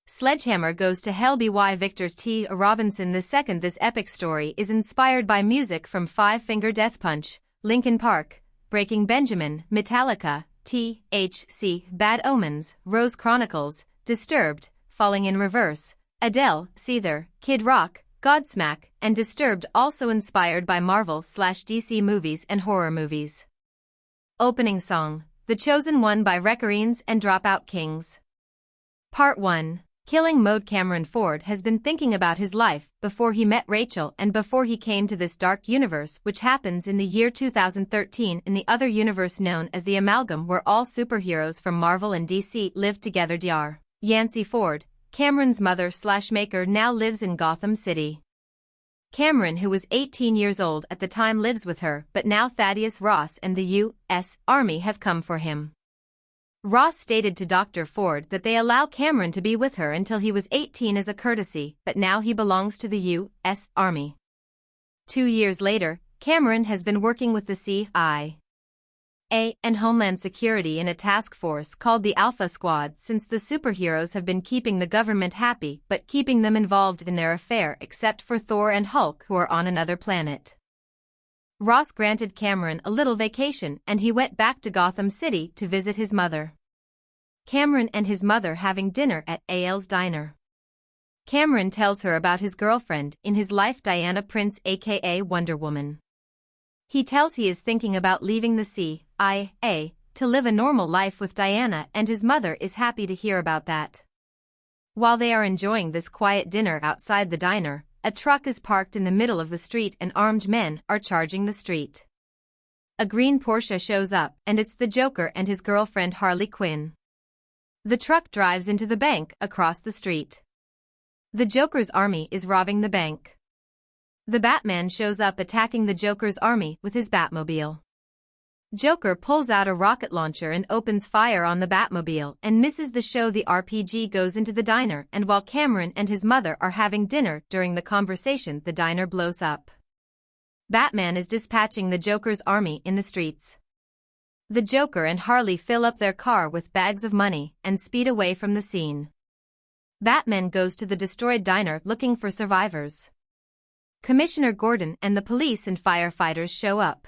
SledgeHammer Goes to Hell by Victor T. Robinson II. This epic story is inspired by music from Five Finger Death Punch, Linkin Park, Breaking Benjamin, Metallica, THC, Bad Omens, Rose Chronicles, Disturbed, Falling in Reverse, Adele, Seether, Kid Rock, Godsmack, and Disturbed, also inspired by Marvel/DC movies and horror movies. Opening song, The Chosen One by Recorines and Dropout Kings. Part 1. Killing Mode. Cameron Ford has been thinking about his life before he met Rachel and before he came to this dark universe, which happens in the year 2013 in the other universe known as the Amalgam, where all superheroes from Marvel and DC live together. Dr. Yancey Ford, Cameron's mother/maker, now lives in Gotham City. Cameron, who was 18 years old at the time, lives with her, but now Thaddeus Ross and the U.S. Army have come for him. Ross stated to Dr. Ford that they allow Cameron to be with her until he was 18 as a courtesy, but now he belongs to the U.S. Army. 2 years later, Cameron has been working with the CIA and Homeland Security in a task force called the Alpha Squad, since the superheroes have been keeping the government happy but keeping them involved in their affair, except for Thor and Hulk, who are on another planet. Ross granted Cameron a little vacation and he went back to Gotham City to visit his mother. Cameron and his mother having dinner at Al's diner. Cameron tells her about his girlfriend in his life, Diana Prince aka Wonder Woman. He tells he is thinking about leaving the CIA to live a normal life with Diana, and his mother is happy to hear about that. While they are enjoying this quiet dinner outside the diner, a truck is parked in the middle of the street and armed men are charging the street. A green Porsche shows up, and it's the Joker and his girlfriend Harley Quinn. The truck drives into the bank across the street. The Joker's army is robbing the bank. The Batman shows up attacking the Joker's army with his Batmobile. Joker pulls out a rocket launcher and opens fire on the Batmobile and misses the show. The RPG goes into the diner, and while Cameron and his mother are having dinner, during the conversation the diner blows up. Batman is dispatching the Joker's army in the streets. The Joker and Harley fill up their car with bags of money and speed away from the scene. Batman goes to the destroyed diner looking for survivors. Commissioner Gordon and the police and firefighters show up.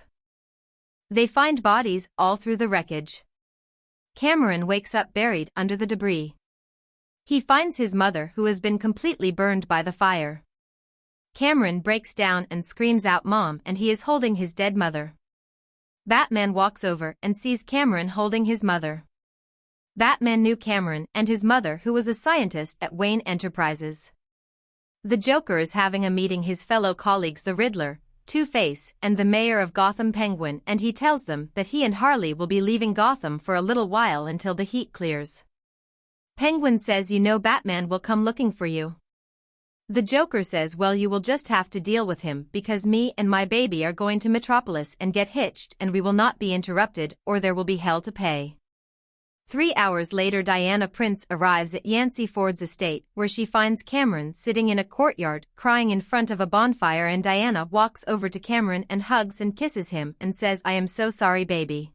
They find bodies all through the wreckage. Cameron wakes up buried under the debris. He finds his mother, who has been completely burned by the fire. Cameron breaks down and screams out "Mom," and he is holding his dead mother. Batman walks over and sees Cameron holding his mother. Batman knew Cameron and his mother, who was a scientist at Wayne Enterprises. The Joker is having a meeting his fellow colleagues, the Riddler, Two-Face, and the mayor of Gotham, Penguin, and he tells them that he and Harley will be leaving Gotham for a little while until the heat clears. Penguin says, "You know Batman will come looking for you." The Joker says, "Well, you will just have to deal with him, because me and my baby are going to Metropolis and get hitched, and we will not be interrupted or there will be hell to pay." 3 hours later, Diana Prince arrives at Yancey Ford's estate, where she finds Cameron sitting in a courtyard crying in front of a bonfire, and Diana walks over to Cameron and hugs and kisses him and says, "I am so sorry, baby."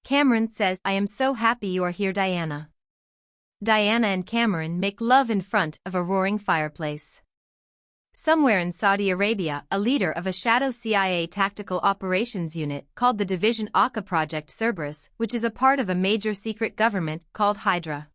Cameron says, "I am so happy you are here, Diana." Diana and Cameron make love in front of a roaring fireplace. Somewhere in Saudi Arabia, a leader of a shadow CIA tactical operations unit called the Division Aka Project Cerberus, which is a part of a major secret government called Hydra.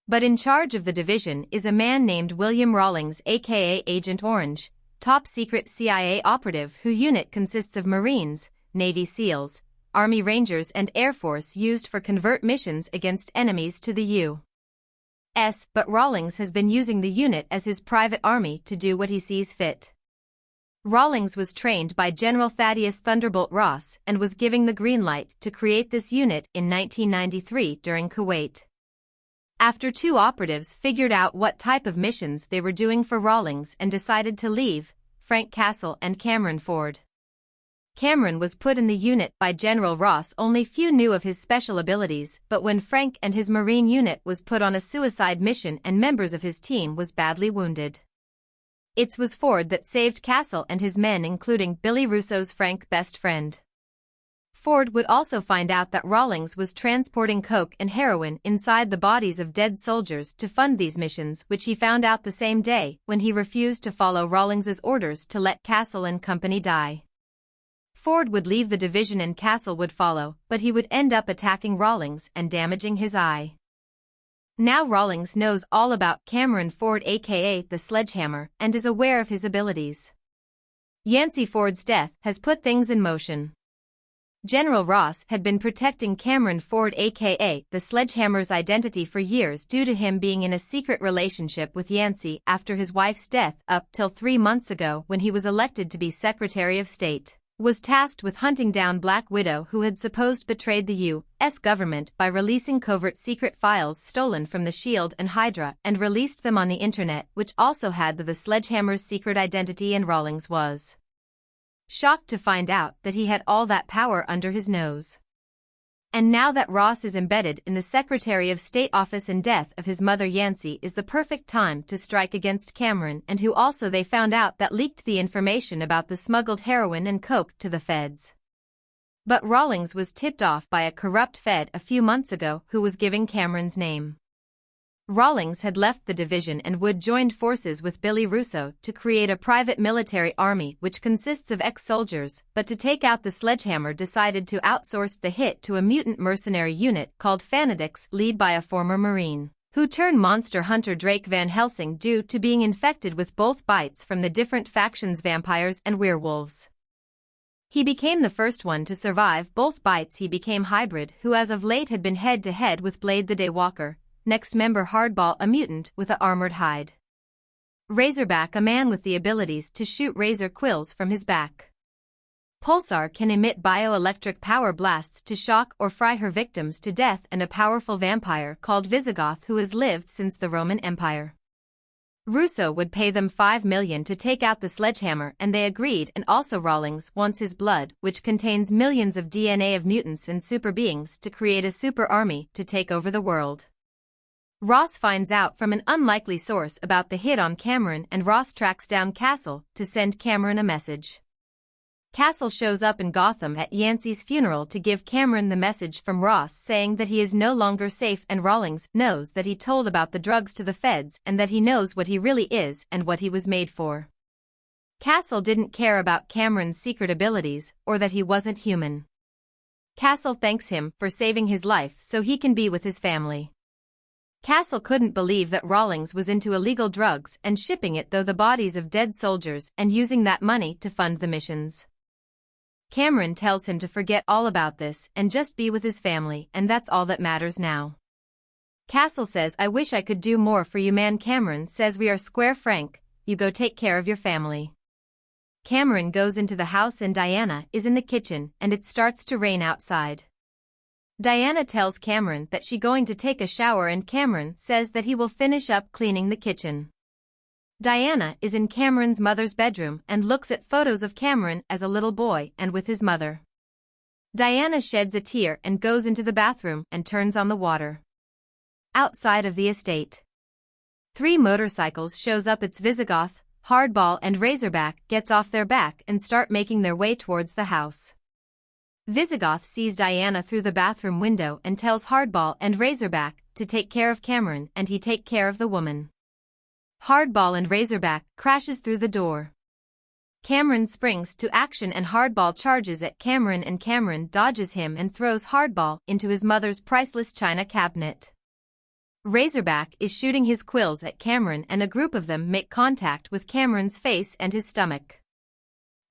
But in charge of the division is a man named William Rawlings aka Agent Orange, top secret CIA operative whose unit consists of Marines, Navy SEALs, Army Rangers and Air Force, used for covert missions against enemies to the U.S. But Rawlings has been using the unit as his private army to do what he sees fit. Rawlings was trained by General Thaddeus Thunderbolt Ross and was giving the green light to create this unit in 1993 during Kuwait. After 2 operatives figured out what type of missions they were doing for Rawlings and decided to leave, Frank Castle and Cameron Ford. Cameron was put in the unit by General Ross. Only few knew of his special abilities, but when Frank and his Marine unit was put on a suicide mission and members of his team was badly wounded. It was Ford that saved Castle and his men, including Billy Russo's Frank best friend. Ford would also find out that Rawlings was transporting coke and heroin inside the bodies of dead soldiers to fund these missions, which he found out the same day when he refused to follow Rawlings's orders to let Castle and company die. Ford would leave the division and Castle would follow, but he would end up attacking Rawlings and damaging his eye. Now Rawlings knows all about Cameron Ford aka the Sledgehammer and is aware of his abilities. Yancey Ford's death has put things in motion. General Ross had been protecting Cameron Ford aka the Sledgehammer's identity for years due to him being in a secret relationship with Yancey after his wife's death up till 3 months ago when he was elected to be Secretary of State, was tasked with hunting down Black Widow who had supposed betrayed the U.S. government by releasing covert secret files stolen from the SHIELD and Hydra and released them on the internet, which also had the Sledgehammer's secret identity, and Rawlings was shocked to find out that he had all that power under his nose. And now that Ross is embedded in the Secretary of State office and death of his mother Yancey is the perfect time to strike against Cameron, and who also they found out that leaked the information about the smuggled heroin and coke to the feds. But Rawlings was tipped off by a corrupt Fed a few months ago who was giving Cameron's name. Rawlings had left the division and would joined forces with Billy Russo to create a private military army which consists of ex-soldiers, but to take out the Sledgehammer decided to outsource the hit to a mutant mercenary unit called Fanatics, led by a former Marine, who turned monster hunter Drake Van Helsing due to being infected with both bites from the different factions vampires and werewolves. He became the first one to survive both bites. He became Hybrid, who as of late had been head-to-head with Blade the Daywalker. Next member Hardball, a mutant with a armored hide. Razorback, a man with the abilities to shoot razor quills from his back. Pulsar can emit bioelectric power blasts to shock or fry her victims to death, and a powerful vampire called Visigoth who has lived since the Roman Empire. Russo would pay them $5 million to take out the Sledgehammer and they agreed, and also Rawlings wants his blood, which contains millions of DNA of mutants and super beings, to create a super army to take over the world. Ross finds out from an unlikely source about the hit on Cameron, and Ross tracks down Castle to send Cameron a message. Castle shows up in Gotham at Yancey's funeral to give Cameron the message from Ross saying that he is no longer safe, and Rawlings knows that he told about the drugs to the feds and that he knows what he really is and what he was made for. Castle didn't care about Cameron's secret abilities or that he wasn't human. Castle thanks him for saving his life so he can be with his family. Castle couldn't believe that Rawlings was into illegal drugs and shipping it through the bodies of dead soldiers and using that money to fund the missions. Cameron tells him to forget all about this and just be with his family, and that's all that matters now. Castle says, "I wish I could do more for you, man." Cameron says, "We are square frank, you go take care of your family." Cameron goes into the house and Diana is in the kitchen and it starts to rain outside. Diana tells Cameron that she's going to take a shower and Cameron says that he will finish up cleaning the kitchen. Diana is in Cameron's mother's bedroom and looks at photos of Cameron as a little boy and with his mother. Diana sheds a tear and goes into the bathroom and turns on the water. Outside of the estate, 3 motorcycles shows up. It's Visigoth, Hardball and Razorback gets off their back and start making their way towards the house. Visigoth sees Diana through the bathroom window and tells Hardball and Razorback to take care of Cameron and he take care of the woman. Hardball and Razorback crashes through the door. Cameron springs to action and Hardball charges at Cameron and Cameron dodges him and throws Hardball into his mother's priceless china cabinet. Razorback is shooting his quills at Cameron and a group of them make contact with Cameron's face and his stomach.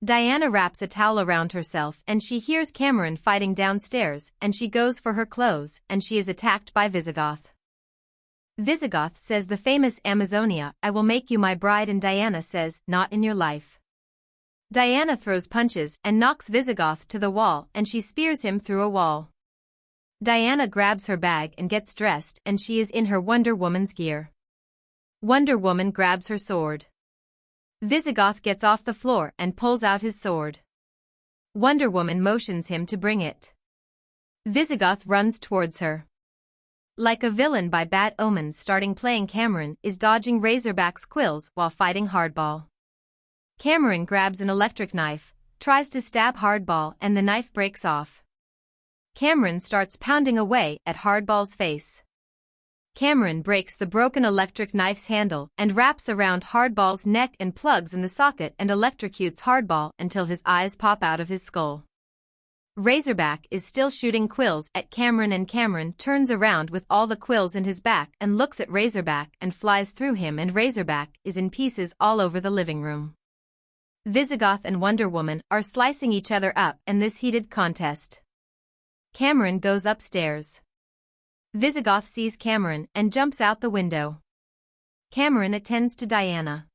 Diana wraps a towel around herself and she hears Cameron fighting downstairs and she goes for her clothes and she is attacked by Visigoth. Visigoth says the famous Amazonia, "I will make you my bride," and Diana says, "Not in your life." Diana throws punches and knocks Visigoth to the wall and she spears him through a wall. Diana grabs her bag and gets dressed and she is in her Wonder Woman's gear. Wonder Woman grabs her sword. Visigoth gets off the floor and pulls out his sword. Wonder Woman motions him to bring it. Visigoth runs towards her. Like a villain by Bad Omens, starting playing Cameron is dodging Razorback's quills while fighting Hardball. Cameron grabs an electric knife, tries to stab Hardball and the knife breaks off. Cameron starts pounding away at Hardball's face. Cameron breaks the broken electric knife's handle and wraps around Hardball's neck and plugs in the socket and electrocutes Hardball until his eyes pop out of his skull. Razorback is still shooting quills at Cameron, and Cameron turns around with all the quills in his back and looks at Razorback and flies through him, and Razorback is in pieces all over the living room. Visigoth and Wonder Woman are slicing each other up in this heated contest. Cameron goes upstairs. Visigoth sees Cameron and jumps out the window. Cameron attends to Diana.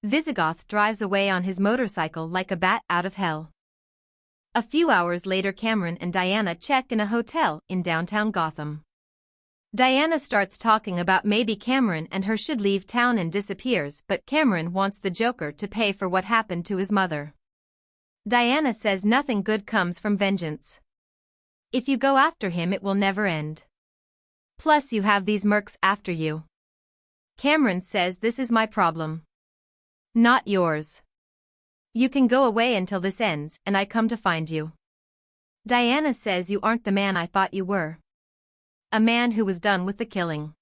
Visigoth drives away on his motorcycle like a bat out of hell. A few hours later, Cameron and Diana check in a hotel in downtown Gotham. Diana starts talking about maybe Cameron and her should leave town and disappears, but Cameron wants the Joker to pay for what happened to his mother. Diana says nothing good comes from vengeance. If you go after him, it will never end. Plus you have these mercs after you. Cameron says this is my problem. Not yours. You can go away until this ends and I come to find you. Diana says you aren't the man I thought you were. A man who was done with the killing.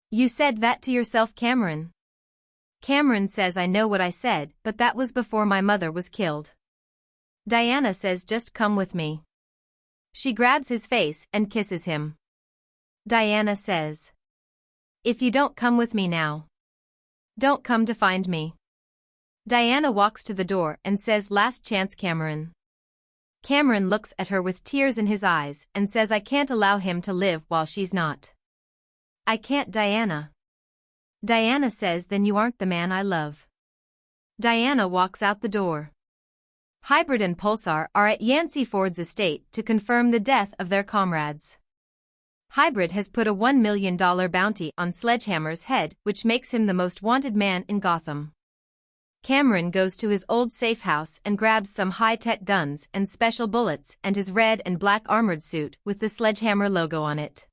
You said that to yourself, Cameron. Cameron says I know what I said, but that was before my mother was killed. Diana says just come with me. She grabs his face and kisses him. Diana says, if you don't come with me now, don't come to find me. Diana walks to the door and says last chance, Cameron. Cameron looks at her with tears in his eyes and says I can't allow him to live while she's not. I can't, Diana. Diana says then you aren't the man I love. Diana walks out the door. Hybrid and Pulsar are at Yancey Ford's estate to confirm the death of their comrades. Hybrid has put a $1 million bounty on SledgeHammer's head, which makes him the most wanted man in Gotham. Cameron goes to his old safe house and grabs some high-tech guns and special bullets and his red and black armored suit with the SledgeHammer logo on it.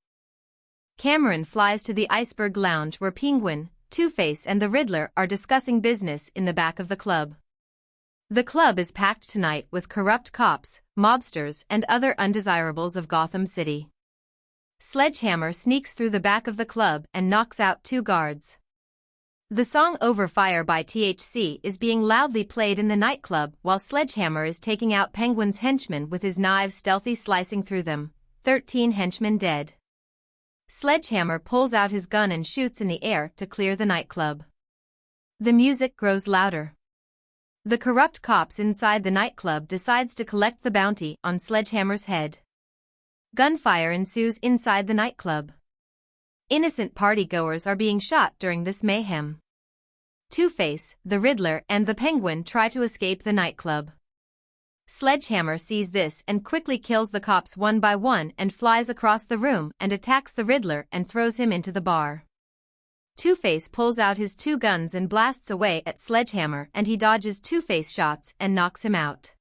Cameron flies to the Iceberg Lounge where Penguin, Two-Face and the Riddler are discussing business in the back of the club. The club is packed tonight with corrupt cops, mobsters and other undesirables of Gotham City. SledgeHammer sneaks through the back of the club and knocks out 2 guards. The song Over Fire by THC is being loudly played in the nightclub while SledgeHammer is taking out Penguin's henchmen with his knives, stealthy slicing through them. 13 henchmen dead. SledgeHammer pulls out his gun and shoots in the air to clear the nightclub. The music grows louder. The corrupt cops inside the nightclub decides to collect the bounty on SledgeHammer's head. Gunfire ensues inside the nightclub. Innocent partygoers are being shot during this mayhem. Two-Face, the Riddler and the Penguin try to escape the nightclub. SledgeHammer sees this and quickly kills the cops one by one and flies across the room and attacks the Riddler and throws him into the bar. Two-Face pulls out his 2 guns and blasts away at SledgeHammer, and he dodges Two-Face shots and knocks him out.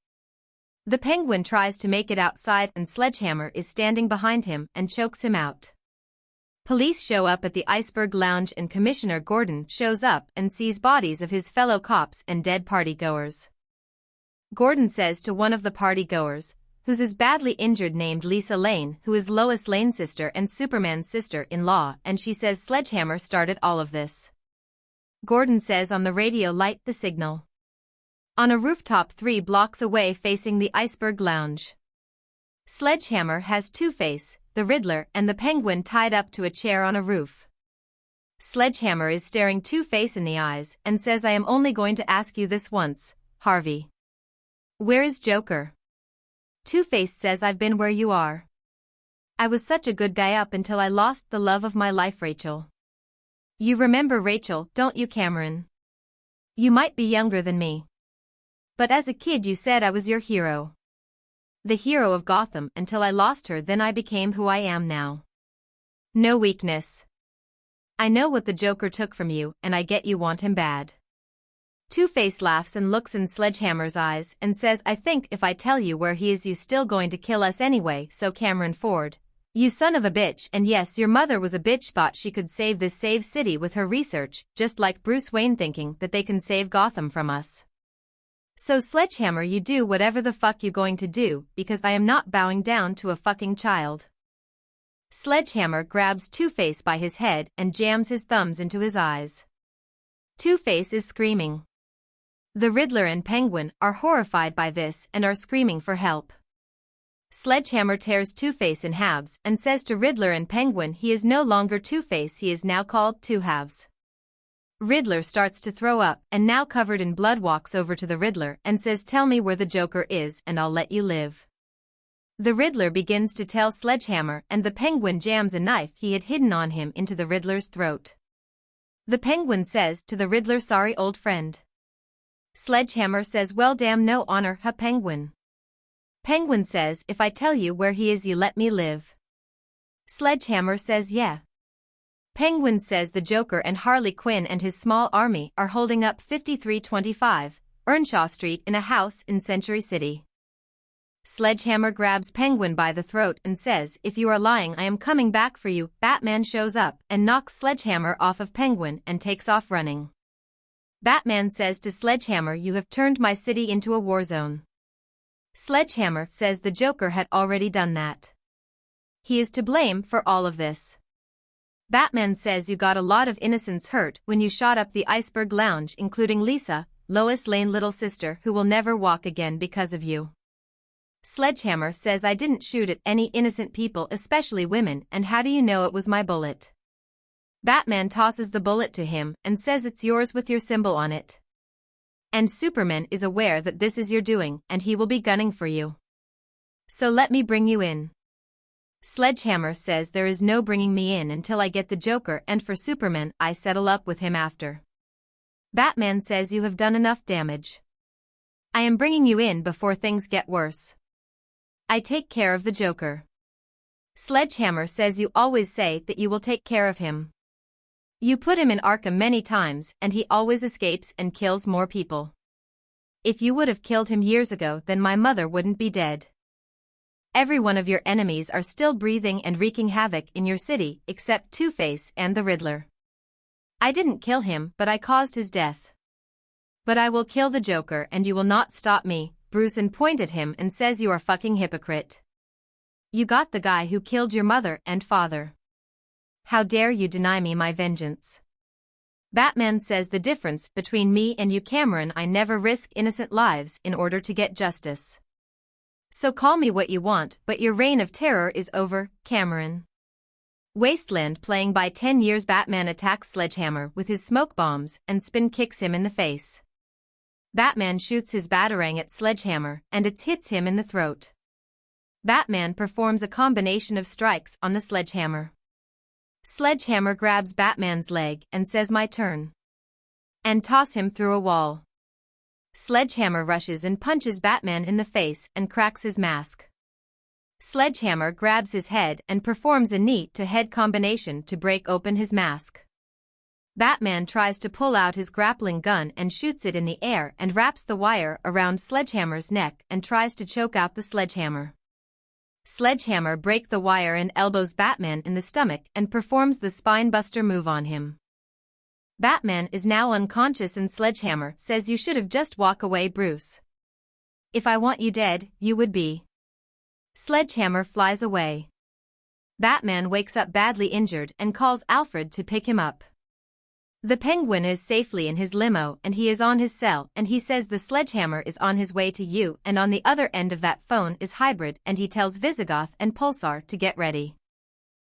The Penguin tries to make it outside and SledgeHammer is standing behind him and chokes him out. Police show up at the Iceberg Lounge and Commissioner Gordon shows up and sees bodies of his fellow cops and dead partygoers. Gordon says to one of the partygoers, who's is badly injured, named Lisa Lane, who is Lois Lane's sister and Superman's sister-in-law, and she says SledgeHammer started all of this. Gordon says on the radio, light the signal. On a rooftop 3 blocks away facing the Iceberg Lounge. SledgeHammer has Two-Face, the Riddler and the Penguin tied up to a chair on a roof. SledgeHammer is staring Two-Face in the eyes and says I am only going to ask you this once, Harvey. Where is Joker? Two-Face says I've been where you are. I was such a good guy up until I lost the love of my life, Rachel. You remember Rachel, don't you, Cameron? You might be younger than me. But as a kid you said I was your hero. The hero of Gotham until I lost her, then I became who I am now. No weakness. I know what the Joker took from you and I get you want him bad. Two-Face laughs and looks in SledgeHammer's eyes and says I think if I tell you where he is you still going to kill us anyway, so Cameron Ford. You son of a bitch, and yes, your mother was a bitch, thought she could save this city with her research, just like Bruce Wayne thinking that they can save Gotham from us. So Sledgehammer, you do whatever the fuck you going to do, because I am not bowing down to a fucking child. Sledgehammer grabs Two-Face by his head and jams his thumbs into his eyes. Two-Face is screaming. The Riddler and Penguin are horrified by this and are screaming for help. Sledgehammer tears Two-Face in halves and says to Riddler and Penguin he is no longer Two-Face, he is now called Two Halves. Riddler starts to throw up and now covered in blood walks over to the Riddler and says, "Tell me where the Joker is and I'll let you live." The Riddler begins to tell Sledgehammer and the Penguin jams a knife he had hidden on him into the Riddler's throat. The Penguin says to the Riddler, "Sorry, old friend." Sledgehammer says, "Well, damn, no honor, huh, Penguin?" Penguin says, "If I tell you where he is, you let me live." Sledgehammer says, "Yeah." Penguin says the Joker and Harley Quinn and his small army are holding up 5325 Earnshaw Street in a house in Century City. Sledgehammer grabs Penguin by the throat and says, "If you are lying, I am coming back for you." Batman shows up and knocks Sledgehammer off of Penguin and takes off running. Batman says to Sledgehammer, "You have turned my city into a war zone." Sledgehammer says the Joker had already done that. He is to blame for all of this. Batman says, "You got a lot of innocents hurt when you shot up the Iceberg Lounge, including Lisa, Lois Lane, little sister, who will never walk again because of you." Sledgehammer says, "I didn't shoot at any innocent people, especially women, and how do you know it was my bullet?" Batman tosses the bullet to him and says, "It's yours with your symbol on it. And Superman is aware that this is your doing and he will be gunning for you. So let me bring you in." Sledgehammer says, "There is no bringing me in until I get the Joker, and for Superman, I settle up with him after." Batman says, "You have done enough damage. I am bringing you in before things get worse. I take care of the Joker." Sledgehammer says, "You always say that you will take care of him. You put him in Arkham many times and he always escapes and kills more people. If you would have killed him years ago, then my mother wouldn't be dead. Every one of your enemies are still breathing and wreaking havoc in your city, except Two-Face and the Riddler. I didn't kill him, but I caused his death. But I will kill the Joker and you will not stop me." Bruce pointed at him and says, "You are fucking hypocrite. You got the guy who killed your mother and father. How dare you deny me my vengeance?" Batman says, "The difference between me and you, Cameron, I never risk innocent lives in order to get justice. So call me what you want, but your reign of terror is over, Cameron." Wasteland playing by 10 years. Batman attacks Sledgehammer with his smoke bombs and spin kicks him in the face. Batman shoots his batarang at Sledgehammer and it hits him in the throat. Batman performs a combination of strikes on the Sledgehammer. Sledgehammer grabs Batman's leg and says, "My turn," and toss him through a wall. Sledgehammer rushes and punches Batman in the face and cracks his mask. Sledgehammer grabs his head and performs a knee-to-head combination to break open his mask. Batman tries to pull out his grappling gun and shoots it in the air and wraps the wire around Sledgehammer's neck and tries to choke out the Sledgehammer. Sledgehammer breaks the wire and elbows Batman in the stomach and performs the spine-buster move on him. Batman is now unconscious and Sledgehammer says, "You should have just walked away, Bruce. If I want you dead, you would be." Sledgehammer flies away. Batman wakes up badly injured and calls Alfred to pick him up. The Penguin is safely in his limo and he is on his cell and he says the Sledgehammer is on his way to you, and on the other end of that phone is Hybrid and he tells Visigoth and Pulsar to get ready.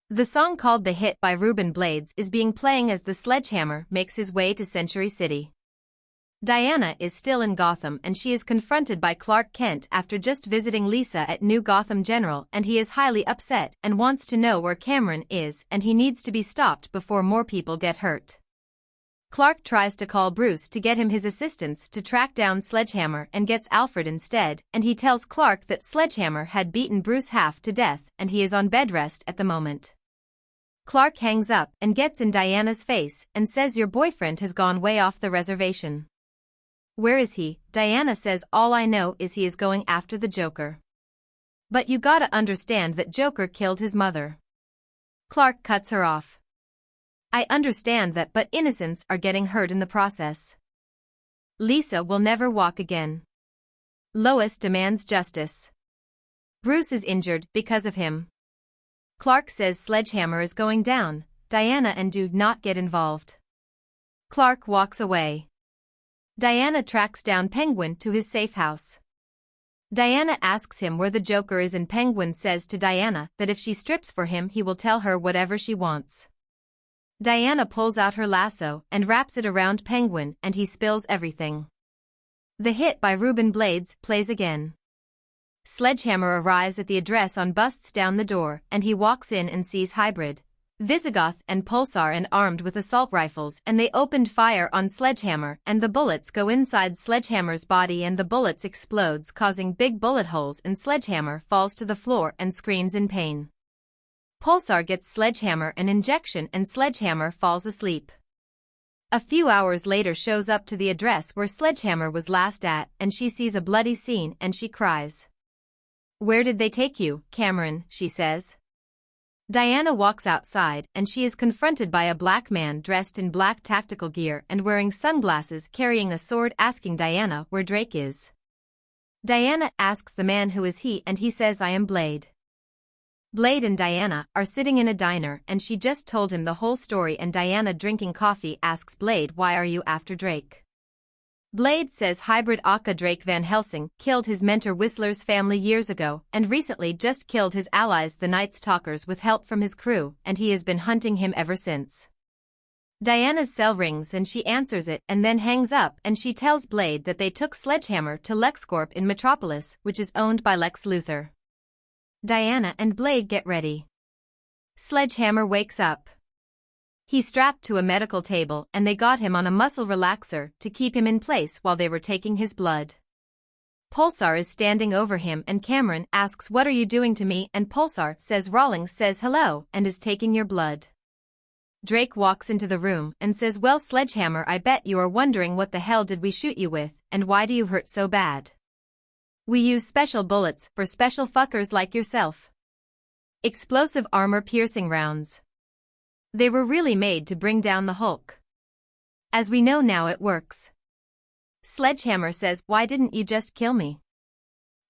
The song called "The Hit" by Ruben Blades is being playing as the Sledgehammer makes his way to Century City. Diana is still in Gotham and she is confronted by Clark Kent after just visiting Lisa at New Gotham General, and he is highly upset and wants to know where Cameron is and he needs to be stopped before more people get hurt. Clark tries to call Bruce to get him his assistance to track down Sledgehammer and gets Alfred instead, and he tells Clark that Sledgehammer had beaten Bruce half to death and he is on bed rest at the moment. Clark hangs up and gets in Diana's face and says, "Your boyfriend has gone way off the reservation." "Where is he?" Diana says, "All I know is he is going after the Joker. But you gotta understand that Joker killed his mother." Clark cuts her off. "I understand that, but innocents are getting hurt in the process. Lisa will never walk again." Lois demands justice. Bruce is injured because of him. Clark says SledgeHammer is going down. Diana and do not get involved. Clark walks away. Diana tracks down Penguin to his safe house. Diana asks him where the Joker is and Penguin says to Diana that if she strips for him he will tell her whatever she wants. Diana pulls out her lasso and wraps it around Penguin and he spills everything. The hit by Ruben Blades plays again. SledgeHammer arrives at the address on busts down the door and he walks in and sees Hybrid, Visigoth and Pulsar and armed with assault rifles and they opened fire on SledgeHammer and the bullets go inside SledgeHammer's body and the bullets explodes causing big bullet holes and SledgeHammer falls to the floor and screams in pain. Pulsar gets SledgeHammer an injection and SledgeHammer falls asleep. A few hours later shows up to the address where SledgeHammer was last at and she sees a bloody scene and she cries. "Where did they take you, Cameron?" she says. Diana walks outside and she is confronted by a black man dressed in black tactical gear and wearing sunglasses carrying a sword asking Diana where Drake is. Diana asks the man who is he and he says I am Blade. Blade and Diana are sitting in a diner and she just told him the whole story and Diana drinking coffee asks Blade why are you after Drake. Blade says Hybrid Aka Drake Van Helsing killed his mentor Whistler's family years ago and recently just killed his allies the Night Stalkers with help from his crew and he has been hunting him ever since. Diana's cell rings and she answers it and then hangs up and she tells Blade that they took SledgeHammer to LexCorp in Metropolis which is owned by Lex Luthor. Diana and Blade get ready. SledgeHammer wakes up. He's strapped to a medical table and they got him on a muscle relaxer to keep him in place while they were taking his blood. Pulsar is standing over him and Cameron asks what are you doing to me and Pulsar says Rawlings says hello and is taking your blood. Drake walks into the room and says well SledgeHammer I bet you are wondering what the hell did we shoot you with and why do you hurt so bad? We use special bullets for special fuckers like yourself. Explosive armor-piercing rounds. They were really made to bring down the Hulk. As we know now it works. SledgeHammer says why didn't you just kill me?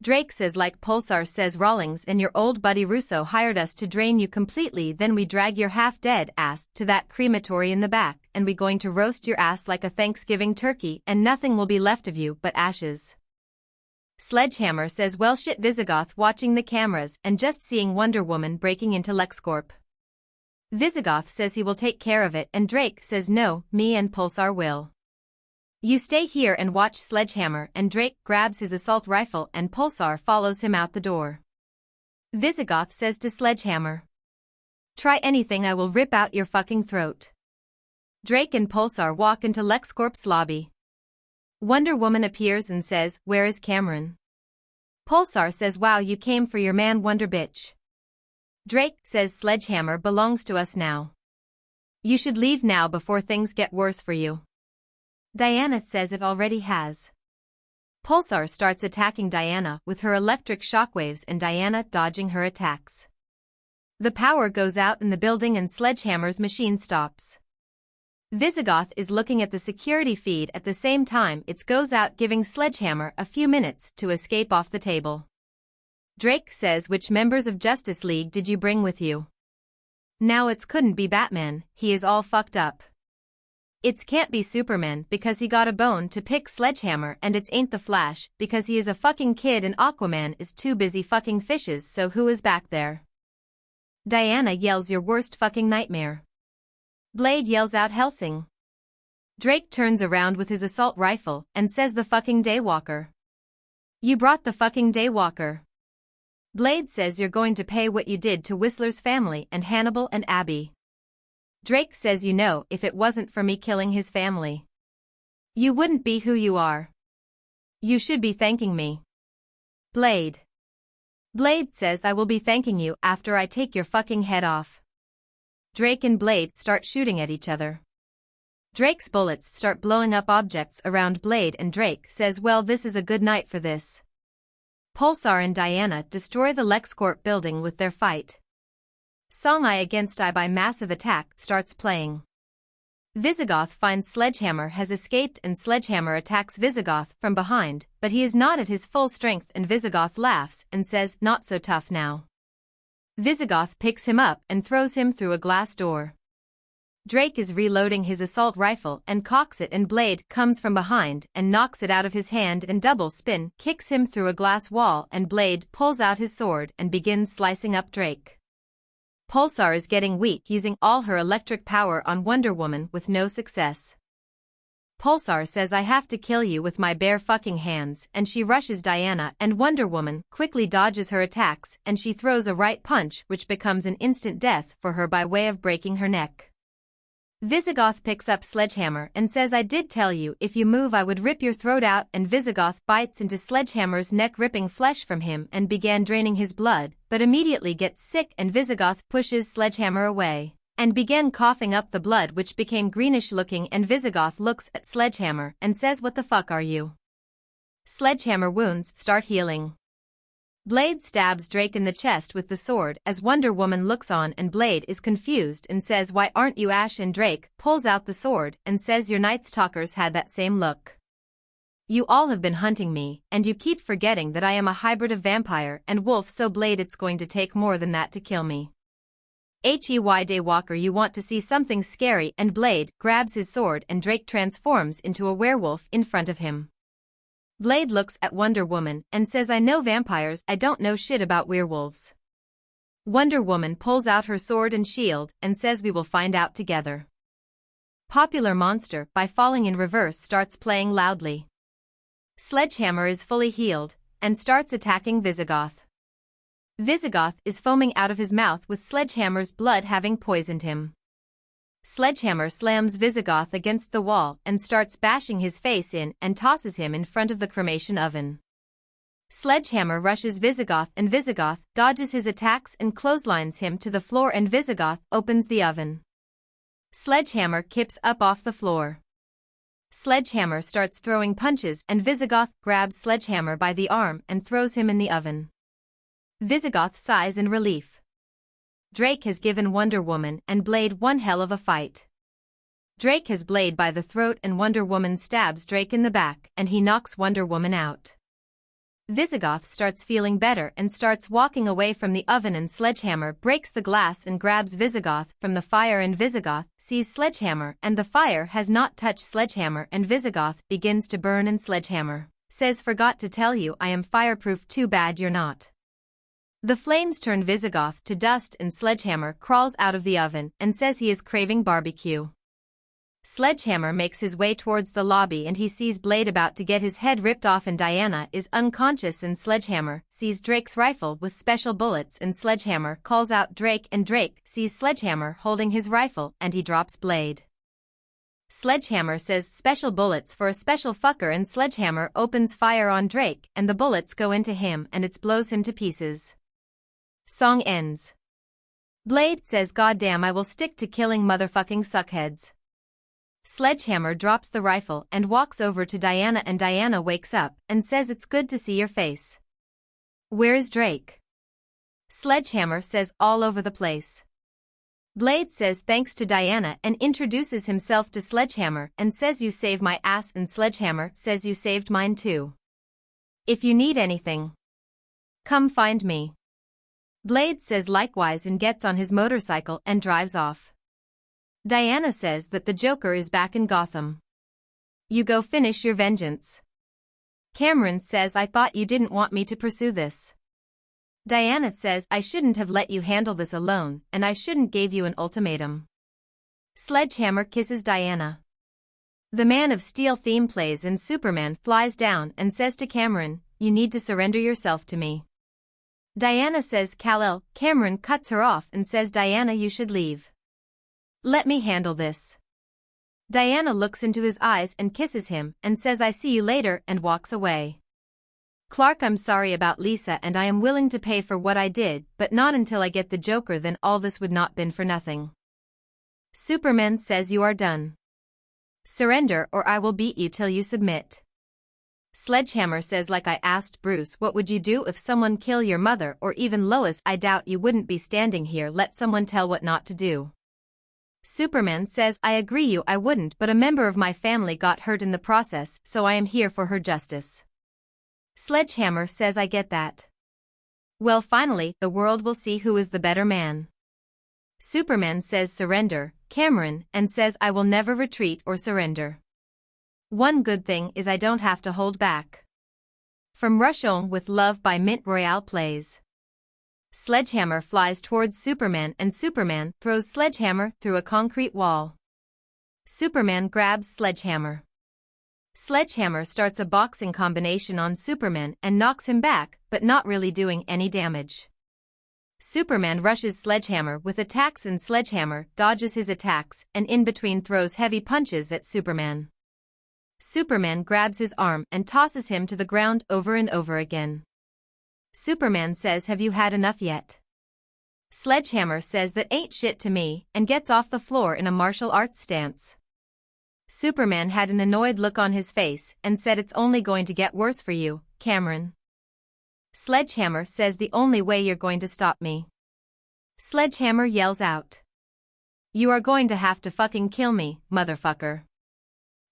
Drake says like Pulsar says Rawlings and your old buddy Russo hired us to drain you completely then we drag your half-dead ass to that crematory in the back and we going to roast your ass like a Thanksgiving turkey and nothing will be left of you but ashes. SledgeHammer says well shit Visigoth watching the cameras and just seeing Wonder Woman breaking into LexCorp. Visigoth says he will take care of it and Drake says no, me and Pulsar will. You stay here and watch SledgeHammer and Drake grabs his assault rifle and Pulsar follows him out the door. Visigoth says to SledgeHammer. Try anything I will rip out your fucking throat. Drake and Pulsar walk into LexCorp's lobby. Wonder Woman appears and says, where is Cameron? Pulsar says wow you came for your man Wonder Bitch. Drake says SledgeHammer belongs to us now. You should leave now before things get worse for you. Diana says it already has. Pulsar starts attacking Diana with her electric shockwaves and Diana dodging her attacks. The power goes out in the building and SledgeHammer's machine stops. Visigoth is looking at the security feed at the same time it goes out giving SledgeHammer a few minutes to escape off the table. Drake says which members of Justice League did you bring with you? Now it couldn't be Batman, he is all fucked up. It can't be Superman because he got a bone to pick SledgeHammer and it ain't the Flash because he is a fucking kid and Aquaman is too busy fucking fishes so who is back there? Diana yells your worst fucking nightmare. Blade yells out Helsing. Drake turns around with his assault rifle and says the fucking Daywalker. You brought the fucking Daywalker. Blade says you're going to pay what you did to Whistler's family and Hannibal and Abby. Drake says you know if it wasn't for me killing his family, you wouldn't be who you are. You should be thanking me. Blade says I will be thanking you after I take your fucking head off. Drake and Blade start shooting at each other. Drake's bullets start blowing up objects around Blade and Drake says well this is a good night for this. Pulsar and Diana destroy the LexCorp building with their fight. Song Eye Against Eye by Massive Attack starts playing. Visigoth finds Sledgehammer has escaped and Sledgehammer attacks Visigoth from behind, but he is not at his full strength and Visigoth laughs and says, "Not so tough now." Visigoth picks him up and throws him through a glass door. Drake is reloading his assault rifle and cocks it and Blade comes from behind and knocks it out of his hand and double spin kicks him through a glass wall and Blade pulls out his sword and begins slicing up Drake. Pulsar is getting weak using all her electric power on Wonder Woman with no success. Pulsar says, "I have to kill you with my bare fucking hands," and she rushes Diana and Wonder Woman quickly dodges her attacks and she throws a right punch which becomes an instant death for her by way of breaking her neck. Visigoth picks up Sledgehammer and says, "I did tell you if you move I would rip your throat out," and Visigoth bites into Sledgehammer's neck ripping flesh from him and began draining his blood, but immediately gets sick and Visigoth pushes Sledgehammer away and began coughing up the blood which became greenish looking and Visigoth looks at Sledgehammer and says, "What the fuck are you?" Sledgehammer wounds start healing. Blade stabs Drake in the chest with the sword as Wonder Woman looks on and Blade is confused and says, "Why aren't you Ash?" and Drake pulls out the sword and says, "Your Night Stalkers had that same look. You all have been hunting me, and you keep forgetting that I am a hybrid of vampire and wolf, so Blade, it's going to take more than that to kill me. Daywalker, you want to see something scary?" and Blade grabs his sword and Drake transforms into a werewolf in front of him. Blade looks at Wonder Woman and says, "I know vampires, I don't know shit about werewolves." Wonder Woman pulls out her sword and shield and says, "We will find out together." Popular Monster by Falling in Reverse starts playing loudly. Sledgehammer is fully healed and starts attacking Visigoth. Visigoth is foaming out of his mouth with Sledgehammer's blood having poisoned him. Sledgehammer slams Visigoth against the wall and starts bashing his face in and tosses him in front of the cremation oven. Sledgehammer rushes Visigoth and Visigoth dodges his attacks and clotheslines him to the floor and Visigoth opens the oven. Sledgehammer kips up off the floor. Sledgehammer starts throwing punches and Visigoth grabs Sledgehammer by the arm and throws him in the oven. Visigoth sighs in relief. Drake has given Wonder Woman and Blade one hell of a fight. Drake has Blade by the throat and Wonder Woman stabs Drake in the back and he knocks Wonder Woman out. Visigoth starts feeling better and starts walking away from the oven and Sledgehammer breaks the glass and grabs Visigoth from the fire and Visigoth sees Sledgehammer and the fire has not touched Sledgehammer and Visigoth begins to burn and Sledgehammer says, "Forgot to tell you I am fireproof, too bad you're not." The flames turn Visigoth to dust and Sledgehammer crawls out of the oven and says he is craving barbecue. Sledgehammer makes his way towards the lobby and he sees Blade about to get his head ripped off and Diana is unconscious and Sledgehammer sees Drake's rifle with special bullets and Sledgehammer calls out Drake and Drake sees Sledgehammer holding his rifle and he drops Blade. Sledgehammer says, "Special bullets for a special fucker," and Sledgehammer opens fire on Drake and the bullets go into him and it blows him to pieces. Song ends. Blade says, "Goddamn, I will stick to killing motherfucking suckheads." Sledgehammer drops the rifle and walks over to Diana and Diana wakes up and says, "It's good to see your face." "Where is Drake?" Sledgehammer says, "All over the place." Blade says thanks to Diana and introduces himself to Sledgehammer and says, "You saved my ass," and Sledgehammer says, "You saved mine too. If you need anything, come find me." Blade says likewise and gets on his motorcycle and drives off. Diana says that the Joker is back in Gotham. "You go finish your vengeance." Cameron says, "I thought you didn't want me to pursue this." Diana says, "I shouldn't have let you handle this alone and I shouldn't gave you an ultimatum." Sledgehammer kisses Diana. The Man of Steel theme plays and Superman flies down and says to Cameron, "You need to surrender yourself to me." Diana says, "Kal-El." Cameron cuts her off and says, "Diana, you should leave. Let me handle this." Diana looks into his eyes and kisses him and says, "I see you later," and walks away. Clark, "I'm sorry about Lisa and I am willing to pay for what I did, but not until I get the Joker, then all this would not been for nothing." Superman says, "You are done. Surrender or I will beat you till you submit." Sledgehammer says, "Like I asked Bruce, what would you do if someone kill your mother or even Lois? I doubt you wouldn't be standing here. Let someone tell what not to do." Superman says I agree I wouldn't, but a member of my family got hurt in the process, so I am here for her justice. SledgeHammer says I get that. Well, finally, the world will see who is the better man. Superman says surrender, Cameron, and says I will never retreat or surrender. One good thing is I don't have to hold back. From Rush On with Love by Mint Royale plays. SledgeHammer flies towards Superman and Superman throws SledgeHammer through a concrete wall. Superman grabs SledgeHammer. SledgeHammer starts a boxing combination on Superman and knocks him back, but not really doing any damage. Superman rushes SledgeHammer with attacks and SledgeHammer dodges his attacks and in between throws heavy punches at Superman. Superman grabs his arm and tosses him to the ground over and over again. Superman says, "Have you had enough yet?" SledgeHammer says that ain't shit to me and gets off the floor in a martial arts stance. Superman had an annoyed look on his face and said it's only going to get worse for you, Cameron. SledgeHammer says the only way you're going to stop me. SledgeHammer yells out. You are going to have to fucking kill me, motherfucker.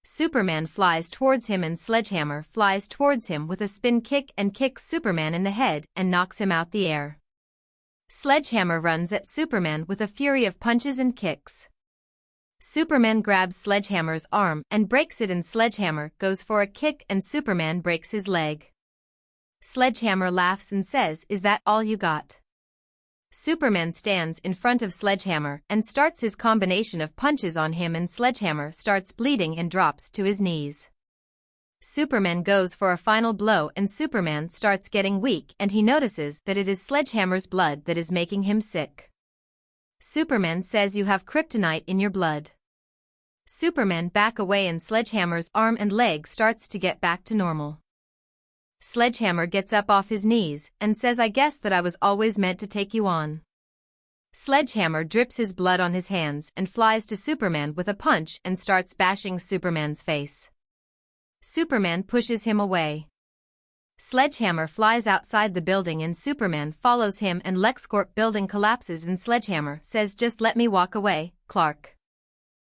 Superman flies towards him and SledgeHammer flies towards him with a spin kick and kicks Superman in the head and knocks him out the air. SledgeHammer runs at Superman with a fury of punches and kicks. Superman grabs SledgeHammer's arm and breaks it and SledgeHammer goes for a kick and Superman breaks his leg. SledgeHammer laughs and says, "Is that all you got?" Superman stands in front of SledgeHammer and starts his combination of punches on him and SledgeHammer starts bleeding and drops to his knees. Superman goes for a final blow and Superman starts getting weak and he notices that it is SledgeHammer's blood that is making him sick. Superman says, "You have kryptonite in your blood." Superman back away and SledgeHammer's arm and leg starts to get back to normal. SledgeHammer gets up off his knees and says, "I guess that I was always meant to take you on." SledgeHammer drips his blood on his hands and flies to Superman with a punch and starts bashing Superman's face. Superman pushes him away. SledgeHammer flies outside the building and Superman follows him and LexCorp building collapses and SledgeHammer says, "Just let me walk away, Clark."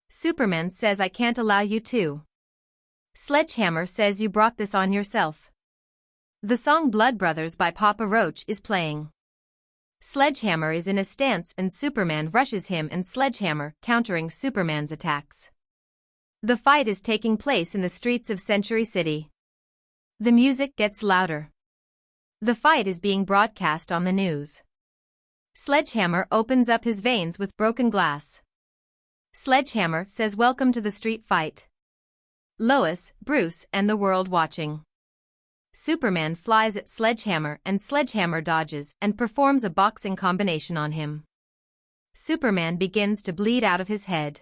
Superman says, "I can't allow you to." SledgeHammer says, "You brought this on yourself." The song Blood Brothers by Papa Roach is playing. SledgeHammer is in a stance and Superman rushes him and SledgeHammer countering Superman's attacks. The fight is taking place in the streets of Century City. The music gets louder. The fight is being broadcast on the news. SledgeHammer opens up his veins with broken glass. SledgeHammer says, "Welcome to the street fight. Lois, Bruce, and the world watching." Superman flies at SledgeHammer and SledgeHammer dodges and performs a boxing combination on him. Superman begins to bleed out of his head.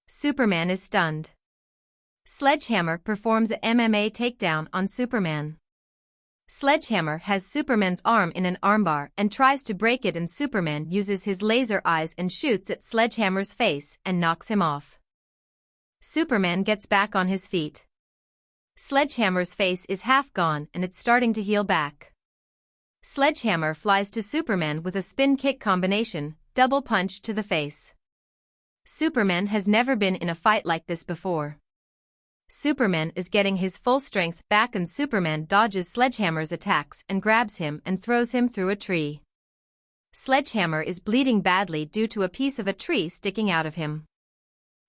Superman is stunned. SledgeHammer performs a MMA takedown on Superman. SledgeHammer has Superman's arm in an armbar and tries to break it and Superman uses his laser eyes and shoots at SledgeHammer's face and knocks him off. Superman gets back on his feet. SledgeHammer's face is half gone and it's starting to heal back. SledgeHammer flies to Superman with a spin kick combination, double punch to the face. Superman has never been in a fight like this before. Superman is getting his full strength back and Superman dodges SledgeHammer's attacks and grabs him and throws him through a tree. SledgeHammer is bleeding badly due to a piece of a tree sticking out of him.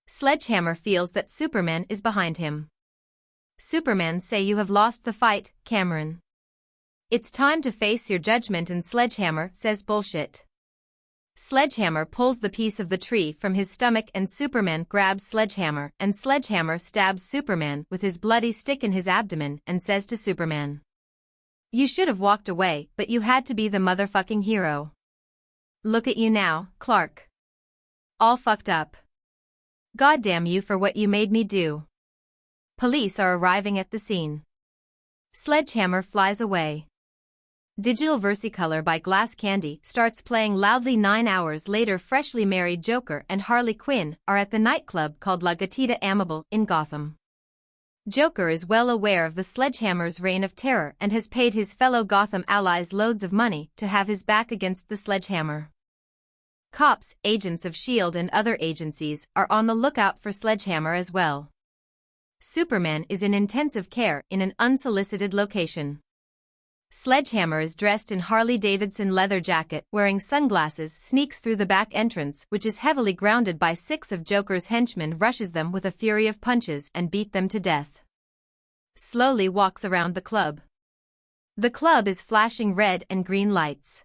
SledgeHammer feels that Superman is behind him. Superman say, "You have lost the fight, Cameron. It's time to face your judgment," and SledgeHammer says, "Bullshit." SledgeHammer pulls the piece of the tree from his stomach and Superman grabs SledgeHammer and SledgeHammer stabs Superman with his bloody stick in his abdomen and says to Superman, "You should have walked away, but you had to be the motherfucking hero. Look at you now, Clark. All fucked up. Goddamn you for what you made me do." Police are arriving at the scene. SledgeHammer flies away. Digital Versicolor by Glass Candy starts playing loudly. 9 hours later, freshly married Joker and Harley Quinn are at the nightclub called La Gatita Amable in Gotham. Joker is well aware of the SledgeHammer's reign of terror and has paid his fellow Gotham allies loads of money to have his back against the SledgeHammer. Cops, agents of S.H.I.E.L.D. and other agencies are on the lookout for SledgeHammer as well. Superman is in intensive care in an unsolicited location. SledgeHammer is dressed in Harley-Davidson leather jacket, wearing sunglasses, sneaks through the back entrance, which is heavily grounded by 6 of Joker's henchmen, rushes them with a fury of punches and beat them to death. Slowly walks around the club. The club is flashing red and green lights.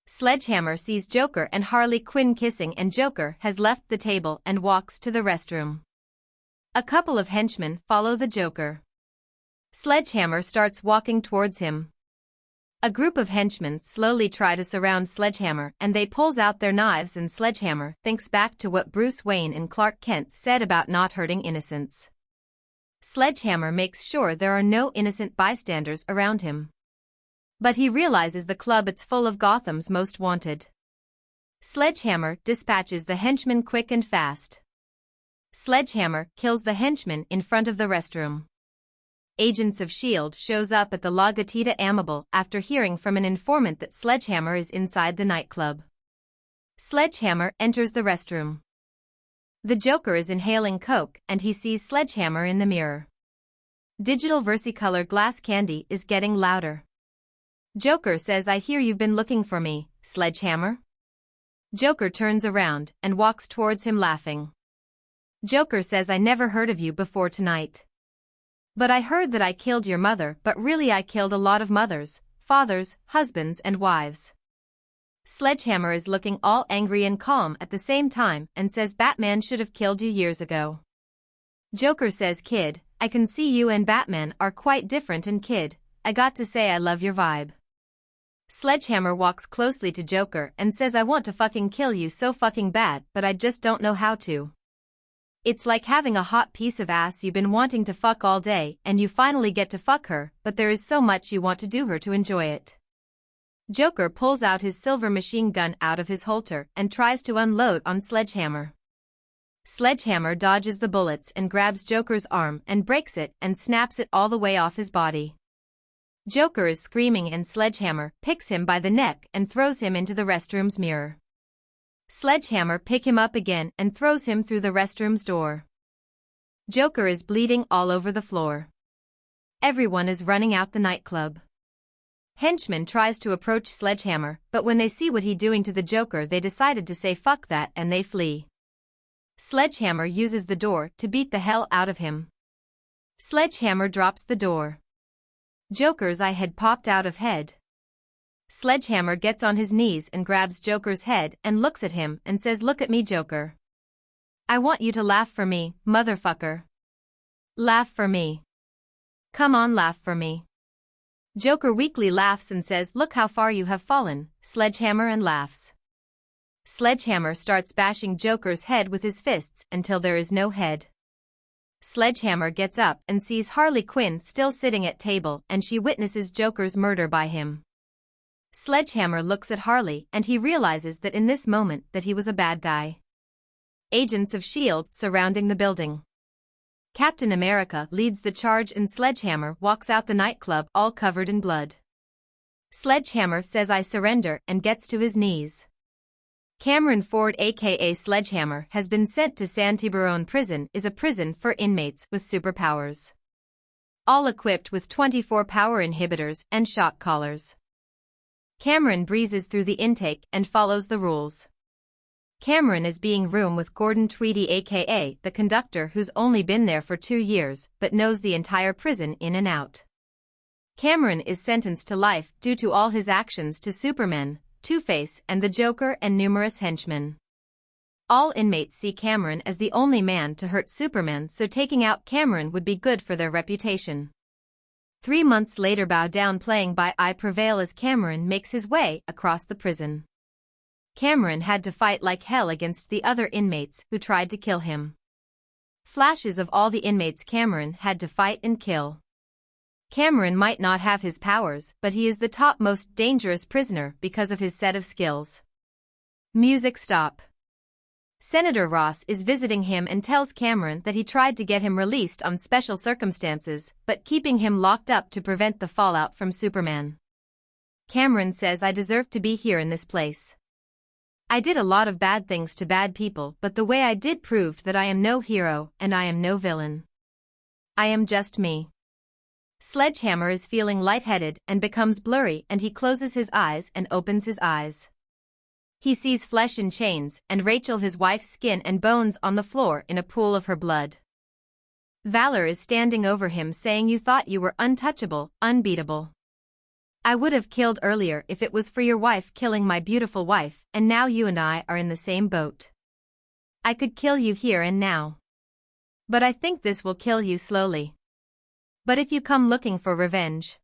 SledgeHammer sees Joker and Harley Quinn kissing, and Joker has left the table and walks to the restroom. A couple of henchmen follow the Joker. SledgeHammer starts walking towards him. A group of henchmen slowly try to surround SledgeHammer, and they pulls out their knives, and SledgeHammer thinks back to what Bruce Wayne and Clark Kent said about not hurting innocents. SledgeHammer makes sure there are no innocent bystanders around him. But he realizes the club is full of Gotham's most wanted. SledgeHammer dispatches the henchmen quick and fast. SledgeHammer kills the henchman in front of the restroom. Agents of S.H.I.E.L.D. shows up at the La Gatita Amable after hearing from an informant that SledgeHammer is inside the nightclub. SledgeHammer enters the restroom. The Joker is inhaling coke and he sees SledgeHammer in the mirror. Digital versicolor glass candy is getting louder. Joker says, "I hear you've been looking for me, SledgeHammer." Joker turns around and walks towards him laughing. Joker says, "I never heard of you before tonight. But I heard that I killed your mother, but really I killed a lot of mothers, fathers, husbands and wives." SledgeHammer is looking all angry and calm at the same time and says, "Batman should have killed you years ago." Joker says, "Kid, I can see you and Batman are quite different, and kid, I got to say I love your vibe." SledgeHammer walks closely to Joker and says, "I want to fucking kill you so fucking bad, but I just don't know how to. It's like having a hot piece of ass you've been wanting to fuck all day and you finally get to fuck her, but there is so much you want to do her to enjoy it." Joker pulls out his silver machine gun out of his holster and tries to unload on SledgeHammer. SledgeHammer dodges the bullets and grabs Joker's arm and breaks it and snaps it all the way off his body. Joker is screaming and SledgeHammer picks him by the neck and throws him into the restroom's mirror. SledgeHammer picks him up again and throws him through the restroom's door. Joker is bleeding all over the floor. Everyone is running out the nightclub. Henchman tries to approach SledgeHammer, but when they see what he's doing to the Joker, they decided to say fuck that and they flee. SledgeHammer uses the door to beat the hell out of him. SledgeHammer drops the door. Joker's eye had popped out of head. SledgeHammer gets on his knees and grabs Joker's head and looks at him and says, "Look at me, Joker. I want you to laugh for me, motherfucker. Laugh for me. Come on, laugh for me." Joker weakly laughs and says, "Look how far you have fallen, SledgeHammer," and laughs. SledgeHammer starts bashing Joker's head with his fists until there is no head. SledgeHammer gets up and sees Harley Quinn still sitting at table and she witnesses Joker's murder by him. SledgeHammer looks at Harley and he realizes that in this moment that he was a bad guy. Agents of S.H.I.E.L.D. surrounding the building. Captain America leads the charge and SledgeHammer walks out the nightclub all covered in blood. SledgeHammer says, "I surrender," and gets to his knees. Cameron Ford aka SledgeHammer has been sent to San Tiburon Prison, is a prison for inmates with superpowers. All equipped with 24 power inhibitors and shock collars. Cameron breezes through the intake and follows the rules. Cameron is being roomed with Gordon Tweedy aka the conductor, who's only been there for 2 years but knows the entire prison in and out. Cameron is sentenced to life due to all his actions to Superman, Two-Face and the Joker and numerous henchmen. All inmates see Cameron as the only man to hurt Superman, so taking out Cameron would be good for their reputation. 3 months later, Bow Down playing by I Prevail as Cameron makes his way across the prison. Cameron had to fight like hell against the other inmates who tried to kill him. Flashes of all the inmates Cameron had to fight and kill. Cameron might not have his powers, but he is the top most dangerous prisoner because of his set of skills. Music stop. Senator Ross is visiting him and tells Cameron that he tried to get him released on special circumstances, but keeping him locked up to prevent the fallout from Superman. Cameron says, "I deserve to be here in this place. I did a lot of bad things to bad people, but the way I did proved that I am no hero and I am no villain. I am just me. SledgeHammer is feeling lightheaded and becomes blurry, and he closes his eyes and opens his eyes. He sees flesh in chains and Rachel, his wife's skin and bones, on the floor in a pool of her blood. Valor is standing over him saying, "You thought you were untouchable, unbeatable. I would have killed earlier if it was for your wife killing my beautiful wife, and now you and I are in the same boat. I could kill you here and now. But I think this will kill you slowly. But if you come looking for revenge,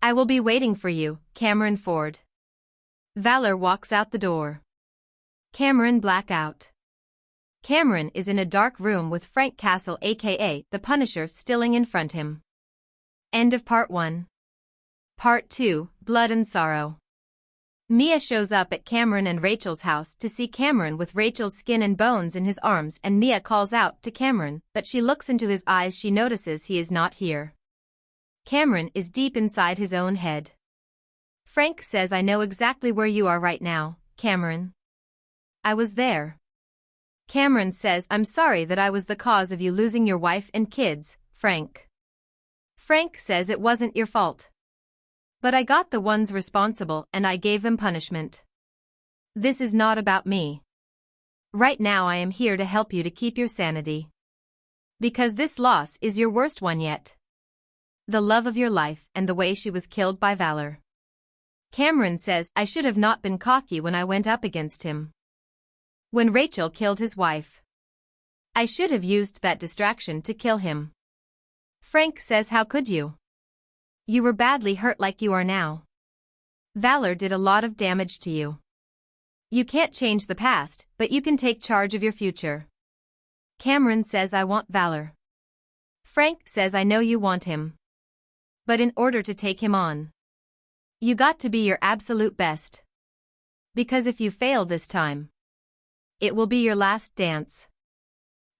I will be waiting for you, Cameron Ford." Valor walks out the door. Cameron black out. Cameron is in a dark room with Frank Castle, aka the Punisher, stilling in front him. End of Part 1. Part 2, Blood and Sorrow. Mia shows up at Cameron and Rachel's house to see Cameron with Rachel's skin and bones in his arms, and Mia calls out to Cameron, but she looks into his eyes. She notices he is not here. Cameron is deep inside his own head. Frank says, "I know exactly where you are right now, Cameron. I was there." Cameron says, "I'm sorry that I was the cause of you losing your wife and kids, Frank." Frank says, "It wasn't your fault. But I got the ones responsible and I gave them punishment. This is not about me. Right now I am here to help you to keep your sanity. Because this loss is your worst one yet. The love of your life and the way she was killed by Valor." Cameron says, "I should have not been cocky when I went up against him. When Rachel killed his wife, I should have used that distraction to kill him." Frank says, "How could you? You were badly hurt like you are now. Valor did a lot of damage to you. You can't change the past, but you can take charge of your future." Cameron says, "I want Valor." Frank says, "I know you want him. But in order to take him on, you got to be your absolute best. Because if you fail this time, it will be your last dance.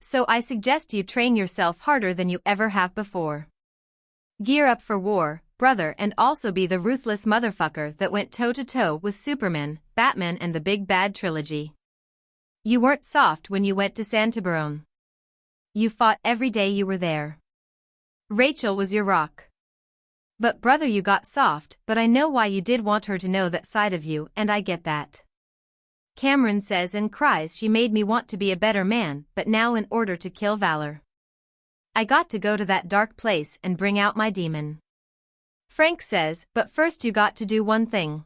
So I suggest you train yourself harder than you ever have before. Gear up for war, brother, and also be the ruthless motherfucker that went toe-to-toe with Superman, Batman and the Big Bad Trilogy. You weren't soft when you went to Santabarone. You fought every day you were there. Rachel was your rock. But brother, you got soft, but I know why you did want her to know that side of you, and I get that." Cameron says and cries, "She made me want to be a better man, but now in order to kill Valor, I got to go to that dark place and bring out my demon." Frank says, "But first you got to do one thing."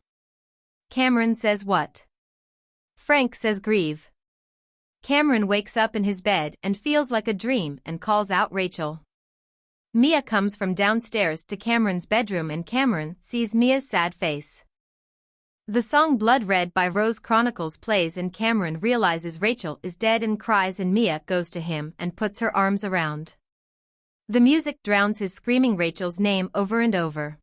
Cameron says, "What?" Frank says, "Grieve." Cameron wakes up in his bed and feels like a dream and calls out Rachel. Mia comes from downstairs to Cameron's bedroom and Cameron sees Mia's sad face. The song Blood Red by Rose Chronicles plays and Cameron realizes Rachel is dead and cries, and Mia goes to him and puts her arms around. The music drowns his screaming Rachel's name over and over.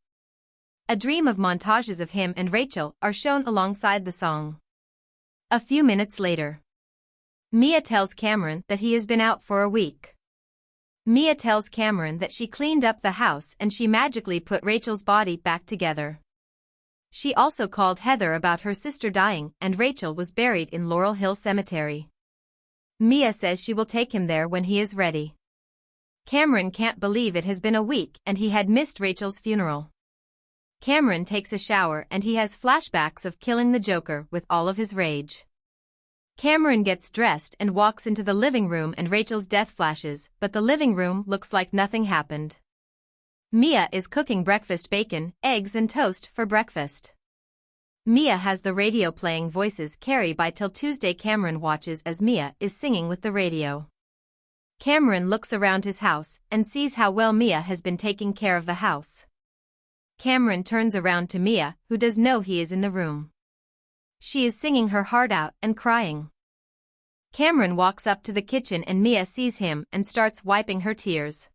A dream of montages of him and Rachel are shown alongside the song. A few minutes later, Mia tells Cameron that he has been out for a week. Mia tells Cameron that she cleaned up the house and she magically put Rachel's body back together. She also called Heather about her sister dying, and Rachel was buried in Laurel Hill Cemetery. Mia says she will take him there when he is ready. Cameron can't believe it has been a week and he had missed Rachel's funeral. Cameron takes a shower and he has flashbacks of killing the Joker with all of his rage. Cameron gets dressed and walks into the living room and Rachel's death flashes, but the living room looks like nothing happened. Mia is cooking breakfast: bacon, eggs and toast for breakfast. Mia has the radio playing Voices Carry by Till Tuesday. Cameron watches as Mia is singing with the radio. Cameron looks around his house and sees how well Mia has been taking care of the house. Cameron turns around to Mia, who does know he is in the room. She is singing her heart out and crying. Cameron walks up to the kitchen and Mia sees him and starts wiping her tears.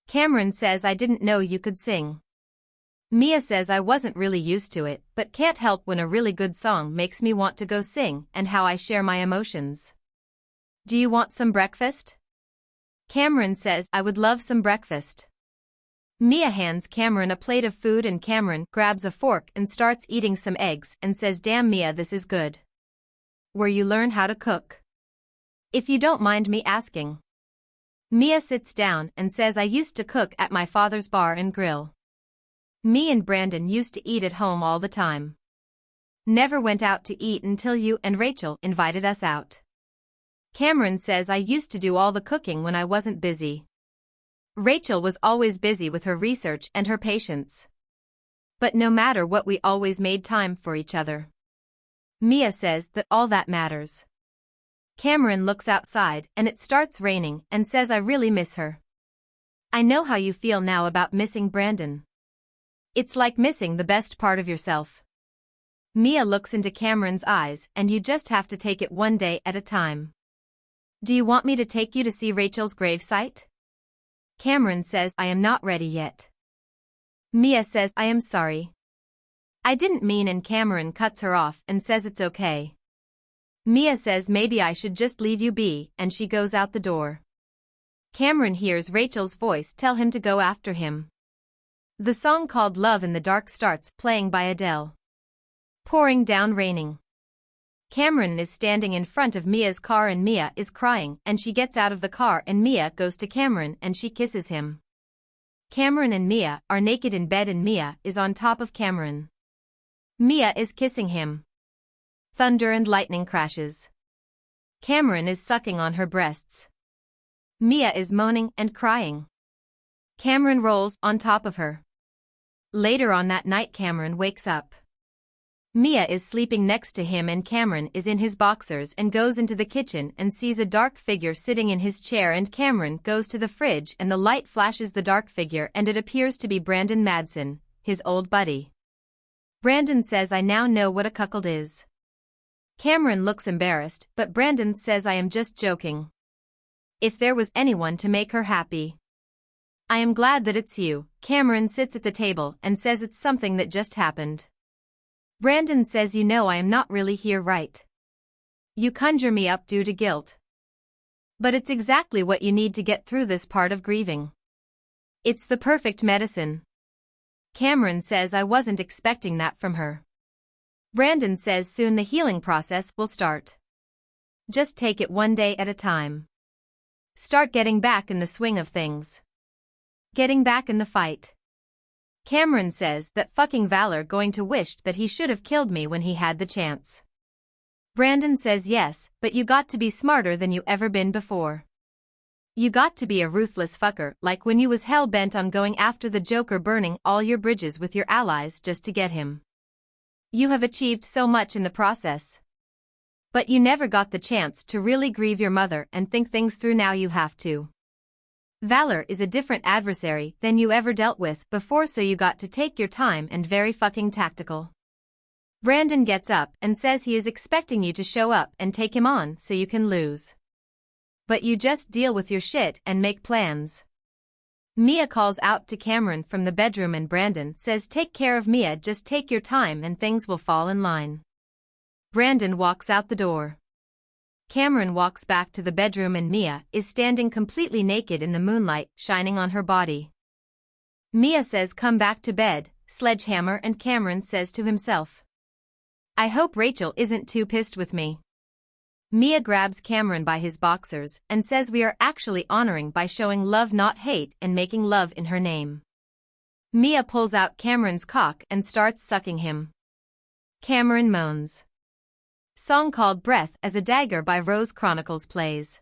Cameron says, "I didn't know you could sing." Mia says, "I wasn't really used to it, but can't help when a really good song makes me want to go sing, and how I share my emotions. Do you want some breakfast?" Cameron says, "I would love some breakfast." Mia hands Cameron a plate of food and Cameron grabs a fork and starts eating some eggs and says, "Damn Mia, this is good." where you learn how to cook. If you don't mind me asking. Mia sits down and says, I used to cook at my father's bar and grill. Me and Brandon used to eat at home all the time. Never went out to eat until you and Rachel invited us out. Cameron says, I used to do all the cooking when I wasn't busy. Rachel was always busy with her research and her patients. But no matter what, we always made time for each other. Mia says that all that matters. Cameron looks outside and it starts raining and says, I really miss her. I know how you feel now about missing Brandon. It's like missing the best part of yourself. Mia looks into Cameron's eyes, and you just have to take it one day at a time. Do you want me to take you to see Rachel's gravesite? Cameron says, I am not ready yet. Mia says, I am sorry. I didn't mean, and Cameron cuts her off and says it's okay. Mia says, maybe I should just leave you be, and she goes out the door. Cameron hears Rachel's voice tell him to go after him. The song called Love in the Dark starts playing by Adele. Pouring down raining. Cameron is standing in front of Mia's car and Mia is crying, and she gets out of the car and Mia goes to Cameron and she kisses him. Cameron and Mia are naked in bed and Mia is on top of Cameron. Mia is kissing him. Thunder and lightning crashes. Cameron is sucking on her breasts. Mia is moaning and crying. Cameron rolls on top of her. Later on that night, Cameron wakes up. Mia is sleeping next to him and Cameron is in his boxers and goes into the kitchen and sees a dark figure sitting in his chair, and Cameron goes to the fridge and the light flashes the dark figure and it appears to be Brandon Madsen, his old buddy. Brandon says, I now know what a cuckold is. Cameron looks embarrassed, but Brandon says, I am just joking. If there was anyone to make her happy. I am glad that it's you. Cameron sits at the table and says it's something that just happened. Brandon says, you know I am not really here, right? You conjure me up due to guilt. But it's exactly what you need to get through this part of grieving. It's the perfect medicine. Cameron says, I wasn't expecting that from her. Brandon says soon the healing process will start. Just take it one day at a time. Start getting back in the swing of things. Getting back in the fight. Cameron says that fucking Valor going to wish that he should have killed me when he had the chance. Brandon says yes, but you got to be smarter than you ever been before. You got to be a ruthless fucker, like when you was hell-bent on going after the Joker, burning all your bridges with your allies just to get him. You have achieved so much in the process. But you never got the chance to really grieve your mother and think things through. Now you have to. Valor is a different adversary than you ever dealt with before, so you got to take your time and very fucking tactical. Brandon gets up and says he is expecting you to show up and take him on so you can lose. But you just deal with your shit and make plans. Mia calls out to Cameron from the bedroom and Brandon says, take care of Mia, just take your time and things will fall in line. Brandon walks out the door. Cameron walks back to the bedroom and Mia is standing completely naked in the moonlight shining on her body. Mia says, come back to bed, Sledgehammer, and Cameron says to himself, I hope Rachel isn't too pissed with me. Mia grabs Cameron by his boxers and says, we are actually honoring by showing love not hate and making love in her name. Mia pulls out Cameron's cock and starts sucking him. Cameron moans. Song called Breath as a Dagger by Rose Chronicles plays.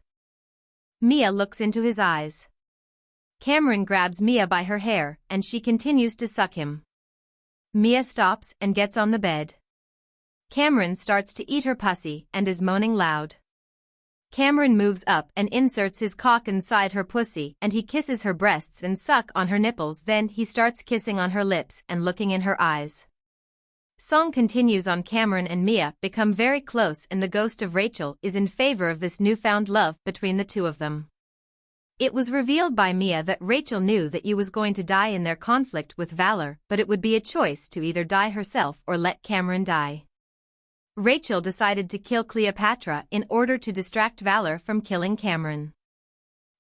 Mia looks into his eyes. Cameron grabs Mia by her hair and she continues to suck him. Mia stops and gets on the bed. Cameron starts to eat her pussy and is moaning loud. Cameron moves up and inserts his cock inside her pussy and he kisses her breasts and suck on her nipples, then he starts kissing on her lips and looking in her eyes. Song continues on. Cameron and Mia become very close and the ghost of Rachel is in favor of this newfound love between the two of them. It was revealed by Mia that Rachel knew that you was going to die in their conflict with Valor, but it would be a choice to either die herself or let Cameron die. Rachel decided to kill Cleopatra in order to distract Valor from killing Cameron.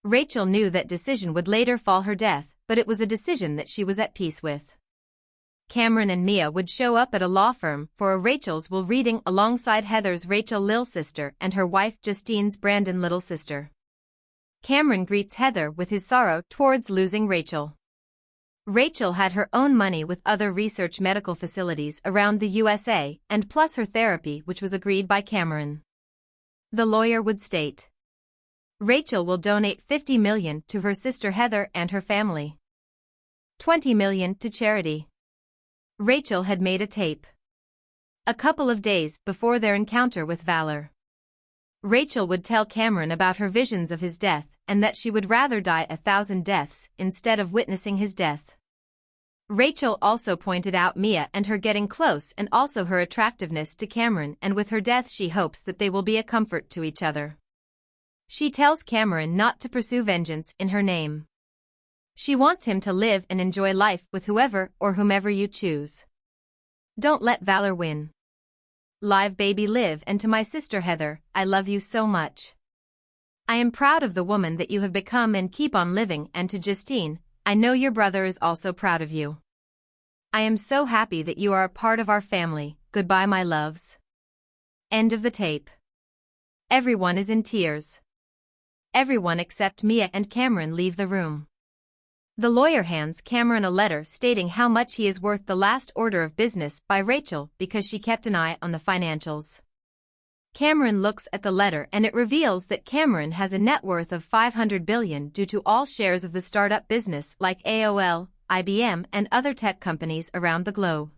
Rachel knew that decision would later fall her death, but it was a decision that she was at peace with. Cameron and Mia would show up at a law firm for a Rachel's will reading alongside Heather's Rachel Lil sister and her wife Justine's Brandon little sister. Cameron greets Heather with his sorrow towards losing Rachel. Rachel had her own money with other research medical facilities around the USA and plus her therapy, which was agreed by Cameron. The lawyer would state, Rachel will donate $50 million to her sister Heather and her family. $20 million to charity. Rachel had made a tape. A couple of days before their encounter with Valor. Rachel would tell Cameron about her visions of his death and that she would rather die 1,000 deaths instead of witnessing his death. Rachel also pointed out Mia and her getting close and also her attractiveness to Cameron, and with her death she hopes that they will be a comfort to each other. She tells Cameron not to pursue vengeance in her name. She wants him to live and enjoy life with whoever or whomever you choose. Don't let Valor win. Live baby live, and to my sister Heather, I love you so much. I am proud of the woman that you have become and keep on living, and to Justine, I know your brother is also proud of you. I am so happy that you are a part of our family. Goodbye my loves. End of the tape. Everyone is in tears. Everyone except Mia and Cameron leave the room. The lawyer hands Cameron a letter stating how much he is worth, the last order of business by Rachel because she kept an eye on the financials. Cameron looks at the letter and it reveals that Cameron has a net worth of $500 billion due to all shares of the startup business like AOL, IBM and other tech companies around the globe.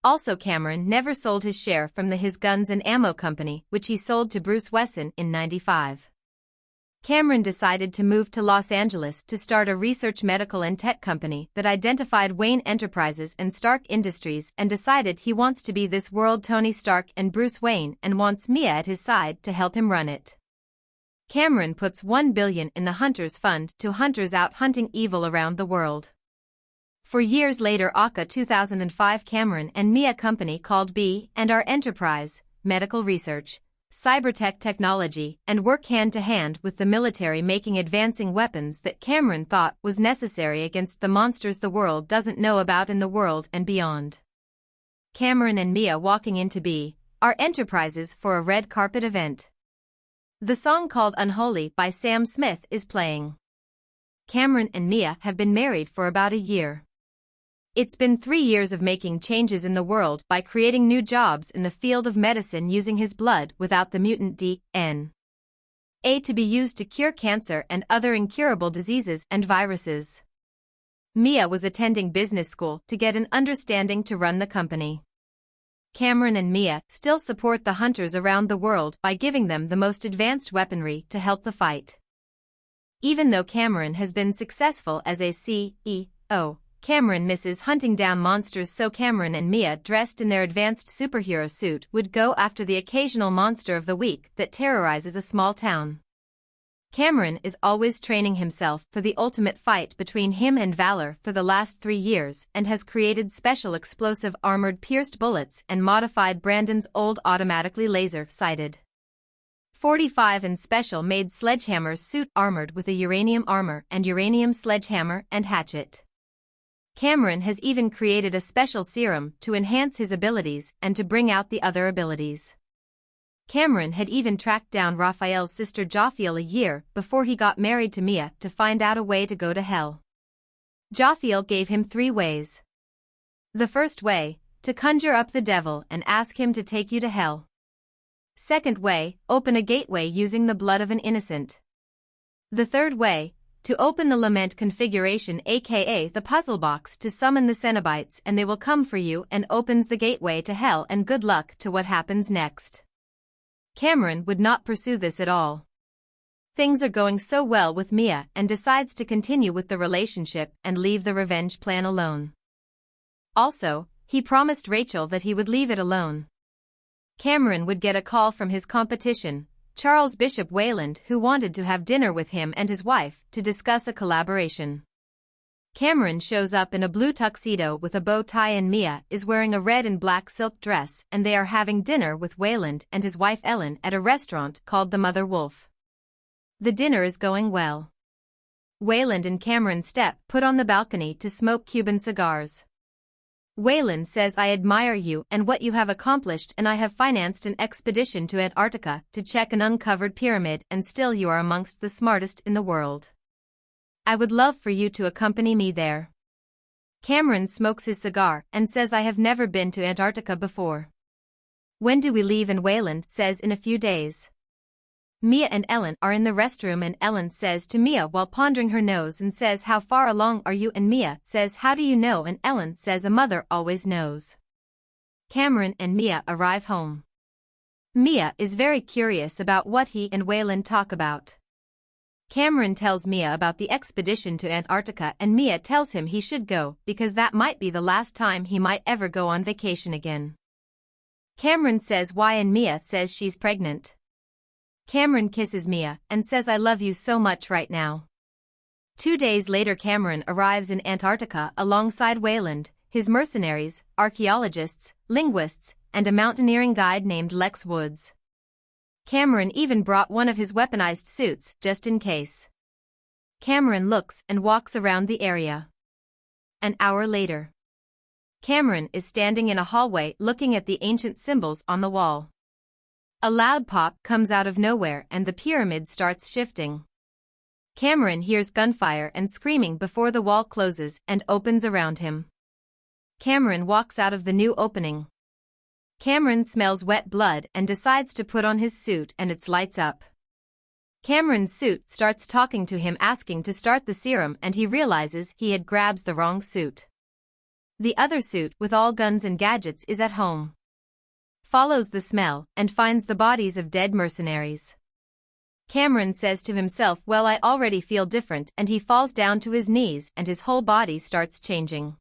Also, Cameron never sold his share from his guns and ammo company, which he sold to Bruce Wesson in '95. Cameron decided to move to Los Angeles to start a research medical and tech company that identified Wayne Enterprises and Stark Industries, and decided he wants to be this world Tony Stark and Bruce Wayne and wants Mia at his side to help him run it. Cameron puts $1 billion in the Hunters Fund to hunters out hunting evil around the world. For years later, aka 2005, Cameron and Mia company called B&R Enterprise, Medical Research, Cybertech Technology, and work hand-to-hand with the military, making advancing weapons that Cameron thought was necessary against the monsters the world doesn't know about in the world and beyond. Cameron and Mia walking into B&R Enterprises for a red carpet event. The song called Unholy by Sam Smith is playing. Cameron and Mia have been married for about a year. It's been 3 years of making changes in the world by creating new jobs in the field of medicine using his blood without the mutant DNA to be used to cure cancer and other incurable diseases and viruses. Mia was attending business school to get an understanding to run the company. Cameron and Mia still support the hunters around the world by giving them the most advanced weaponry to help the fight. Even though Cameron has been successful as a CEO, Cameron misses hunting down monsters, so Cameron and Mia, dressed in their advanced superhero suit, would go after the occasional monster of the week that terrorizes a small town. Cameron is always training himself for the ultimate fight between him and Valor for the last 3 years and has created special explosive armored pierced bullets and modified Brandon's old automatically laser-sighted .45 and special made SledgeHammer's suit armored with a uranium armor and uranium sledgehammer and hatchet. Cameron has even created a special serum to enhance his abilities and to bring out the other abilities. Cameron had even tracked down Raphael's sister Jophiel a year before he got married to Mia to find out a way to go to hell. Jophiel gave him 3 ways. The first way, to conjure up the devil and ask him to take you to hell. Second way, open a gateway using the blood of an innocent. The third way, to open the lament configuration, aka the puzzle box, to summon the Cenobites and they will come for you, and opens the gateway to hell, and good luck to what happens next. Cameron would not pursue this at all. Things are going so well with Mia and decides to continue with the relationship and leave the revenge plan alone. Also, he promised Rachel that he would leave it alone. Cameron would get a call from his competition, Charles Bishop Wayland, who wanted to have dinner with him and his wife to discuss a collaboration. Cameron shows up in a blue tuxedo with a bow tie and Mia is wearing a red and black silk dress, and they are having dinner with Wayland and his wife Ellen at a restaurant called the Mother Wolf. The dinner is going well. Wayland and Cameron step put on the balcony to smoke Cuban cigars. Wayland says I admire you and what you have accomplished, and I have financed an expedition to Antarctica to check an uncovered pyramid, and still you are amongst the smartest in the world. I would love for you to accompany me there. Cameron smokes his cigar and says I have never been to Antarctica before. When do we leave? And Wayland says in a few days. Mia and Ellen are in the restroom, and Ellen says to Mia while pondering her nose and says, how far along are you? And Mia says, how do you know? And Ellen says, a mother always knows. Cameron and Mia arrive home. Mia is very curious about what he and Wayland talk about. Cameron tells Mia about the expedition to Antarctica, and Mia tells him he should go because that might be the last time he might ever go on vacation again. Cameron says why, and Mia says she's pregnant. Cameron kisses Mia and says I love you so much right now. 2 days later, Cameron arrives in Antarctica alongside Wayland, his mercenaries, archaeologists, linguists, and a mountaineering guide named Lex Woods. Cameron even brought one of his weaponized suits just in case. Cameron looks and walks around the area. An hour later, Cameron is standing in a hallway looking at the ancient symbols on the wall. A loud pop comes out of nowhere and the pyramid starts shifting. Cameron hears gunfire and screaming before the wall closes and opens around him. Cameron walks out of the new opening. Cameron smells wet blood and decides to put on his suit, and it lights up. Cameron's suit starts talking to him, asking to start the serum, and he realizes he had grabbed the wrong suit. The other suit with all guns and gadgets is at home. Follows the smell and finds the bodies of dead mercenaries. Cameron says to himself, well, I already feel different, and he falls down to his knees and his whole body starts changing.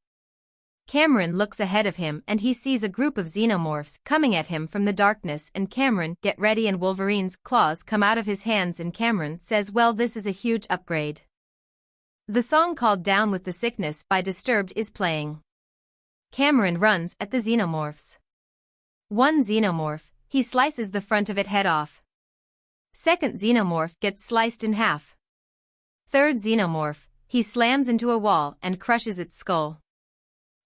Cameron looks ahead of him and he sees a group of xenomorphs coming at him from the darkness, and Cameron get ready and Wolverine's claws come out of his hands, and Cameron says, well, this is a huge upgrade. The song called Down with the Sickness by Disturbed is playing. Cameron runs at the xenomorphs. One xenomorph, he slices the front of its head off. Second xenomorph gets sliced in half. Third xenomorph, he slams into a wall and crushes its skull.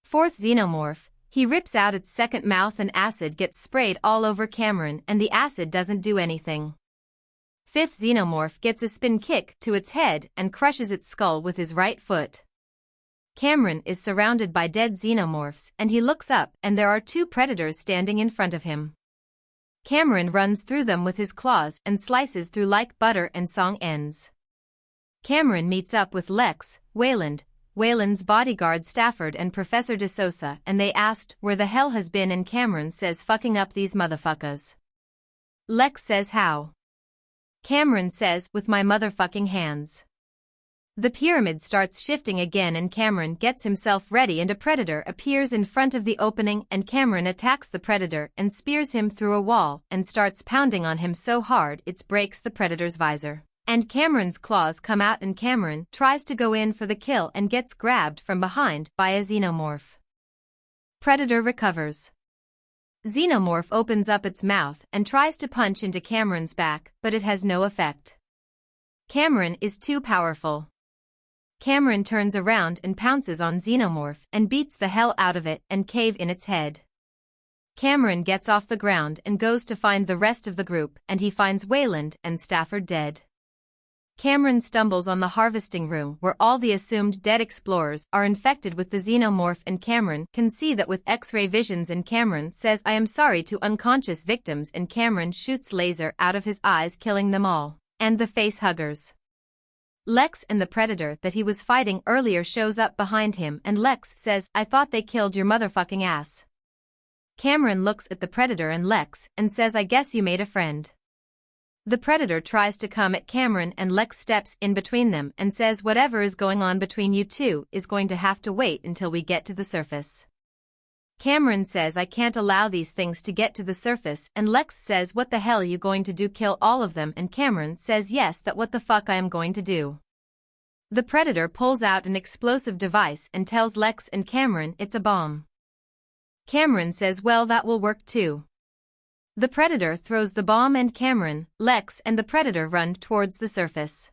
Fourth xenomorph, he rips out its second mouth and acid gets sprayed all over Cameron, and the acid doesn't do anything. Fifth xenomorph gets a spin kick to its head and crushes its skull with his right foot. Cameron is surrounded by dead xenomorphs and he looks up and there are 2 predators standing in front of him. Cameron runs through them with his claws and slices through like butter, and song ends. Cameron meets up with Lex, Wayland's bodyguard Stafford, and Professor DeSouza, and they asked where the hell has been, and Cameron says fucking up these motherfuckers. Lex says how? Cameron says with my motherfucking hands. The pyramid starts shifting again and Cameron gets himself ready and a predator appears in front of the opening, and Cameron attacks the predator and spears him through a wall and starts pounding on him so hard it breaks the predator's visor. And Cameron's claws come out and Cameron tries to go in for the kill and gets grabbed from behind by a xenomorph. Predator recovers. Xenomorph opens up its mouth and tries to punch into Cameron's back, but it has no effect. Cameron is too powerful. Cameron turns around and pounces on Xenomorph and beats the hell out of it and cave in its head. Cameron gets off the ground and goes to find the rest of the group, and he finds Wayland and Stafford dead. Cameron stumbles on the harvesting room where all the assumed dead explorers are infected with the xenomorph, and Cameron can see that with X-ray visions, and Cameron says I am sorry to unconscious victims, and Cameron shoots laser out of his eyes killing them all, and the face huggers. Lex and the predator that he was fighting earlier shows up behind him, and Lex says I thought they killed your motherfucking ass. Cameron looks at the predator and Lex and says I guess you made a friend. The predator tries to come at Cameron and Lex steps in between them and says whatever is going on between you two is going to have to wait until we get to the surface. Cameron says I can't allow these things to get to the surface, and Lex says what the hell are you going to do, kill all of them? And Cameron says yes, that what the fuck I am going to do. The predator pulls out an explosive device and tells Lex and Cameron it's a bomb. Cameron says well that will work too. The predator throws the bomb and Cameron, Lex and the predator run towards the surface.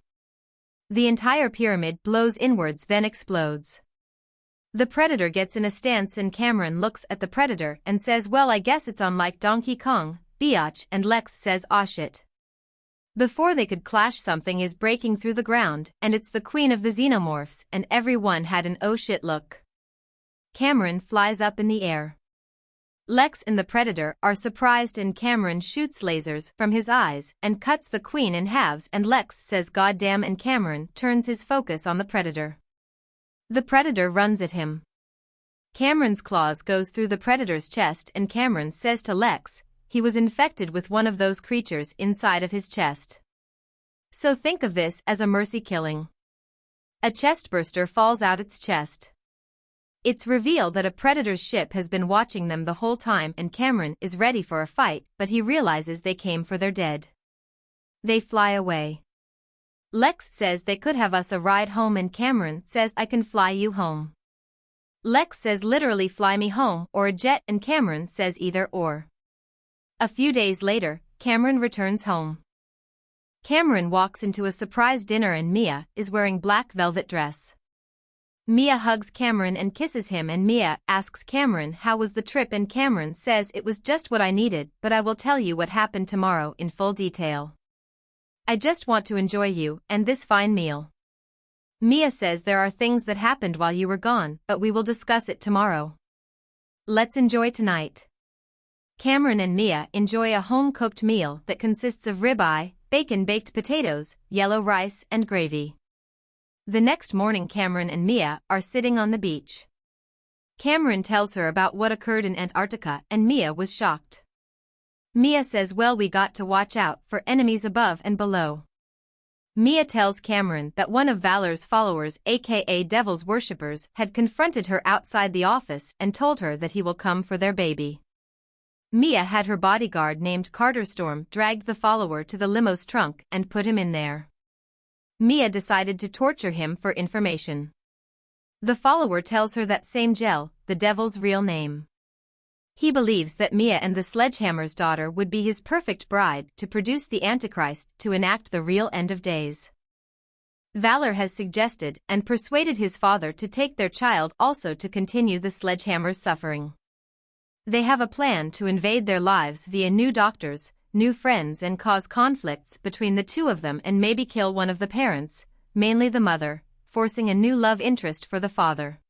The entire pyramid blows inwards then explodes. The predator gets in a stance and Cameron looks at the predator and says, well, I guess it's on like Donkey Kong, biatch, and Lex says, aw shit. Before they could clash, something is breaking through the ground, and it's the queen of the xenomorphs, and everyone had an oh shit look. Cameron flies up in the air. Lex and the predator are surprised and Cameron shoots lasers from his eyes and cuts the queen in halves, and Lex says goddamn, and Cameron turns his focus on the predator. The predator runs at him. Cameron's claws goes through the predator's chest and Cameron says to Lex, he was infected with one of those creatures inside of his chest. So think of this as a mercy killing. A chestburster falls out its chest. It's revealed that a predator's ship has been watching them the whole time and Cameron is ready for a fight, but he realizes they came for their dead. They fly away. Lex says they could have us a ride home and Cameron says I can fly you home. Lex says literally fly me home or a jet, and Cameron says either or. A few days later, Cameron returns home. Cameron walks into a surprise dinner and Mia is wearing black velvet dress. Mia hugs Cameron and kisses him and Mia asks Cameron how was the trip and Cameron says it was just what I needed, but I will tell you what happened tomorrow in full detail. I just want to enjoy you and this fine meal. Mia says there are things that happened while you were gone, but we will discuss it tomorrow. Let's enjoy tonight. Cameron and Mia enjoy a home-cooked meal that consists of ribeye, bacon, baked potatoes, yellow rice, and gravy. The next morning Cameron and Mia are sitting on the beach. Cameron tells her about what occurred in Antarctica and Mia was shocked. Mia says, well, we got to watch out for enemies above and below. Mia tells Cameron that one of Valor's followers, aka Devil's worshippers, had confronted her outside the office and told her that he will come for their baby. Mia had her bodyguard named Carter Storm dragged the follower to the limo's trunk and put him in there. Mia decided to torture him for information. The follower tells her that same gel, the devil's real name. He believes that Mia and the Sledgehammer's daughter would be his perfect bride to produce the Antichrist to enact the real end of days. Valor has suggested and persuaded his father to take their child also to continue the Sledgehammer's suffering. They have a plan to invade their lives via new doctors, new friends, and cause conflicts between the two of them and maybe kill one of the parents, mainly the mother, forcing a new love interest for the father.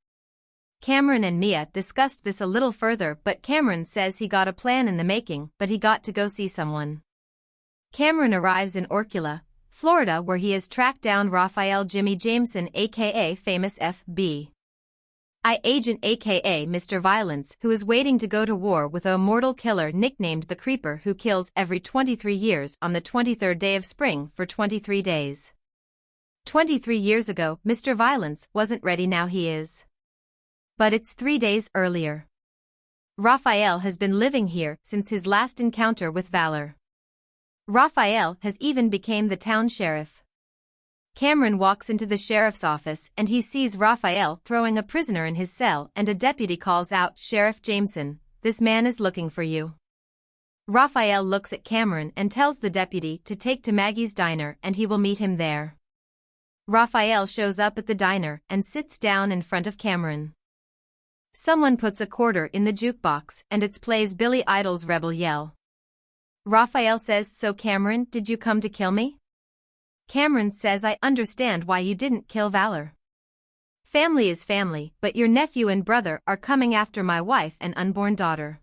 Cameron and Mia discussed this a little further, but Cameron says he got a plan in the making, but he got to go see someone. Cameron arrives in Orcula, Florida, where he has tracked down Raphael Jimmy Jameson, aka famous FBI agent aka Mr. Violence, who is waiting to go to war with a mortal killer nicknamed the Creeper, who kills every 23 years on the 23rd day of spring for 23 days. 23 years ago, Mr. Violence wasn't ready, now he is. But it's 3 days earlier. Raphael has been living here since his last encounter with Valor. Raphael has even become the town sheriff. Cameron walks into the sheriff's office and he sees Raphael throwing a prisoner in his cell, and a deputy calls out, Sheriff Jameson, this man is looking for you. Raphael looks at Cameron and tells the deputy to take to Maggie's diner and he will meet him there. Raphael shows up at the diner and sits down in front of Cameron. Someone puts a quarter in the jukebox and it plays Billy Idol's Rebel Yell. Raphael says, so Cameron, did you come to kill me? Cameron says, I understand why you didn't kill Valor. Family is family, but your nephew and brother are coming after my wife and unborn daughter.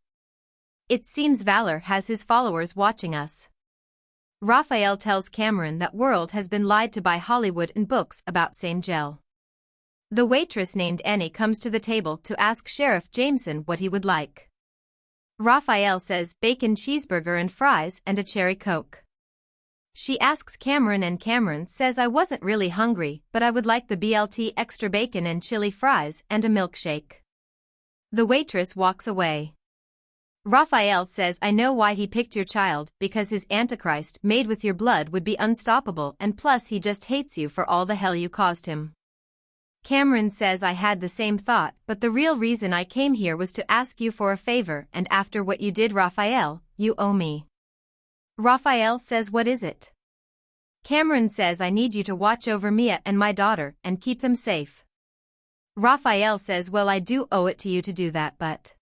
It seems Valor has his followers watching us. Raphael tells Cameron that world has been lied to by Hollywood and books about same gel. The waitress named Annie comes to the table to ask Sheriff Jameson what he would like. Raphael says bacon cheeseburger and fries and a cherry coke. She asks Cameron and Cameron says I wasn't really hungry, but I would like the BLT extra bacon and chili fries and a milkshake. The waitress walks away. Raphael says I know why he picked your child, because his Antichrist made with your blood would be unstoppable, and plus he just hates you for all the hell you caused him. Cameron says I had the same thought, but the real reason I came here was to ask you for a favor, and after what you did, Raphael, you owe me. Raphael says what is it? Cameron says I need you to watch over Mia and my daughter and keep them safe. Raphael says, well, I do owe it to you to do that, but...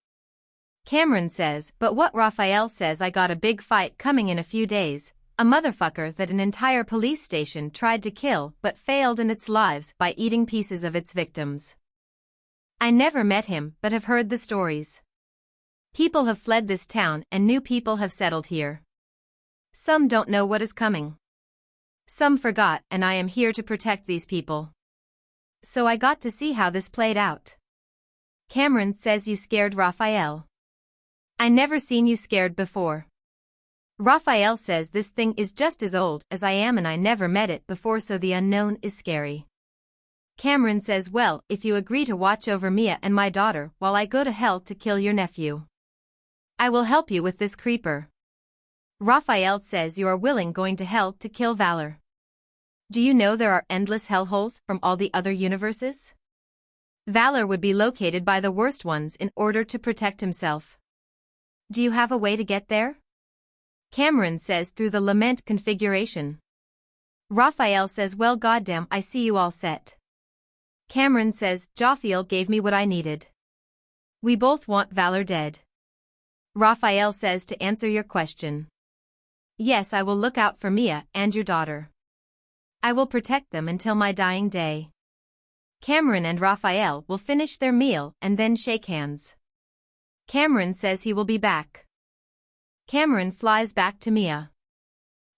Cameron says, but what? Raphael says, I got a big fight coming in a few days, a motherfucker that an entire police station tried to kill but failed in its lives by eating pieces of its victims. I never met him but have heard the stories. People have fled this town and new people have settled here. Some don't know what is coming. Some forgot, and I am here to protect these people. So I got to see how this played out. Cameron says, you scared Raphael. I never seen you scared before. Raphael says, this thing is just as old as I am and I never met it before, so the unknown is scary. Cameron says, well, if you agree to watch over Mia and my daughter while I go to hell to kill your nephew, I will help you with this creeper. Raphael says, you are willing going to hell to kill Valor. Do you know there are endless hellholes from all the other universes? Valor would be located by the worst ones in order to protect himself. Do you have a way to get there? Cameron says, through the lament configuration. Raphael says, well, goddamn, I see you all set. Cameron says, Jophiel gave me what I needed. We both want Valor dead. Raphael says, to answer your question, yes, I will look out for Mia and your daughter. I will protect them until my dying day. Cameron and Raphael will finish their meal and then shake hands. Cameron says he will be back. Cameron flies back to Mia.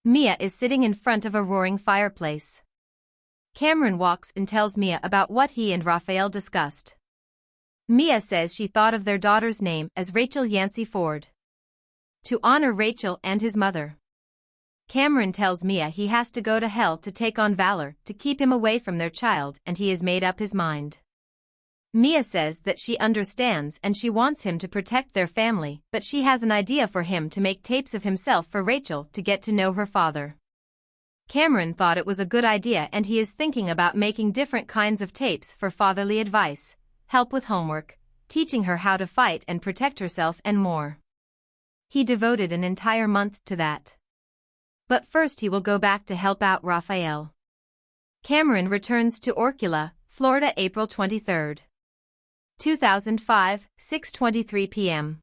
Mia is sitting in front of a roaring fireplace. Cameron walks and tells Mia about what he and Raphael discussed. Mia says she thought of their daughter's name as Rachel Yancey Ford, to honor Rachel and his mother. Cameron tells Mia he has to go to hell to take on Valor to keep him away from their child, and he has made up his mind. Mia says that she understands and she wants him to protect their family, but she has an idea for him to make tapes of himself for Rachel to get to know her father. Cameron thought it was a good idea and he is thinking about making different kinds of tapes for fatherly advice, help with homework, teaching her how to fight and protect herself and more. He devoted an entire month to that. But first he will go back to help out Raphael. Cameron returns to Orcula, Florida, April 23, 2005, 6:23 p.m.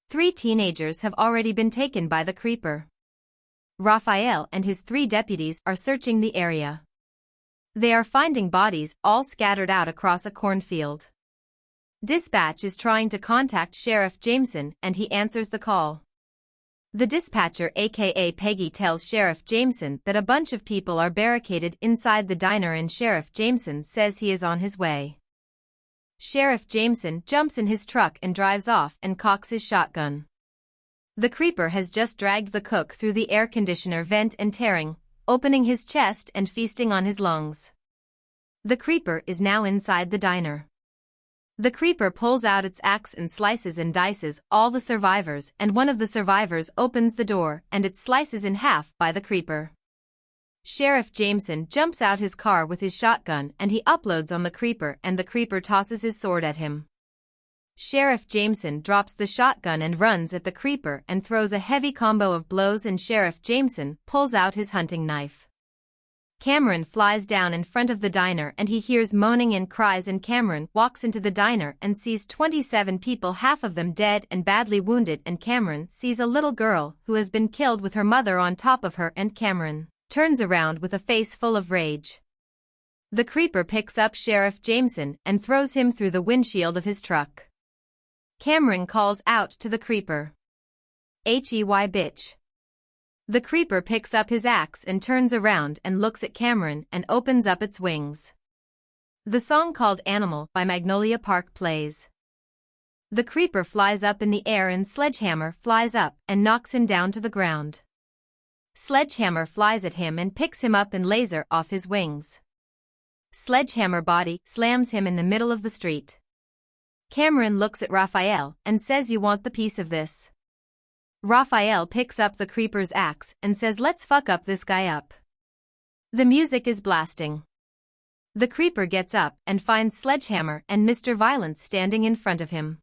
3 teenagers have already been taken by the creeper. Raphael and his 3 deputies are searching the area. They are finding bodies all scattered out across a cornfield. Dispatch is trying to contact Sheriff Jameson and he answers the call. The dispatcher, aka Peggy, tells Sheriff Jameson that a bunch of people are barricaded inside the diner and Sheriff Jameson says he is on his way. Sheriff Jameson jumps in his truck and drives off and cocks his shotgun. The creeper has just dragged the cook through the air conditioner vent and tearing, opening his chest and feasting on his lungs. The creeper is now inside the diner. The creeper pulls out its axe and slices and dices all the survivors, and one of the survivors opens the door and it slices in half by the creeper. Sheriff Jameson jumps out his car with his shotgun and he uploads on the creeper and the creeper tosses his sword at him. Sheriff Jameson drops the shotgun and runs at the creeper and throws a heavy combo of blows and Sheriff Jameson pulls out his hunting knife. Cameron flies down in front of the diner and he hears moaning and cries, and Cameron walks into the diner and sees 27 people, half of them dead and badly wounded, and Cameron sees a little girl who has been killed with her mother on top of her, and Cameron turns around with a face full of rage. The creeper picks up Sheriff Jameson and throws him through the windshield of his truck. Cameron calls out to the creeper, "Hey bitch." The creeper picks up his axe and turns around and looks at Cameron and opens up its wings. The song called Animal by Magnolia Park plays. The creeper flies up in the air and Sledgehammer flies up and knocks him down to the ground. Sledgehammer flies at him and picks him up and laser off his wings. Sledgehammer body slams him in the middle of the street. Cameron looks at Raphael and says, "You want the piece of this?" Raphael picks up the creeper's axe and says, "Let's fuck up this guy up." The music is blasting. The creeper gets up and finds Sledgehammer and Mr. Violence standing in front of him.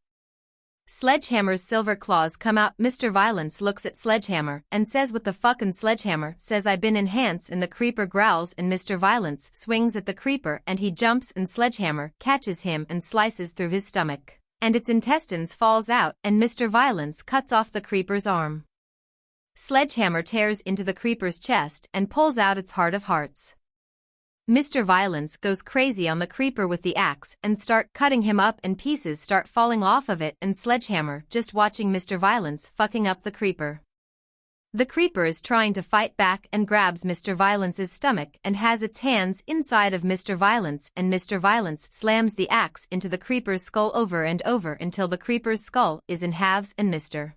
Sledgehammer's silver claws come out. Mr. Violence looks at Sledgehammer and says, "What the fucking?" Sledgehammer says, "I been enhance," and the creeper growls and Mr. Violence swings at the creeper and he jumps and Sledgehammer catches him and slices through his stomach, and its intestines falls out and Mr. Violence cuts off the creeper's arm. Sledgehammer tears into the creeper's chest and pulls out its heart of hearts. Mr. Violence goes crazy on the creeper with the axe and start cutting him up and pieces start falling off of it and Sledgehammer just watching Mr. Violence fucking up the creeper. The creeper is trying to fight back and grabs Mr. Violence's stomach and has its hands inside of Mr. Violence and Mr. Violence slams the axe into the creeper's skull over and over until the creeper's skull is in halves and Mr.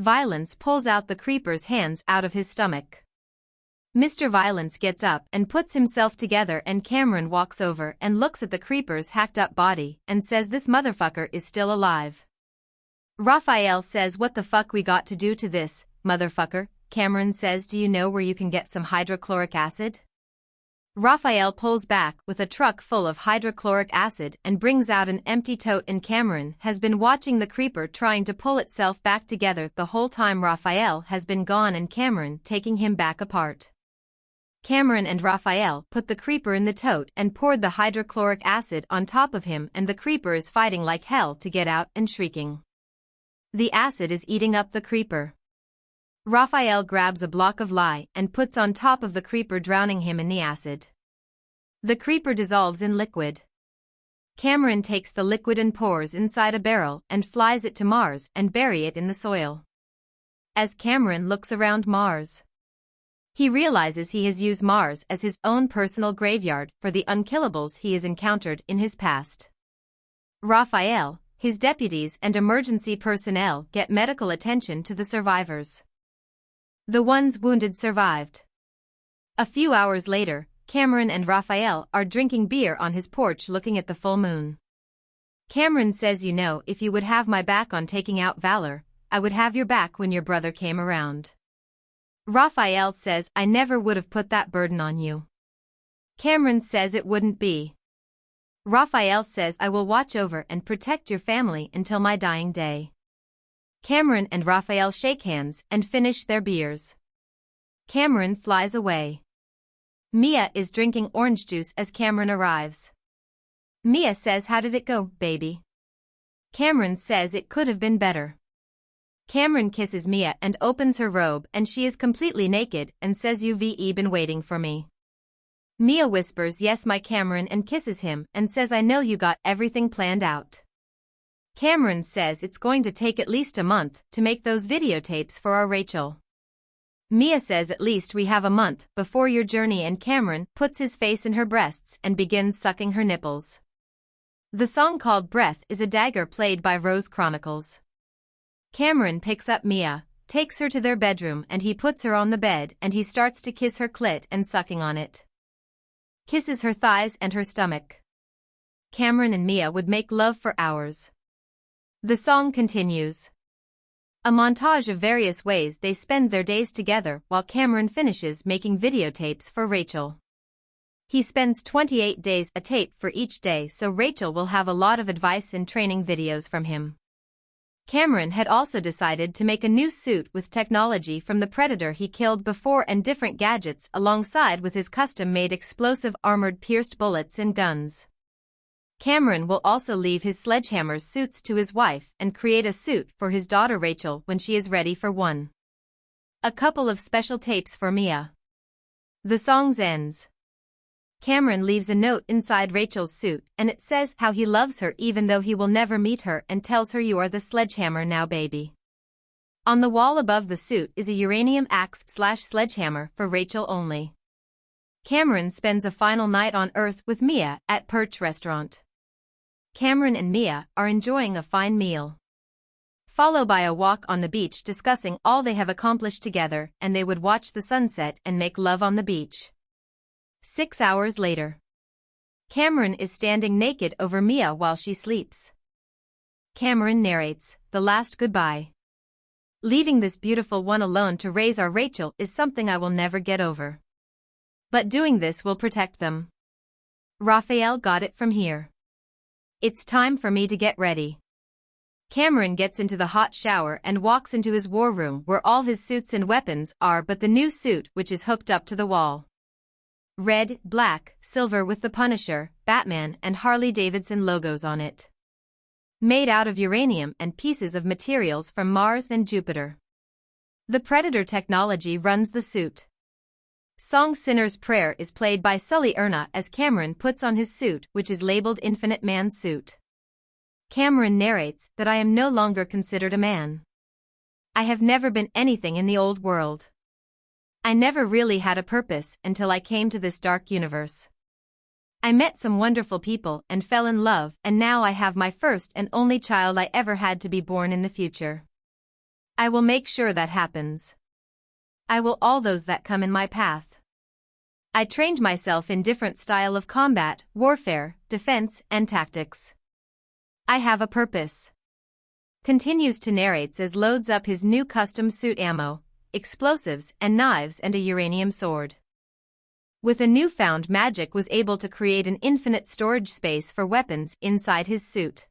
Violence pulls out the creeper's hands out of his stomach. Mr. Violence gets up and puts himself together and Cameron walks over and looks at the creeper's hacked up body and says, "This motherfucker is still alive." Raphael says, "What the fuck we got to do to this motherfucker?" Cameron says, "Do you know where you can get some hydrochloric acid?" Raphael pulls back with a truck full of hydrochloric acid and brings out an empty tote and Cameron has been watching the creeper trying to pull itself back together the whole time Raphael has been gone and Cameron taking him back apart. Cameron and Raphael put the creeper in the tote and poured the hydrochloric acid on top of him and the creeper is fighting like hell to get out and shrieking. The acid is eating up the creeper. Raphael grabs a block of lye and puts on top of the creeper, drowning him in the acid. The creeper dissolves in liquid. Cameron takes the liquid and pours inside a barrel and flies it to Mars and bury it in the soil. As Cameron looks around Mars, he realizes he has used Mars as his own personal graveyard for the unkillables he has encountered in his past. Raphael, his deputies and emergency personnel get medical attention to the survivors. The ones wounded survived. A few hours later, Cameron and Raphael are drinking beer on his porch looking at the full moon. Cameron says, "You know, if you would have my back on taking out Valor, I would have your back when your brother came around." Raphael says, "I never would have put that burden on you." Cameron says, "It wouldn't be." Raphael says, "I will watch over and protect your family until my dying day." Cameron and Raphael shake hands and finish their beers. Cameron flies away. Mia is drinking orange juice as Cameron arrives. Mia says, "How did it go, baby?" Cameron says, "It could have been better." Cameron kisses Mia and opens her robe and she is completely naked and says, "You've been waiting for me." Mia whispers, "Yes, my Cameron," and kisses him and says, "I know you got everything planned out." Cameron says it's going to take at least a month to make those videotapes for our Rachel. Mia says, "At least we have a month before your journey," and Cameron puts his face in her breasts and begins sucking her nipples. The song called Breath is a dagger played by Rose Chronicles. Cameron picks up Mia, takes her to their bedroom and he puts her on the bed and he starts to kiss her clit and sucking on it. Kisses her thighs and her stomach. Cameron and Mia would make love for hours. The song continues. A montage of various ways they spend their days together while Cameron finishes making videotapes for Rachel. He spends 28 days a tape for each day, so Rachel will have a lot of advice and training videos from him. Cameron had also decided to make a new suit with technology from the predator he killed before and different gadgets alongside with his custom-made explosive armored pierced bullets and guns. Cameron will also leave his Sledgehammer's suits to his wife and create a suit for his daughter Rachel when she is ready for one. A couple of special tapes for Mia. The song ends. Cameron leaves a note inside Rachel's suit and it says how he loves her even though he will never meet her and tells her, "You are the sledgehammer now, baby." On the wall above the suit is a uranium axe/sledgehammer for Rachel only. Cameron spends a final night on Earth with Mia at Perch Restaurant. Cameron and Mia are enjoying a fine meal, followed by a walk on the beach discussing all they have accomplished together, and they would watch the sunset and make love on the beach. 6 hours later. Cameron is standing naked over Mia while she sleeps. Cameron narrates, "The last goodbye. Leaving this beautiful one alone to raise our Rachel is something I will never get over. But doing this will protect them. Raphael got it from here. It's time for me to get ready. Cameron gets into the hot shower and walks into his war room where all his suits and weapons are but the new suit which is hooked up to the wall. Red, black, silver with the Punisher, Batman and Harley-Davidson logos on it. Made out of uranium and pieces of materials from Mars and Jupiter. The Predator technology runs the suit. Song Sinner's Prayer is played by Sully Erna as Cameron puts on his suit which is labeled Infinite Man Suit. Cameron narrates that I am no longer considered a man. I have never been anything in the old world. I never really had a purpose until I came to this dark universe. I met some wonderful people and fell in love, and now I have my first and only child I ever had to be born in the future. I will make sure that happens. I will all those that come in my path. I trained myself in different style of combat, warfare, defense, and tactics. I have a purpose. Continues to narrates as loads up his new custom suit ammo, explosives and knives and a uranium sword. With a newfound magic was able to create an infinite storage space for weapons inside his suit.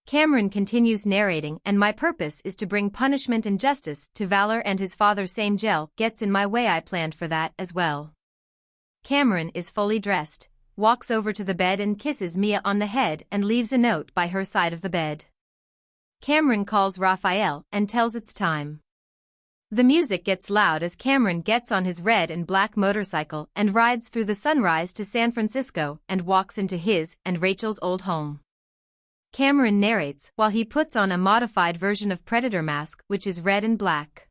Cameron continues narrating, and my purpose is to bring punishment and justice to Valor and his father. Same gel gets in my way, I planned for that as well. Cameron is fully dressed, walks over to the bed and kisses Mia on the head and leaves a note by her side of the bed. Cameron calls Raphael and tells it's time. The music gets loud as Cameron gets on his red and black motorcycle and rides through the sunrise to San Francisco and walks into his and Rachel's old home. Cameron narrates while he puts on a modified version of Predator mask which is red and black.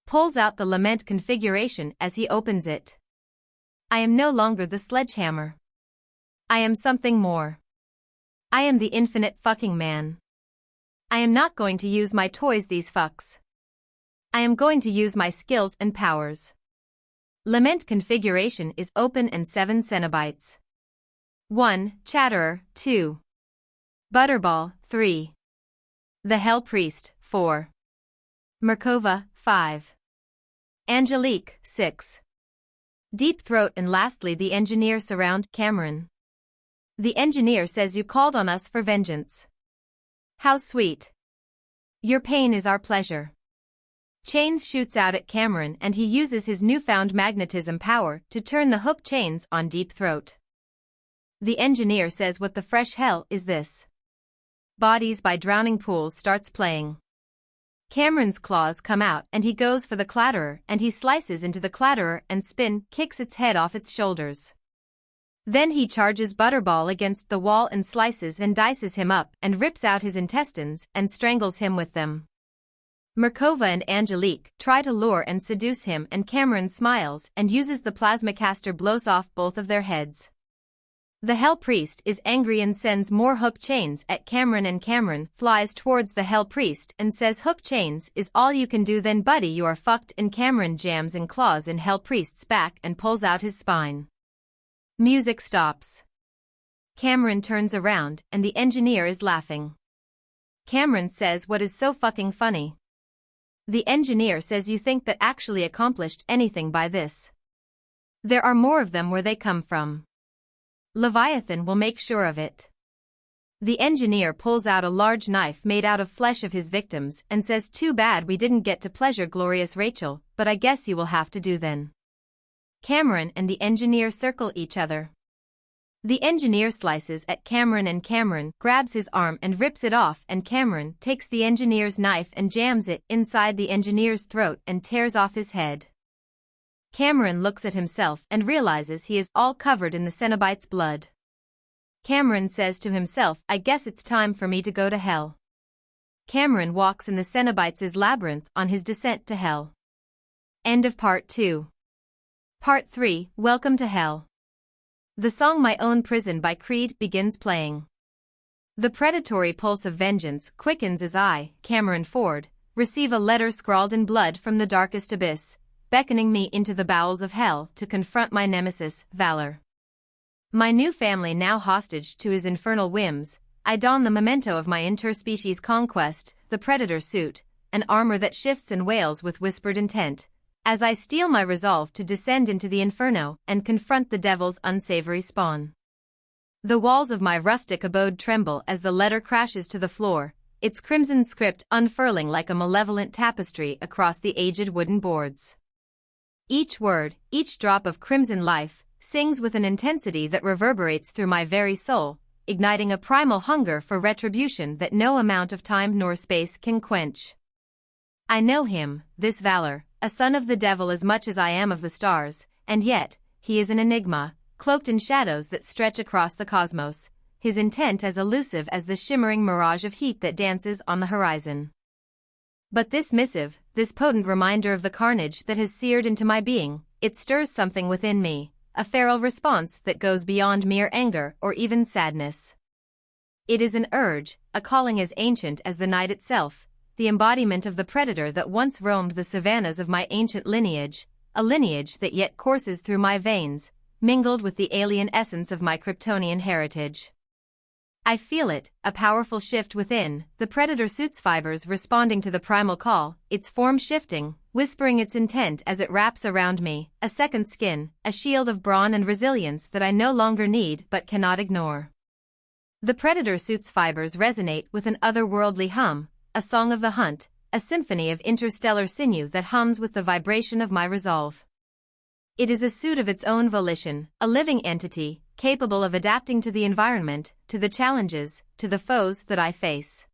Pulls out the lament configuration as he opens it. I am no longer the Sledgehammer. I am something more. I am the infinite fucking man. I am not going to use my toys, these fucks. I am going to use my skills and powers. Lament configuration is open and 7 cenobites. 1. Chatterer, 2. Butterball, 3. The Hell Priest, 4. Merkova, 5. Angelique, 6. Deep Throat and lastly the Engineer surround Cameron. The Engineer says you called on us for vengeance. How sweet. Your pain is our pleasure. Chains shoots out at Cameron and he uses his newfound magnetism power to turn the hook chains on Deep Throat. The Engineer says what the fresh hell is this? Bodies by Drowning Pools starts playing. Cameron's claws come out and he goes for the Clatterer and he slices into the Clatterer and kicks its head off its shoulders. Then he charges Butterball against the wall and slices and dices him up and rips out his intestines and strangles him with them. Merkova and Angelique try to lure and seduce him and Cameron smiles and uses the plasma caster, blows off both of their heads. The Hell Priest is angry and sends more hook chains at Cameron and Cameron flies towards the Hell Priest and says hook chains is all you can do, then buddy you are fucked, and Cameron jams and claws in Hell Priest's back and pulls out his spine. Music stops. Cameron turns around and the Engineer is laughing. Cameron says what is so fucking funny? The Engineer says you think that actually accomplished anything by this? There are more of them where they come from. Leviathan will make sure of it. The Engineer pulls out a large knife made out of flesh of his victims and says too bad we didn't get to pleasure glorious Rachel, but I guess you will have to do then. Cameron and the Engineer circle each other. The Engineer slices at Cameron and Cameron grabs his arm and rips it off, and Cameron takes the Engineer's knife and jams it inside the Engineer's throat and tears off his head. Cameron looks at himself and realizes he is all covered in the Cenobite's blood. Cameron says to himself, I guess it's time for me to go to hell. Cameron walks in the Cenobites' labyrinth on his descent to hell. End of Part 2. Part 3, Welcome to Hell. The song My Own Prison by Creed begins playing. The predatory pulse of vengeance quickens as I, Cameron Ford, receive a letter scrawled in blood from the darkest abyss, beckoning me into the bowels of hell to confront my nemesis, Valor. My new family now hostage to his infernal whims, I don the memento of my interspecies conquest, the predator suit, an armor that shifts and wails with whispered intent, as I steel my resolve to descend into the inferno and confront the devil's unsavory spawn. The walls of my rustic abode tremble as the letter crashes to the floor, its crimson script unfurling like a malevolent tapestry across the aged wooden boards. Each word, each drop of crimson life, sings with an intensity that reverberates through my very soul, igniting a primal hunger for retribution that no amount of time nor space can quench. I know him, this Valor, a son of the devil as much as I am of the stars, and yet, he is an enigma, cloaked in shadows that stretch across the cosmos, his intent as elusive as the shimmering mirage of heat that dances on the horizon. But this missive, this potent reminder of the carnage that has seared into my being, it stirs something within me, a feral response that goes beyond mere anger or even sadness. It is an urge, a calling as ancient as the night itself, the embodiment of the predator that once roamed the savannas of my ancient lineage, a lineage that yet courses through my veins, mingled with the alien essence of my Kryptonian heritage. I feel it, a powerful shift within, the predator suit's fibers responding to the primal call, its form shifting, whispering its intent as it wraps around me, a second skin, a shield of brawn and resilience that I no longer need but cannot ignore. The predator suit's fibers resonate with an otherworldly hum, a song of the hunt, a symphony of interstellar sinew that hums with the vibration of my resolve. It is a suit of its own volition, a living entity, capable of adapting to the environment, to the challenges, to the foes that I face.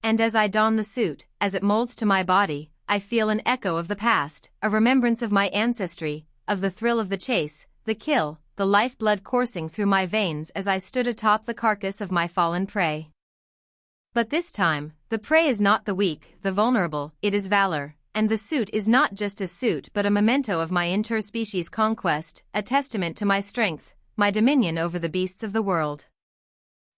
And as I don the suit, as it molds to my body, I feel an echo of the past, a remembrance of my ancestry, of the thrill of the chase, the kill, the lifeblood coursing through my veins as I stood atop the carcass of my fallen prey. But this time, the prey is not the weak, the vulnerable, it is Valor, and the suit is not just a suit but a memento of my interspecies conquest, a testament to my strength, my dominion over the beasts of the world.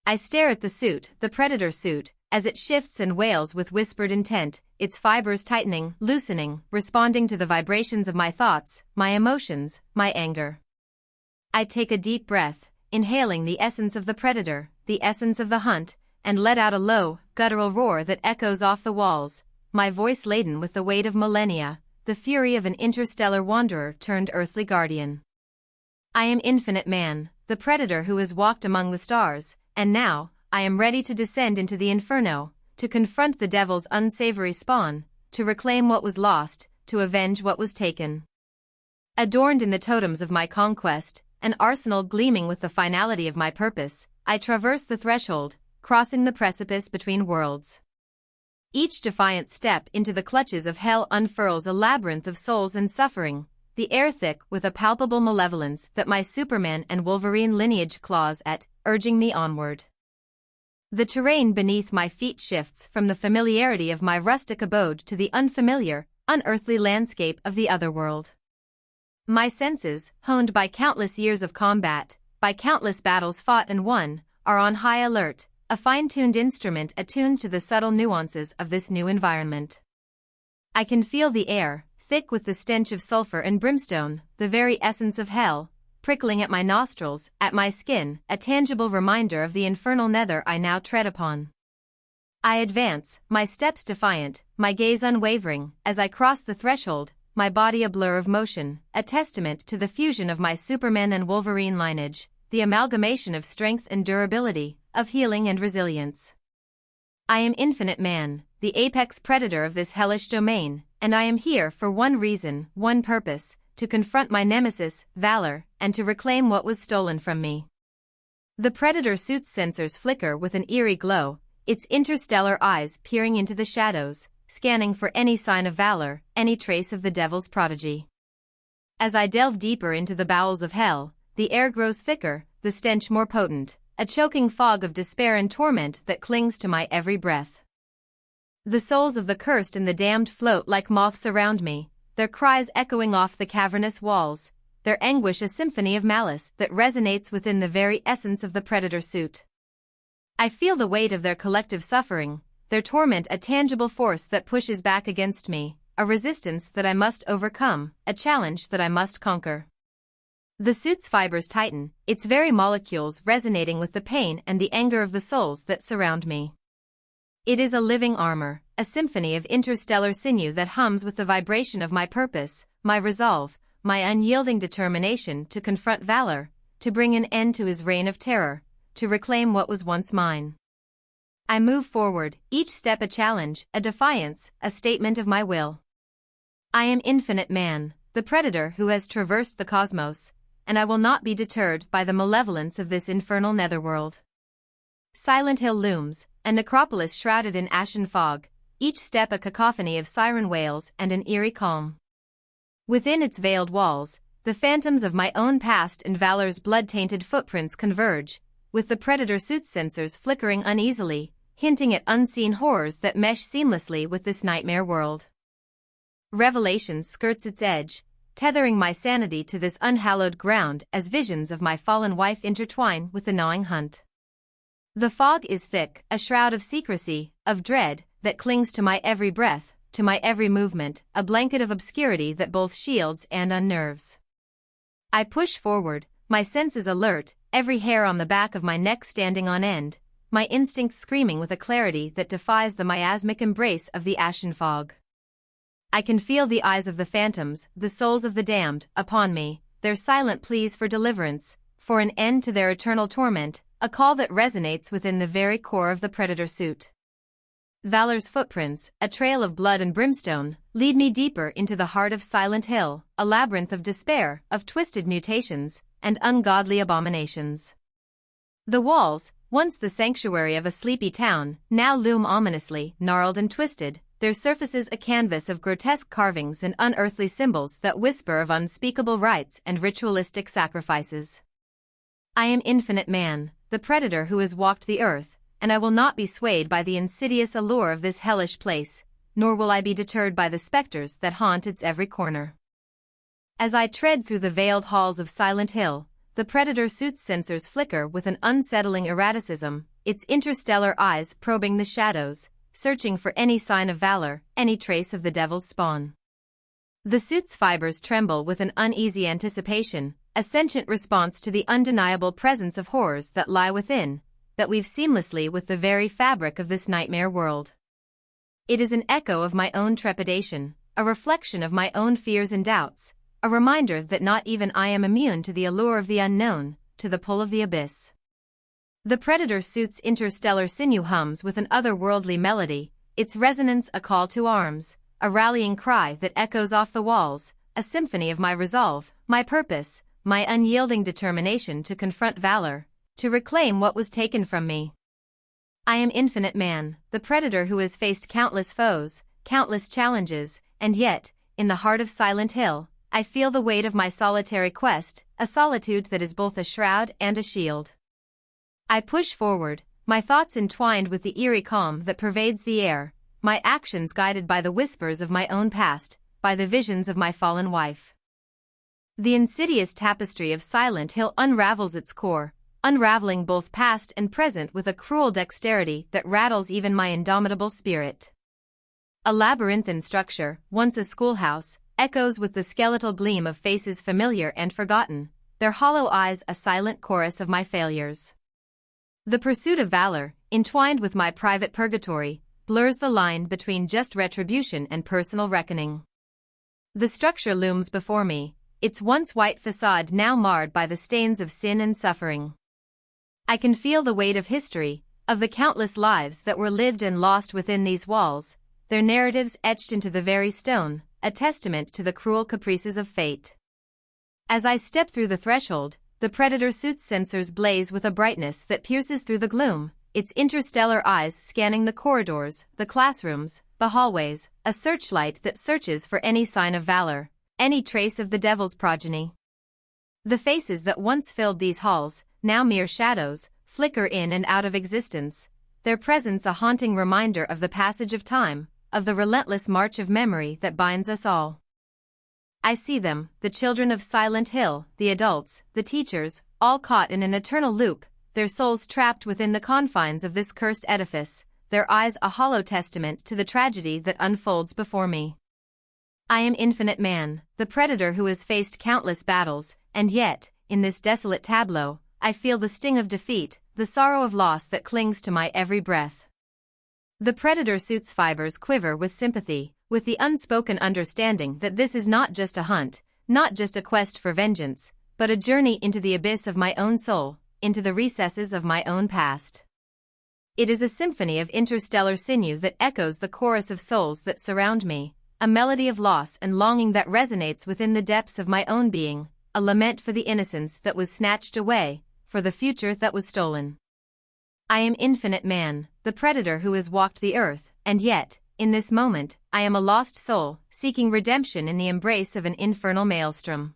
I stare at the suit, the predator suit, as it shifts and wails with whispered intent, its fibers tightening, loosening, responding to the vibrations of my thoughts, my emotions, my anger. I take a deep breath, inhaling the essence of the predator, the essence of the hunt, and let out a low, guttural roar that echoes off the walls, my voice laden with the weight of millennia, the fury of an interstellar wanderer turned earthly guardian. I am Infinite Man, the predator who has walked among the stars, and now, I am ready to descend into the inferno, to confront the devil's unsavory spawn, to reclaim what was lost, to avenge what was taken. Adorned in the totems of my conquest, an arsenal gleaming with the finality of my purpose, I traverse the threshold, crossing the precipice between worlds. Each defiant step into the clutches of hell unfurls a labyrinth of souls and suffering, the air thick with a palpable malevolence that my Superman and Wolverine lineage claws at, urging me onward. The terrain beneath my feet shifts from the familiarity of my rustic abode to the unfamiliar, unearthly landscape of the otherworld. My senses, honed by countless years of combat, by countless battles fought and won, are on high alert, a fine-tuned instrument attuned to the subtle nuances of this new environment. I can feel the air, thick with the stench of sulfur and brimstone, the very essence of hell, prickling at my nostrils, at my skin, a tangible reminder of the infernal nether I now tread upon. I advance, my steps defiant, my gaze unwavering, as I cross the threshold, my body a blur of motion, a testament to the fusion of my Superman and Wolverine lineage, the amalgamation of strength and durability, of healing and resilience. I am Infinite Man, the apex predator of this hellish domain, and I am here for one reason, one purpose, to confront my nemesis, Valor, and to reclaim what was stolen from me. The predator suit's sensors flicker with an eerie glow, its interstellar eyes peering into the shadows, scanning for any sign of Valor, any trace of the devil's prodigy. As I delve deeper into the bowels of hell, the air grows thicker, the stench more potent, a choking fog of despair and torment that clings to my every breath. The souls of the cursed and the damned float like moths around me, their cries echoing off the cavernous walls, their anguish a symphony of malice that resonates within the very essence of the predator suit. I feel the weight of their collective suffering, their torment a tangible force that pushes back against me, a resistance that I must overcome, a challenge that I must conquer. The suit's fibers tighten, its very molecules resonating with the pain and the anger of the souls that surround me. It is a living armor, a symphony of interstellar sinew that hums with the vibration of my purpose, my resolve, my unyielding determination to confront Valor, to bring an end to his reign of terror, to reclaim what was once mine. I move forward, each step a challenge, a defiance, a statement of my will. I am Infinite Man, the predator who has traversed the cosmos, and I will not be deterred by the malevolence of this infernal netherworld. Silent Hill looms, a necropolis shrouded in ashen fog, each step a cacophony of siren wails and an eerie calm. Within its veiled walls, the phantoms of my own past and Valor's blood-tainted footprints converge, with the predator suit's sensors flickering uneasily, hinting at unseen horrors that mesh seamlessly with this nightmare world. Revelation skirts its edge, tethering my sanity to this unhallowed ground as visions of my fallen wife intertwine with the gnawing hunt. The fog is thick, a shroud of secrecy, of dread, that clings to my every breath, to my every movement, a blanket of obscurity that both shields and unnerves. I push forward, my senses alert, every hair on the back of my neck standing on end, my instincts screaming with a clarity that defies the miasmic embrace of the ashen fog. I can feel the eyes of the phantoms, the souls of the damned, upon me, their silent pleas for deliverance, for an end to their eternal torment, a call that resonates within the very core of the predator suit. Valor's footprints, a trail of blood and brimstone, lead me deeper into the heart of Silent Hill, a labyrinth of despair, of twisted mutations, and ungodly abominations. The walls, once the sanctuary of a sleepy town, now loom ominously, gnarled and twisted, their surfaces a canvas of grotesque carvings and unearthly symbols that whisper of unspeakable rites and ritualistic sacrifices. I am Infinite Man, the predator who has walked the earth, and I will not be swayed by the insidious allure of this hellish place, nor will I be deterred by the specters that haunt its every corner. As I tread through the veiled halls of Silent Hill, the predator suit's sensors flicker with an unsettling erraticism, its interstellar eyes probing the shadows, searching for any sign of Valor, any trace of the devil's spawn. The suit's fibers tremble with an uneasy anticipation, a sentient response to the undeniable presence of horrors that lie within, that weave seamlessly with the very fabric of this nightmare world. It is an echo of my own trepidation, a reflection of my own fears and doubts, a reminder that not even I am immune to the allure of the unknown, to the pull of the abyss. The predator suit's interstellar sinew hums with an otherworldly melody, its resonance a call to arms, a rallying cry that echoes off the walls, a symphony of my resolve, my purpose, my unyielding determination to confront Valor, to reclaim what was taken from me. I am Infinite Man, the predator who has faced countless foes, countless challenges, and yet, in the heart of Silent Hill, I feel the weight of my solitary quest, a solitude that is both a shroud and a shield. I push forward, my thoughts entwined with the eerie calm that pervades the air, my actions guided by the whispers of my own past, by the visions of my fallen wife. The insidious tapestry of Silent Hill unravels its core, unraveling both past and present with a cruel dexterity that rattles even my indomitable spirit. A labyrinthine structure, once a schoolhouse, echoes with the skeletal gleam of faces familiar and forgotten, their hollow eyes a silent chorus of my failures. The pursuit of Valor, entwined with my private purgatory, blurs the line between just retribution and personal reckoning. The structure looms before me, its once white facade now marred by the stains of sin and suffering. I can feel the weight of history, of the countless lives that were lived and lost within these walls, their narratives etched into the very stone, a testament to the cruel caprices of fate. As I step through the threshold, the predator suit's sensors blaze with a brightness that pierces through the gloom, its interstellar eyes scanning the corridors, the classrooms, the hallways, a searchlight that searches for any sign of Valor, any trace of the devil's progeny. The faces that once filled these halls, now mere shadows, flicker in and out of existence, their presence a haunting reminder of the passage of time, of the relentless march of memory that binds us all. I see them, the children of Silent Hill, the adults, the teachers, all caught in an eternal loop, their souls trapped within the confines of this cursed edifice, their eyes a hollow testament to the tragedy that unfolds before me. I am Infinite Man, the predator who has faced countless battles, and yet, in this desolate tableau, I feel the sting of defeat, the sorrow of loss that clings to my every breath. The predator suit's fibers quiver with sympathy, with the unspoken understanding that this is not just a hunt, not just a quest for vengeance, but a journey into the abyss of my own soul, into the recesses of my own past. It is a symphony of interstellar sinew that echoes the chorus of souls that surround me, a melody of loss and longing that resonates within the depths of my own being, a lament for the innocence that was snatched away, for the future that was stolen. I am infinite man, the predator who has walked the earth, and yet, in this moment, I am a lost soul, seeking redemption in the embrace of an infernal maelstrom.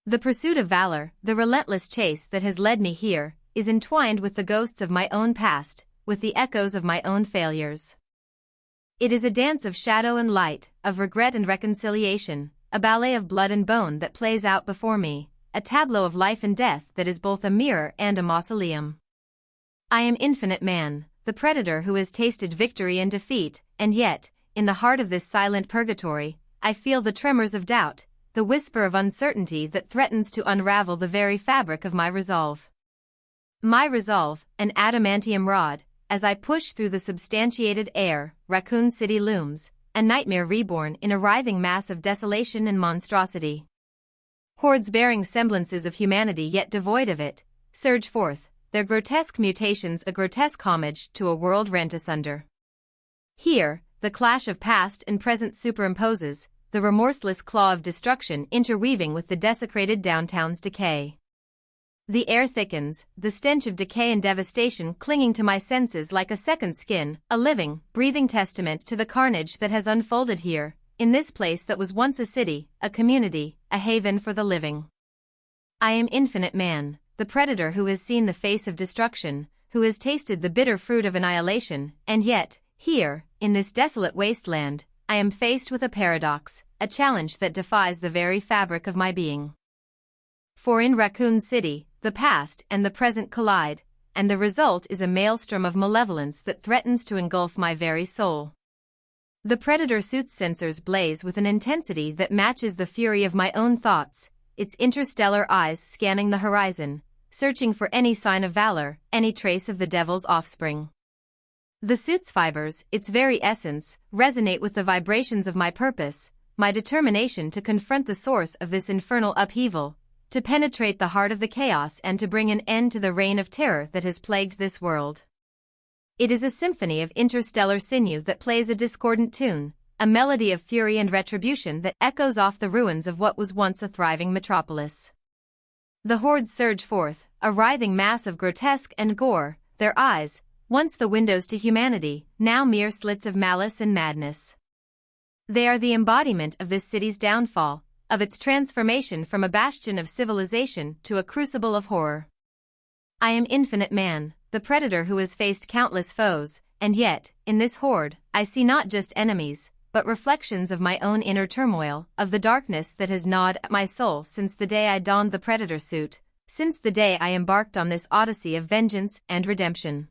The pursuit of valor, the relentless chase that has led me here, is entwined with the ghosts of my own past, with the echoes of my own failures. It is a dance of shadow and light, of regret and reconciliation, a ballet of blood and bone that plays out before me, a tableau of life and death that is both a mirror and a mausoleum. I am infinite man, the predator who has tasted victory and defeat, and yet, in the heart of this silent purgatory, I feel the tremors of doubt, the whisper of uncertainty that threatens to unravel the very fabric of my resolve. My resolve, an adamantium rod, as I push through the substantiated air, Raccoon City looms, a nightmare reborn in a writhing mass of desolation and monstrosity. Hordes bearing semblances of humanity yet devoid of it, surge forth, their grotesque mutations a grotesque homage to a world rent asunder. Here, the clash of past and present superimposes, the remorseless claw of destruction interweaving with the desecrated downtown's decay. The air thickens, the stench of decay and devastation clinging to my senses like a second skin, a living, breathing testament to the carnage that has unfolded here, in this place that was once a city, a community, a haven for the living. I am infinite man, the predator who has seen the face of destruction, who has tasted the bitter fruit of annihilation, and yet, here, in this desolate wasteland, I am faced with a paradox, a challenge that defies the very fabric of my being. For in Raccoon City, the past and the present collide, and the result is a maelstrom of malevolence that threatens to engulf my very soul. The predator suit's sensors blaze with an intensity that matches the fury of my own thoughts, its interstellar eyes scanning the horizon, searching for any sign of valor, any trace of the devil's offspring. The suit's fibers, its very essence, resonate with the vibrations of my purpose, my determination to confront the source of this infernal upheaval, to penetrate the heart of the chaos and to bring an end to the reign of terror that has plagued this world. It is a symphony of interstellar sinew that plays a discordant tune, a melody of fury and retribution that echoes off the ruins of what was once a thriving metropolis. The hordes surge forth, a writhing mass of grotesque and gore, their eyes, once the windows to humanity, now mere slits of malice and madness. They are the embodiment of this city's downfall, of its transformation from a bastion of civilization to a crucible of horror. I am infinite man, the predator who has faced countless foes, and yet, in this horde, I see not just enemies, but reflections of my own inner turmoil, of the darkness that has gnawed at my soul since the day I donned the predator suit, since the day I embarked on this odyssey of vengeance and redemption.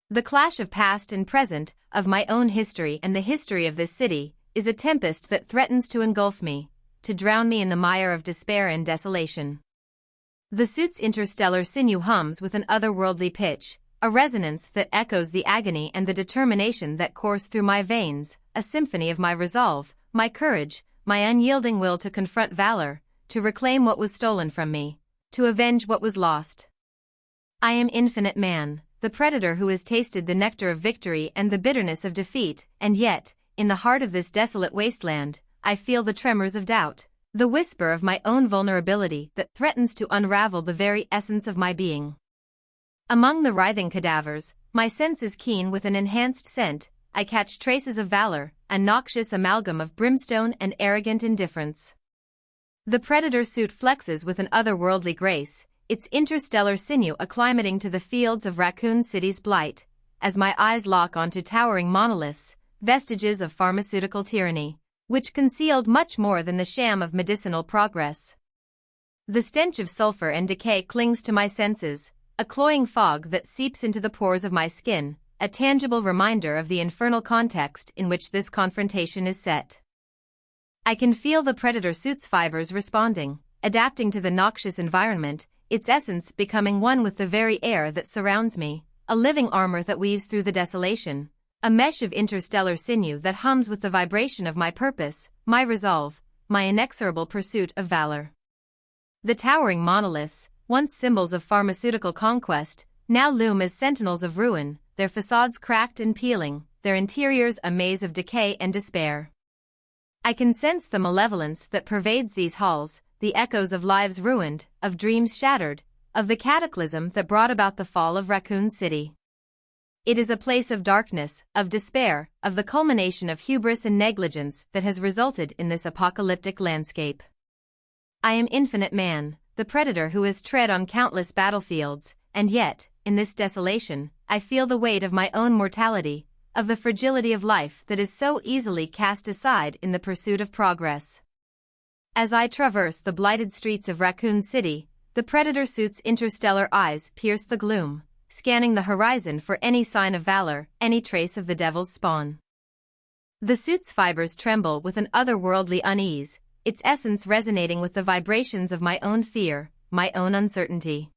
The clash of past and present, of my own history and the history of this city, is a tempest that threatens to engulf me, to drown me in the mire of despair and desolation. The suit's interstellar sinew hums with an otherworldly pitch, a resonance that echoes the agony and the determination that course through my veins, a symphony of my resolve, my courage, my unyielding will to confront valor, to reclaim what was stolen from me, to avenge what was lost. I am infinite man, the predator who has tasted the nectar of victory and the bitterness of defeat, and yet, in the heart of this desolate wasteland, I feel the tremors of doubt, the whisper of my own vulnerability that threatens to unravel the very essence of my being. Among the writhing cadavers, my sense is keen with an enhanced scent, I catch traces of valor, a noxious amalgam of brimstone and arrogant indifference. The predator suit flexes with an otherworldly grace, its interstellar sinew acclimating to the fields of Raccoon City's blight, as my eyes lock onto towering monoliths, vestiges of pharmaceutical tyranny, which concealed much more than the sham of medicinal progress. The stench of sulfur and decay clings to my senses, a cloying fog that seeps into the pores of my skin, a tangible reminder of the infernal context in which this confrontation is set. I can feel the predator suit's fibers responding, adapting to the noxious environment, its essence becoming one with the very air that surrounds me, a living armor that weaves through the desolation, a mesh of interstellar sinew that hums with the vibration of my purpose, my resolve, my inexorable pursuit of valor. The towering monoliths, once symbols of pharmaceutical conquest, now loom as sentinels of ruin, their facades cracked and peeling, their interiors a maze of decay and despair. I can sense the malevolence that pervades these halls, the echoes of lives ruined, of dreams shattered, of the cataclysm that brought about the fall of Raccoon City. It is a place of darkness, of despair, of the culmination of hubris and negligence that has resulted in this apocalyptic landscape. I am Infinite Man, the predator who has tread on countless battlefields, and yet, in this desolation, I feel the weight of my own mortality, of the fragility of life that is so easily cast aside in the pursuit of progress. As I traverse the blighted streets of Raccoon City, the predator suit's interstellar eyes pierce the gloom, scanning the horizon for any sign of valor, any trace of the devil's spawn. The suit's fibers tremble with an otherworldly unease, its essence resonating with the vibrations of my own fear, my own uncertainty.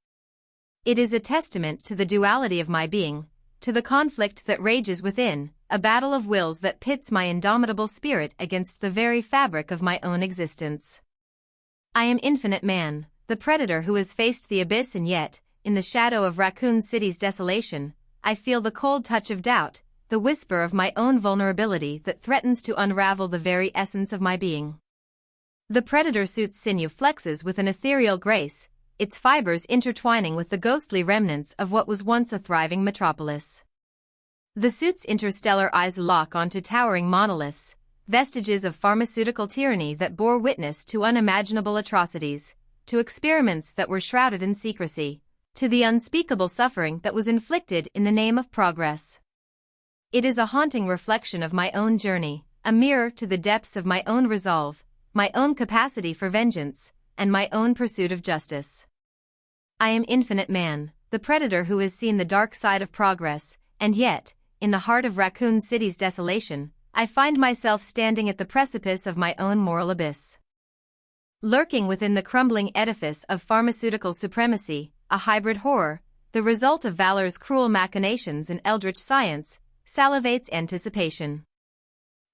It is a testament to the duality of my being, to the conflict that rages within, a battle of wills that pits my indomitable spirit against the very fabric of my own existence. I am Infinite Man, the predator who has faced the abyss, and yet, in the shadow of Raccoon City's desolation, I feel the cold touch of doubt, the whisper of my own vulnerability that threatens to unravel the very essence of my being. The predator suit's sinew flexes with an ethereal grace, its fibers intertwining with the ghostly remnants of what was once a thriving metropolis. The suit's interstellar eyes lock onto towering monoliths, vestiges of pharmaceutical tyranny that bore witness to unimaginable atrocities, to experiments that were shrouded in secrecy, to the unspeakable suffering that was inflicted in the name of progress. It is a haunting reflection of my own journey, a mirror to the depths of my own resolve, my own capacity for vengeance, and my own pursuit of justice. I am Infinite Man, the predator who has seen the dark side of progress, and yet, in the heart of Raccoon City's desolation, I find myself standing at the precipice of my own moral abyss. Lurking within the crumbling edifice of pharmaceutical supremacy, a hybrid horror, the result of Valor's cruel machinations and eldritch science, salivates anticipation.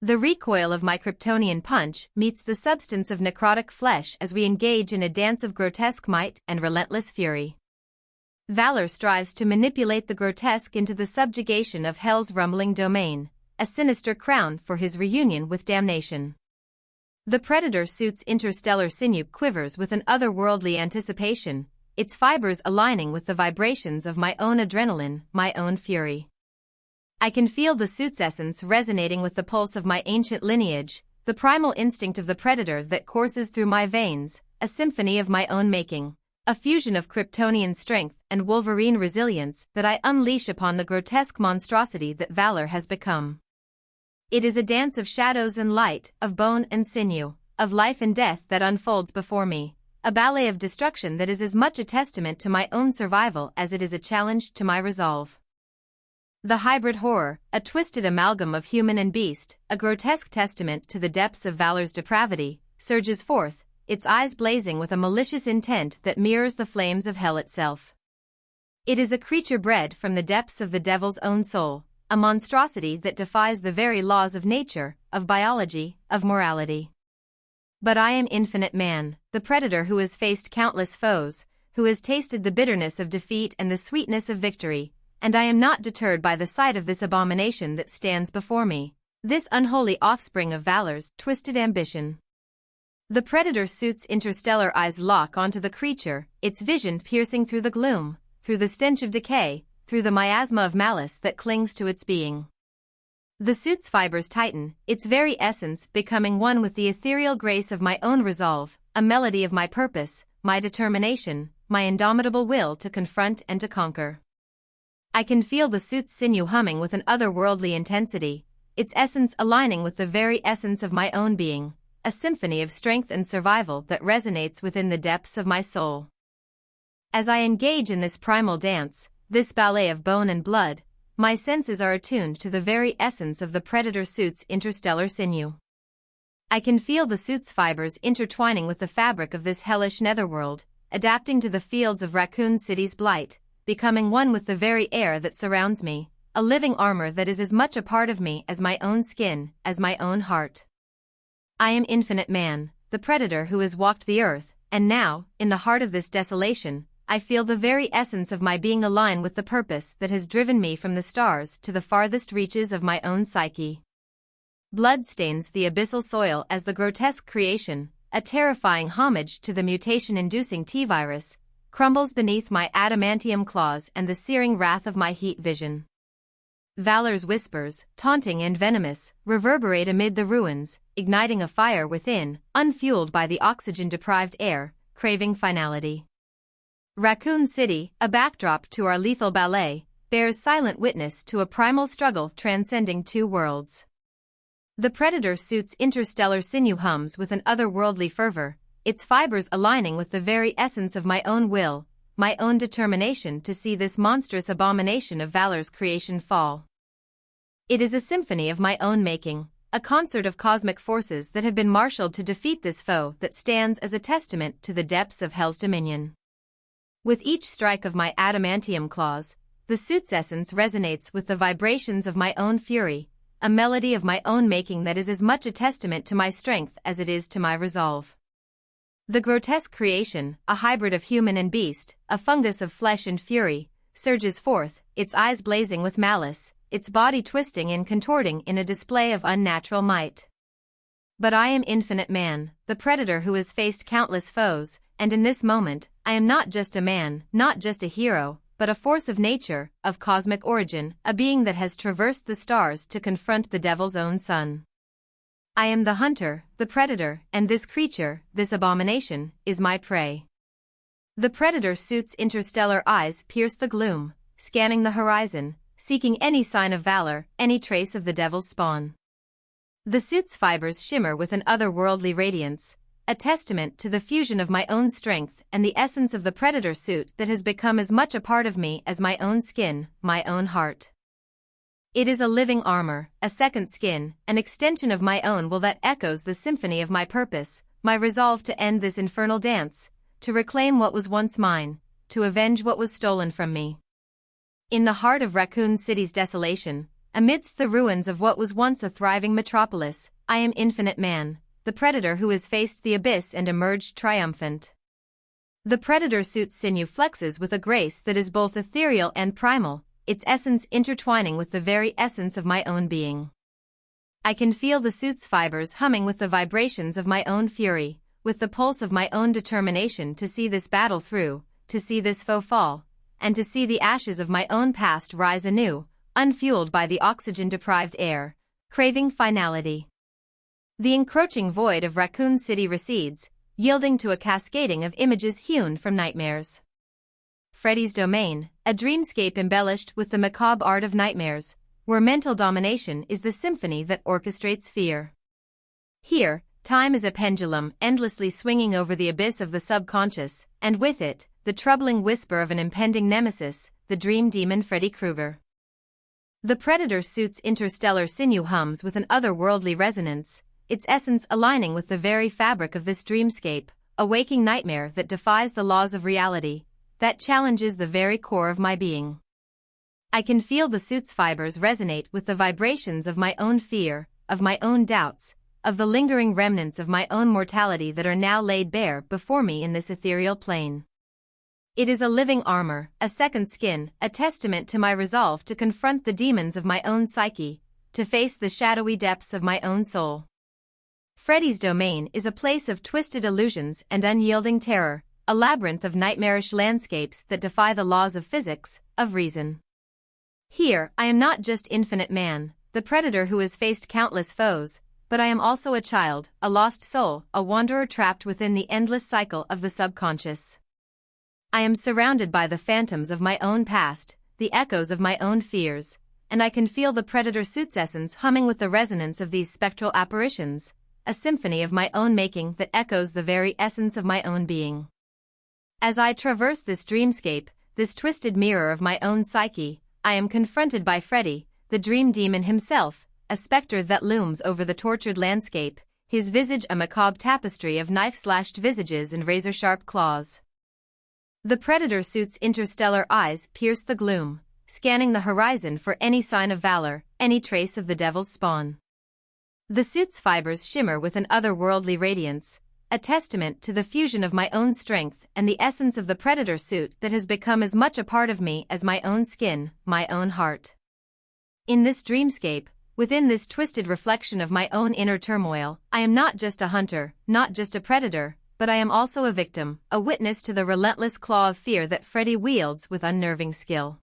The recoil of my Kryptonian punch meets the substance of necrotic flesh as we engage in a dance of grotesque might and relentless fury. Valor strives to manipulate the grotesque into the subjugation of hell's rumbling domain, a sinister crown for his reunion with damnation. The predator suit's interstellar sinew quivers with an otherworldly anticipation, its fibers aligning with the vibrations of my own adrenaline, my own fury. I can feel the suit's essence resonating with the pulse of my ancient lineage, the primal instinct of the predator that courses through my veins, a symphony of my own making, a fusion of Kryptonian strength and Wolverine resilience that I unleash upon the grotesque monstrosity that Valor has become. It is a dance of shadows and light, of bone and sinew, of life and death that unfolds before me, a ballet of destruction that is as much a testament to my own survival as it is a challenge to my resolve. The hybrid horror, a twisted amalgam of human and beast, a grotesque testament to the depths of Valor's depravity, surges forth, its eyes blazing with a malicious intent that mirrors the flames of hell itself. It is a creature bred from the depths of the devil's own soul, a monstrosity that defies the very laws of nature, of biology, of morality. But I am Infinite Man, the predator who has faced countless foes, who has tasted the bitterness of defeat and the sweetness of victory, and I am not deterred by the sight of this abomination that stands before me, this unholy offspring of Valor's twisted ambition. The predator suit's interstellar eyes lock onto the creature, its vision piercing through the gloom, through the stench of decay, through the miasma of malice that clings to its being. The suit's fibers tighten, its very essence becoming one with the ethereal grace of my own resolve, a melody of my purpose, my determination, my indomitable will to confront and to conquer. I can feel the suit's sinew humming with an otherworldly intensity, its essence aligning with the very essence of my own being, a symphony of strength and survival that resonates within the depths of my soul. As I engage in this primal dance, this ballet of bone and blood, my senses are attuned to the very essence of the predator suit's interstellar sinew. I can feel the suit's fibers intertwining with the fabric of this hellish netherworld, adapting to the fields of Raccoon City's blight, becoming one with the very air that surrounds me, a living armor that is as much a part of me as my own skin, as my own heart. I am Infinite Man, the predator who has walked the earth, and now, in the heart of this desolation, I feel the very essence of my being align with the purpose that has driven me from the stars to the farthest reaches of my own psyche. Blood stains the abyssal soil as the grotesque creation, a terrifying homage to the mutation-inducing T-virus, crumbles beneath my adamantium claws and the searing wrath of my heat vision. Valor's whispers, taunting and venomous, reverberate amid the ruins, igniting a fire within, unfueled by the oxygen-deprived air, craving finality. Raccoon City, a backdrop to our lethal ballet, bears silent witness to a primal struggle transcending two worlds. The predator suit's interstellar sinew hums with an otherworldly fervor, its fibers aligning with the very essence of my own will, my own determination to see this monstrous abomination of Valor's creation fall. It is a symphony of my own making, a concert of cosmic forces that have been marshaled to defeat this foe that stands as a testament to the depths of Hell's dominion. With each strike of my adamantium claws, the suit's essence resonates with the vibrations of my own fury, a melody of my own making that is as much a testament to my strength as it is to my resolve. The grotesque creation, a hybrid of human and beast, a fungus of flesh and fury, surges forth, its eyes blazing with malice, its body twisting and contorting in a display of unnatural might. But I am infinite man, the predator who has faced countless foes, and in this moment, I am not just a man, not just a hero, but a force of nature, of cosmic origin, a being that has traversed the stars to confront the devil's own son. I am the hunter, the predator, and this creature, this abomination, is my prey. The predator suit's interstellar eyes pierce the gloom, scanning the horizon, seeking any sign of valor, any trace of the devil's spawn. The suit's fibers shimmer with an otherworldly radiance, a testament to the fusion of my own strength and the essence of the predator suit that has become as much a part of me as my own skin, my own heart. It is a living armor, a second skin, an extension of my own will that echoes the symphony of my purpose, my resolve to end this infernal dance, to reclaim what was once mine, to avenge what was stolen from me. In the heart of Raccoon City's desolation, amidst the ruins of what was once a thriving metropolis, I am infinite man, the predator who has faced the abyss and emerged triumphant. The predator suit's sinew flexes with a grace that is both ethereal and primal, its essence intertwining with the very essence of my own being. I can feel the suit's fibers humming with the vibrations of my own fury, with the pulse of my own determination to see this battle through, to see this foe fall, and to see the ashes of my own past rise anew, unfueled by the oxygen-deprived air, craving finality. The encroaching void of Raccoon City recedes, yielding to a cascading of images hewn from nightmares. Freddy's domain, a dreamscape embellished with the macabre art of nightmares, where mental domination is the symphony that orchestrates fear. Here, time is a pendulum endlessly swinging over the abyss of the subconscious, and with it, the troubling whisper of an impending nemesis, the dream demon Freddy Krueger. The predator suit's interstellar sinew hums with an otherworldly resonance, its essence aligning with the very fabric of this dreamscape, a waking nightmare that defies the laws of reality, that challenges the very core of my being. I can feel the suit's fibers resonate with the vibrations of my own fear, of my own doubts, of the lingering remnants of my own mortality that are now laid bare before me in this ethereal plane. It is a living armor, a second skin, a testament to my resolve to confront the demons of my own psyche, to face the shadowy depths of my own soul. Freddy's domain is a place of twisted illusions and unyielding terror, a labyrinth of nightmarish landscapes that defy the laws of physics, of reason. Here, I am not just infinite man, the predator who has faced countless foes, but I am also a child, a lost soul, a wanderer trapped within the endless cycle of the subconscious. I am surrounded by the phantoms of my own past, the echoes of my own fears, and I can feel the predator suit's essence humming with the resonance of these spectral apparitions, a symphony of my own making that echoes the very essence of my own being. As I traverse this dreamscape, this twisted mirror of my own psyche, I am confronted by Freddy, the dream demon himself, a specter that looms over the tortured landscape, his visage a macabre tapestry of knife-slashed visages and razor-sharp claws. The predator suit's interstellar eyes pierce the gloom, scanning the horizon for any sign of valor, any trace of the devil's spawn. The suit's fibers shimmer with an otherworldly radiance, a testament to the fusion of my own strength and the essence of the predator suit that has become as much a part of me as my own skin, my own heart. In this dreamscape, within this twisted reflection of my own inner turmoil, I am not just a hunter, not just a predator, but I am also a victim, a witness to the relentless claw of fear that Freddy wields with unnerving skill.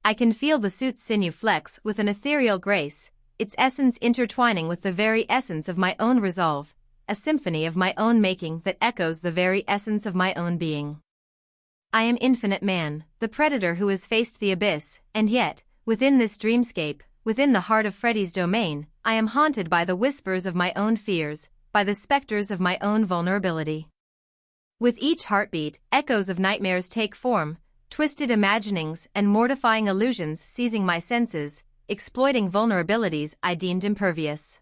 I can feel the suit's sinew flex with an ethereal grace, its essence intertwining with the very essence of my own resolve, a symphony of my own making that echoes the very essence of my own being. I am Infinite Man, the predator who has faced the abyss, and yet, within this dreamscape, within the heart of Freddy's domain, I am haunted by the whispers of my own fears, by the specters of my own vulnerability. With each heartbeat, echoes of nightmares take form, twisted imaginings and mortifying illusions seizing my senses, exploiting vulnerabilities I deemed impervious.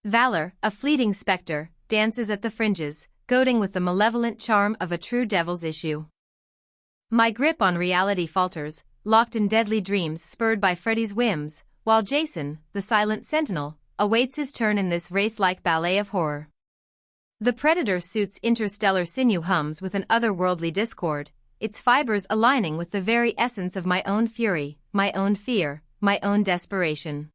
Valor, a fleeting specter, dances at the fringes, goading with the malevolent charm of a true devil's issue. My grip on reality falters, locked in deadly dreams spurred by Freddy's whims, while Jason, the silent sentinel, awaits his turn in this wraith-like ballet of horror. The predator suit's interstellar sinew hums with an otherworldly discord, its fibers aligning with the very essence of my own fury, my own fear, my own desperation.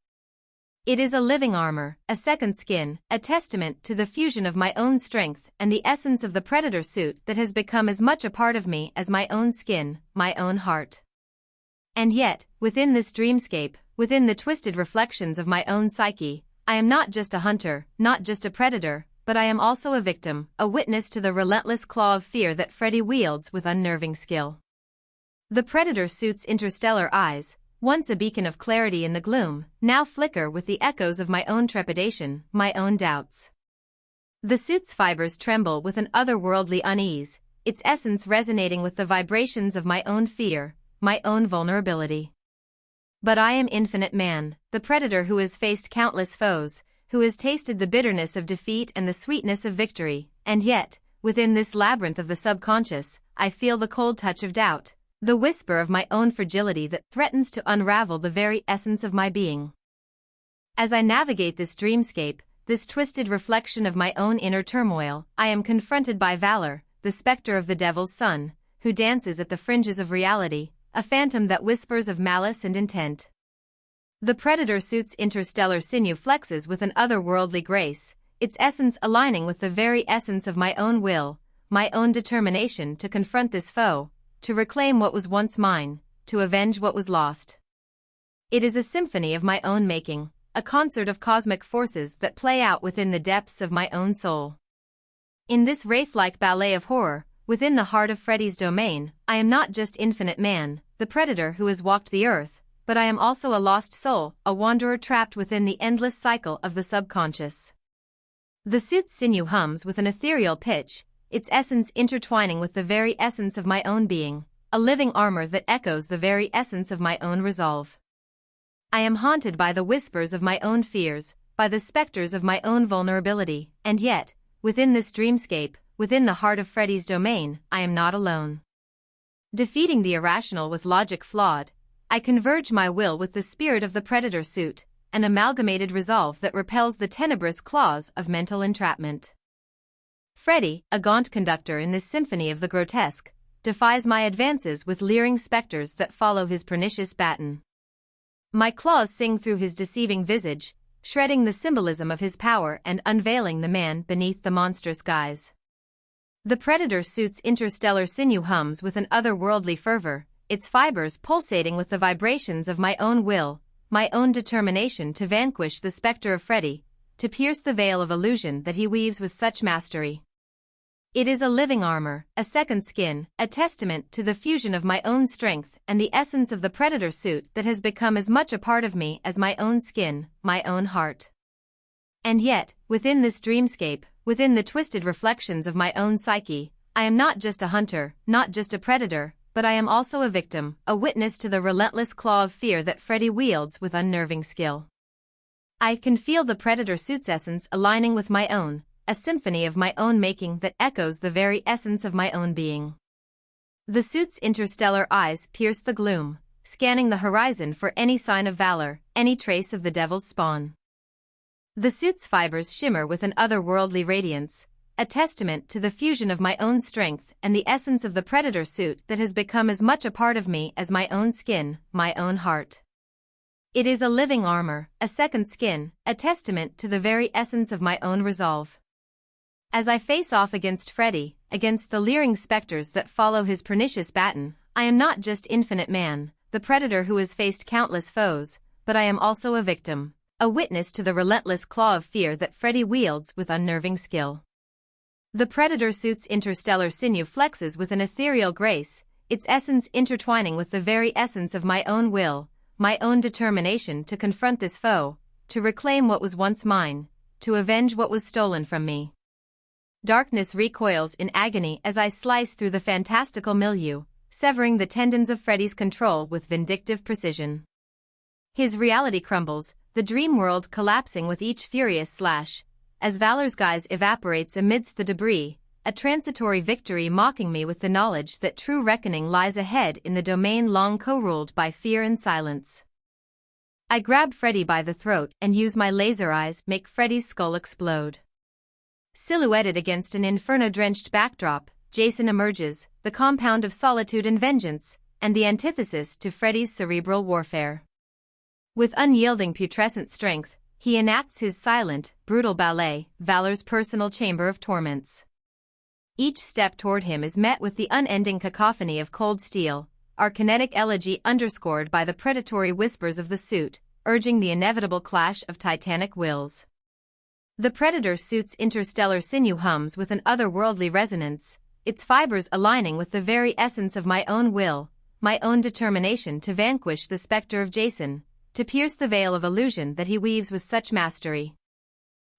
It is a living armor, a second skin, a testament to the fusion of my own strength and the essence of the predator suit that has become as much a part of me as my own skin, my own heart. And yet, within this dreamscape, within the twisted reflections of my own psyche, I am not just a hunter, not just a predator, but I am also a victim, a witness to the relentless claw of fear that Freddy wields with unnerving skill. The predator suit's interstellar eyes, once a beacon of clarity in the gloom, now flicker with the echoes of my own trepidation, my own doubts. The suit's fibers tremble with an otherworldly unease, its essence resonating with the vibrations of my own fear, my own vulnerability. But I am Infinite Man, the predator who has faced countless foes, who has tasted the bitterness of defeat and the sweetness of victory, and yet, within this labyrinth of the subconscious, I feel the cold touch of doubt, the whisper of my own fragility that threatens to unravel the very essence of my being. As I navigate this dreamscape, this twisted reflection of my own inner turmoil, I am confronted by Valor, the specter of the devil's son, who dances at the fringes of reality, a phantom that whispers of malice and intent. The predator suit's interstellar sinew flexes with an otherworldly grace, its essence aligning with the very essence of my own will, my own determination to confront this foe, to reclaim what was once mine, to avenge what was lost. It is a symphony of my own making, a concert of cosmic forces that play out within the depths of my own soul. In this wraith-like ballet of horror, within the heart of Freddy's domain, I am not just Infinite Man, the predator who has walked the earth, but I am also a lost soul, a wanderer trapped within the endless cycle of the subconscious. The suit's sinew hums with an ethereal pitch, its essence intertwining with the very essence of my own being, a living armor that echoes the very essence of my own resolve. I am haunted by the whispers of my own fears, by the specters of my own vulnerability, and yet, within this dreamscape, within the heart of Freddy's domain, I am not alone. Defeating the irrational with logic flawed, I converge my will with the spirit of the predator suit, an amalgamated resolve that repels the tenebrous claws of mental entrapment. Freddy, a gaunt conductor in this symphony of the grotesque, defies my advances with leering specters that follow his pernicious baton. My claws sing through his deceiving visage, shredding the symbolism of his power and unveiling the man beneath the monstrous guise. The predator suit's interstellar sinew hums with an otherworldly fervor, its fibers pulsating with the vibrations of my own will, my own determination to vanquish the specter of Freddy, to pierce the veil of illusion that he weaves with such mastery. It is a living armor, a second skin, a testament to the fusion of my own strength and the essence of the predator suit that has become as much a part of me as my own skin, my own heart. And yet, within this dreamscape, within the twisted reflections of my own psyche, I am not just a hunter, not just a predator, but I am also a victim, a witness to the relentless claw of fear that Freddy wields with unnerving skill. I can feel the predator suit's essence aligning with my own, a symphony of my own making that echoes the very essence of my own being. The suit's interstellar eyes pierce the gloom, scanning the horizon for any sign of valor, any trace of the devil's spawn. The suit's fibers shimmer with an otherworldly radiance, a testament to the fusion of my own strength and the essence of the predator suit that has become as much a part of me as my own skin, my own heart. It is a living armor, a second skin, a testament to the very essence of my own resolve. As I face off against Freddy, against the leering specters that follow his pernicious baton, I am not just Infinite Man, the predator who has faced countless foes, but I am also a victim, a witness to the relentless claw of fear that Freddy wields with unnerving skill. The predator suit's interstellar sinew flexes with an ethereal grace, its essence intertwining with the very essence of my own will, my own determination to confront this foe, to reclaim what was once mine, to avenge what was stolen from me. Darkness recoils in agony as I slice through the fantastical milieu, severing the tendons of Freddy's control with vindictive precision. His reality crumbles, the dream world collapsing with each furious slash, as Valor's guise evaporates amidst the debris, a transitory victory mocking me with the knowledge that true reckoning lies ahead in the domain long co-ruled by fear and silence. I grab Freddy by the throat and use my laser eyes make Freddy's skull explode. Silhouetted against an inferno-drenched backdrop, Jason emerges, the compound of solitude and vengeance, and the antithesis to Freddy's cerebral warfare. With unyielding putrescent strength, he enacts his silent, brutal ballet, Valor's personal chamber of torments. Each step toward him is met with the unending cacophony of cold steel, our kinetic elegy underscored by the predatory whispers of the suit, urging the inevitable clash of titanic wills. The predator suit's interstellar sinew hums with an otherworldly resonance, its fibers aligning with the very essence of my own will, my own determination to vanquish the specter of Jason, to pierce the veil of illusion that he weaves with such mastery.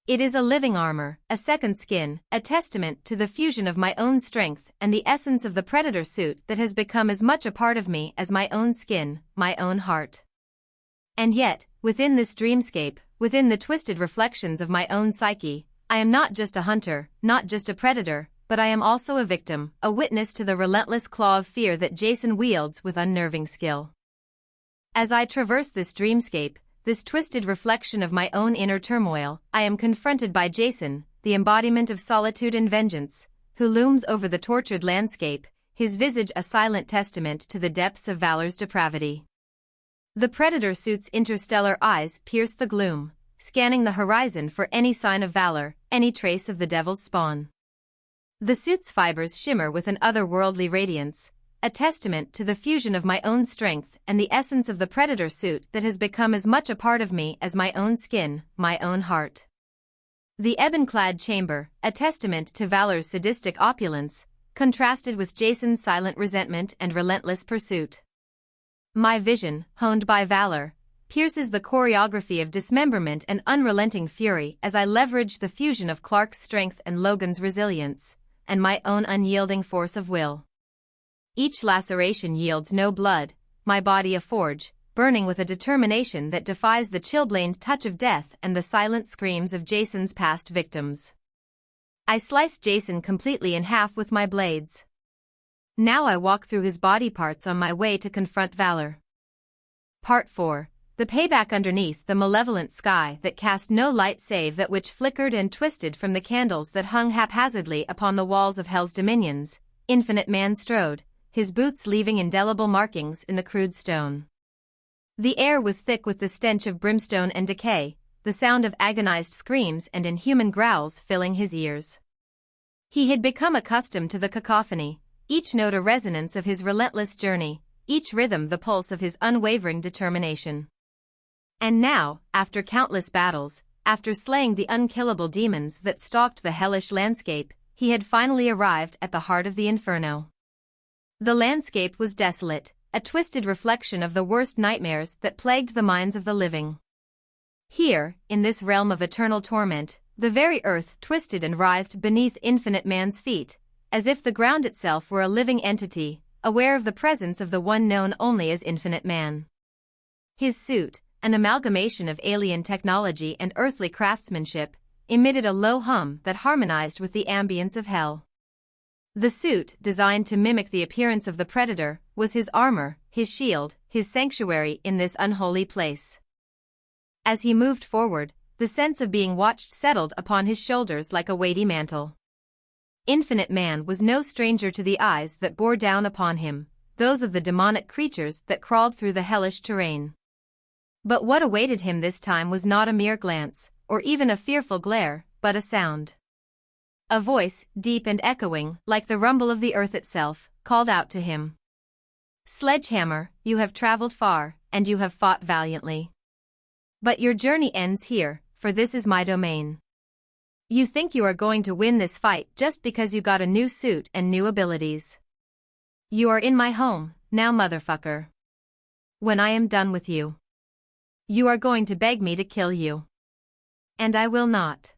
It is a living armor, a second skin, a testament to the fusion of my own strength and the essence of the predator suit that has become as much a part of me as my own skin, my own heart. And yet, within this dreamscape, within the twisted reflections of my own psyche, I am not just a hunter, not just a predator, but I am also a victim, a witness to the relentless claw of fear that Jason wields with unnerving skill. As I traverse this dreamscape, this twisted reflection of my own inner turmoil, I am confronted by Jason, the embodiment of solitude and vengeance, who looms over the tortured landscape, his visage a silent testament to the depths of Valor's depravity. The predator suit's interstellar eyes pierce the gloom, scanning the horizon for any sign of Valor, any trace of the devil's spawn. The suit's fibers shimmer with an otherworldly radiance, a testament to the fusion of my own strength and the essence of the predator suit that has become as much a part of me as my own skin, my own heart. The ebon-clad chamber, a testament to Valor's sadistic opulence, contrasted with Jason's silent resentment and relentless pursuit. My vision, honed by Valor, pierces the choreography of dismemberment and unrelenting fury as I leverage the fusion of Clark's strength and Logan's resilience, and my own unyielding force of will. Each laceration yields no blood, my body a forge, burning with a determination that defies the chilblained touch of death and the silent screams of Jason's past victims. I slice Jason completely in half with my blades. Now I walk through his body parts on my way to confront Valor. Part 4. The payback. Underneath the malevolent sky that cast no light save that which flickered and twisted from the candles that hung haphazardly upon the walls of Hell's dominions, Infinite Man strode, his boots leaving indelible markings in the crude stone. The air was thick with the stench of brimstone and decay, the sound of agonized screams and inhuman growls filling his ears. He had become accustomed to the cacophony, each note a resonance of his relentless journey, each rhythm the pulse of his unwavering determination. And now, after countless battles, after slaying the unkillable demons that stalked the hellish landscape, he had finally arrived at the heart of the inferno. The landscape was desolate, a twisted reflection of the worst nightmares that plagued the minds of the living. Here, in this realm of eternal torment, the very earth twisted and writhed beneath Infinite Man's feet, as if the ground itself were a living entity, aware of the presence of the one known only as Infinite Man. His suit, an amalgamation of alien technology and earthly craftsmanship, emitted a low hum that harmonized with the ambience of hell. The suit, designed to mimic the appearance of the predator, was his armor, his shield, his sanctuary in this unholy place. As he moved forward, the sense of being watched settled upon his shoulders like a weighty mantle. Infinite Man was no stranger to the eyes that bore down upon him, those of the demonic creatures that crawled through the hellish terrain. But what awaited him this time was not a mere glance, or even a fearful glare, but a sound. A voice, deep and echoing, like the rumble of the earth itself, called out to him. "Sledgehammer, you have traveled far, and you have fought valiantly. But your journey ends here, for this is my domain. You think you are going to win this fight just because you got a new suit and new abilities. You are in my home, now motherfucker. When I am done with you, you are going to beg me to kill you. And I will not."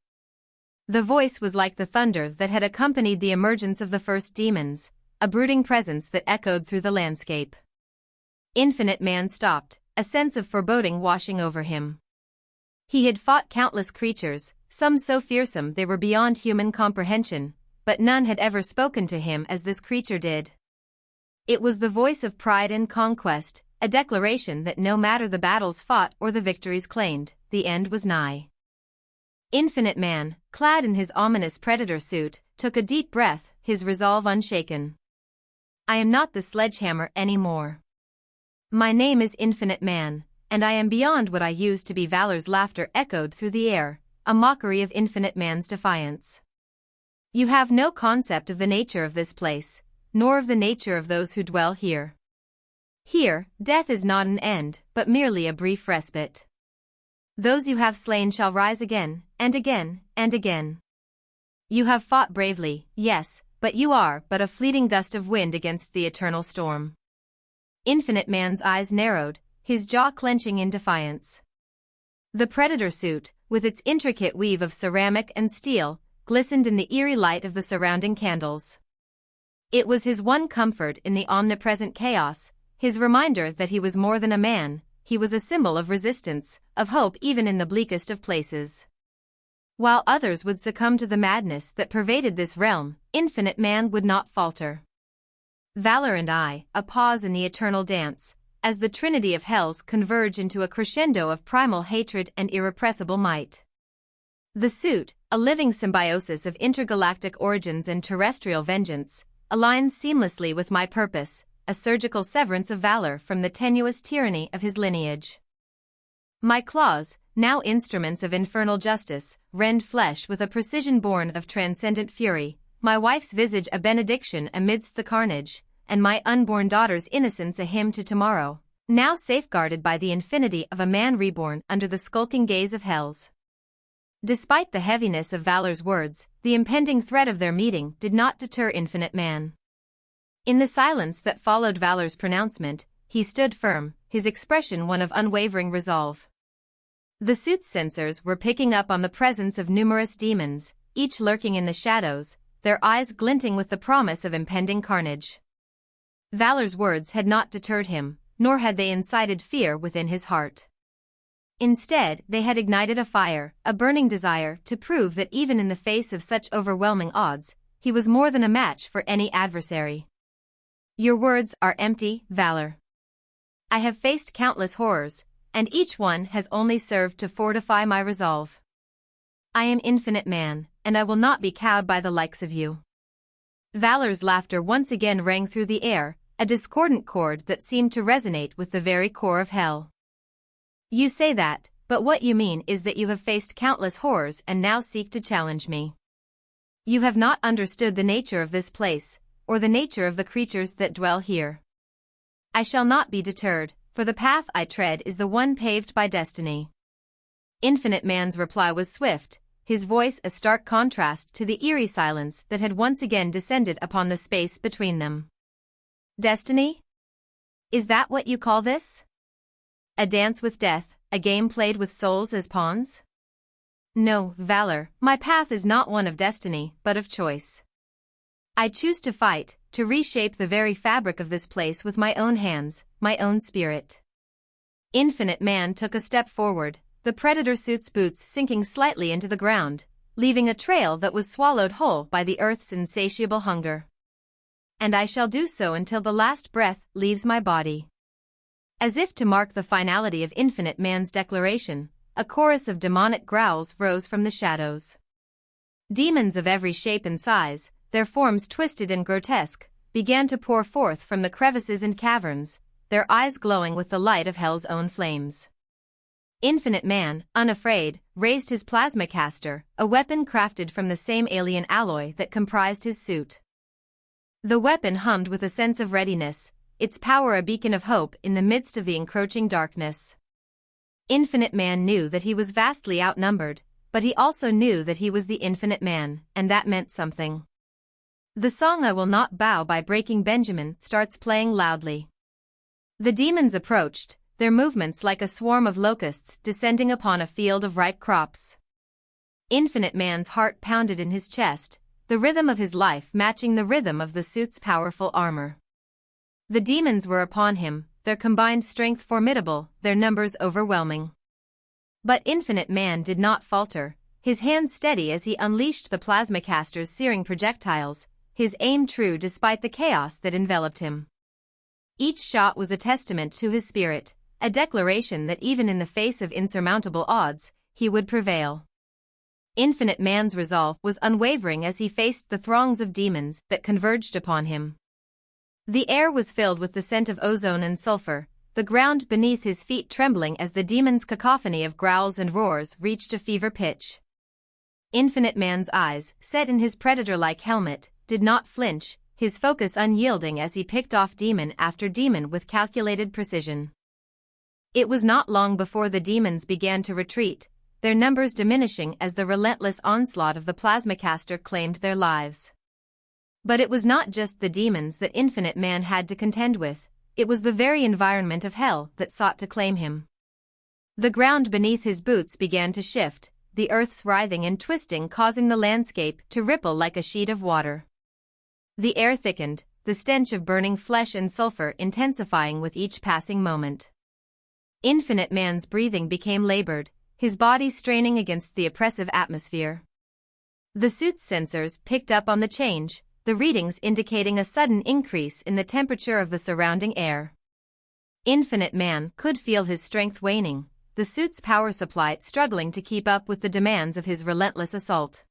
The voice was like the thunder that had accompanied the emergence of the first demons, a brooding presence that echoed through the landscape. Infinite Man stopped, a sense of foreboding washing over him. He had fought countless creatures, some so fearsome they were beyond human comprehension, but none had ever spoken to him as this creature did. It was the voice of pride and conquest, a declaration that no matter the battles fought or the victories claimed, the end was nigh. Infinite Man, clad in his ominous predator suit, took a deep breath, his resolve unshaken. "I am not the Sledgehammer anymore. My name is Infinite Man, and I am beyond what I used to be." Valor's laughter echoed through the air, a mockery of Infinite Man's defiance. "You have no concept of the nature of this place, nor of the nature of those who dwell here. Here, death is not an end, but merely a brief respite. Those you have slain shall rise again, and again, and again. You have fought bravely, yes, but you are but a fleeting gust of wind against the eternal storm." Infinite Man's eyes narrowed, his jaw clenching in defiance. The predator suit, with its intricate weave of ceramic and steel, glistened in the eerie light of the surrounding candles. It was his one comfort in the omnipresent chaos, his reminder that he was more than a man. He was a symbol of resistance, of hope even in the bleakest of places. While others would succumb to the madness that pervaded this realm, Infinite Man would not falter. Valor and I, a pause in the eternal dance, as the trinity of hells converge into a crescendo of primal hatred and irrepressible might. The suit, a living symbiosis of intergalactic origins and terrestrial vengeance, aligns seamlessly with my purpose, a surgical severance of Valor from the tenuous tyranny of his lineage. My claws, now instruments of infernal justice, rend flesh with a precision born of transcendent fury, my wife's visage a benediction amidst the carnage, and my unborn daughter's innocence a hymn to tomorrow, now safeguarded by the infinity of a man reborn under the skulking gaze of hells. Despite the heaviness of Valor's words, the impending threat of their meeting did not deter Infinite Man. In the silence that followed Valor's pronouncement, he stood firm, his expression one of unwavering resolve. The suit's sensors were picking up on the presence of numerous demons, each lurking in the shadows, their eyes glinting with the promise of impending carnage. Valor's words had not deterred him, nor had they incited fear within his heart. Instead, they had ignited a fire, a burning desire to prove that even in the face of such overwhelming odds, he was more than a match for any adversary. "Your words are empty, Valor. I have faced countless horrors, and each one has only served to fortify my resolve. I am Infinite Man, and I will not be cowed by the likes of you." Valor's laughter once again rang through the air, a discordant chord that seemed to resonate with the very core of hell. "You say that, but what you mean is that you have faced countless horrors and now seek to challenge me. You have not understood the nature of this place, or the nature of the creatures that dwell here. I shall not be deterred, for the path I tread is the one paved by destiny." Infinite Man's reply was swift, his voice a stark contrast to the eerie silence that had once again descended upon the space between them. "Destiny? Is that what you call this? A dance with death, a game played with souls as pawns? No, Valor, my path is not one of destiny, but of choice. I choose to fight, to reshape the very fabric of this place with my own hands, my own spirit." Infinite Man took a step forward, the predator suit's boots sinking slightly into the ground, leaving a trail that was swallowed whole by the earth's insatiable hunger. "And I shall do so until the last breath leaves my body." As if to mark the finality of Infinite Man's declaration, a chorus of demonic growls rose from the shadows. Demons of every shape and size, their forms twisted and grotesque, began to pour forth from the crevices and caverns, their eyes glowing with the light of hell's own flames. Infinite Man, unafraid, raised his plasmacaster, a weapon crafted from the same alien alloy that comprised his suit. The weapon hummed with a sense of readiness, its power a beacon of hope in the midst of the encroaching darkness. Infinite Man knew that he was vastly outnumbered, but he also knew that he was the Infinite Man, and that meant something. The song "I Will Not Bow" by Breaking Benjamin starts playing loudly. The demons approached, their movements like a swarm of locusts descending upon a field of ripe crops. Infinite Man's heart pounded in his chest, the rhythm of his life matching the rhythm of the suit's powerful armor. The demons were upon him, their combined strength formidable, their numbers overwhelming. But Infinite Man did not falter, his hands steady as he unleashed the plasmacaster's searing projectiles, his aim true despite the chaos that enveloped him. Each shot was a testament to his spirit, a declaration that even in the face of insurmountable odds, he would prevail. Infinite Man's resolve was unwavering as he faced the throngs of demons that converged upon him. The air was filled with the scent of ozone and sulfur, the ground beneath his feet trembling as the demons' cacophony of growls and roars reached a fever pitch. Infinite Man's eyes, set in his predator-like helmet, did not flinch, his focus unyielding as he picked off demon after demon with calculated precision. It was not long before the demons began to retreat, their numbers diminishing as the relentless onslaught of the plasmacaster claimed their lives. But it was not just the demons that Infinite Man had to contend with, it was the very environment of hell that sought to claim him. The ground beneath his boots began to shift, the earth's writhing and twisting causing the landscape to ripple like a sheet of water. The air thickened, the stench of burning flesh and sulfur intensifying with each passing moment. Infinite Man's breathing became labored, his body straining against the oppressive atmosphere. The suit's sensors picked up on the change, the readings indicating a sudden increase in the temperature of the surrounding air. Infinite Man could feel his strength waning, the suit's power supply struggling to keep up with the demands of his relentless assault.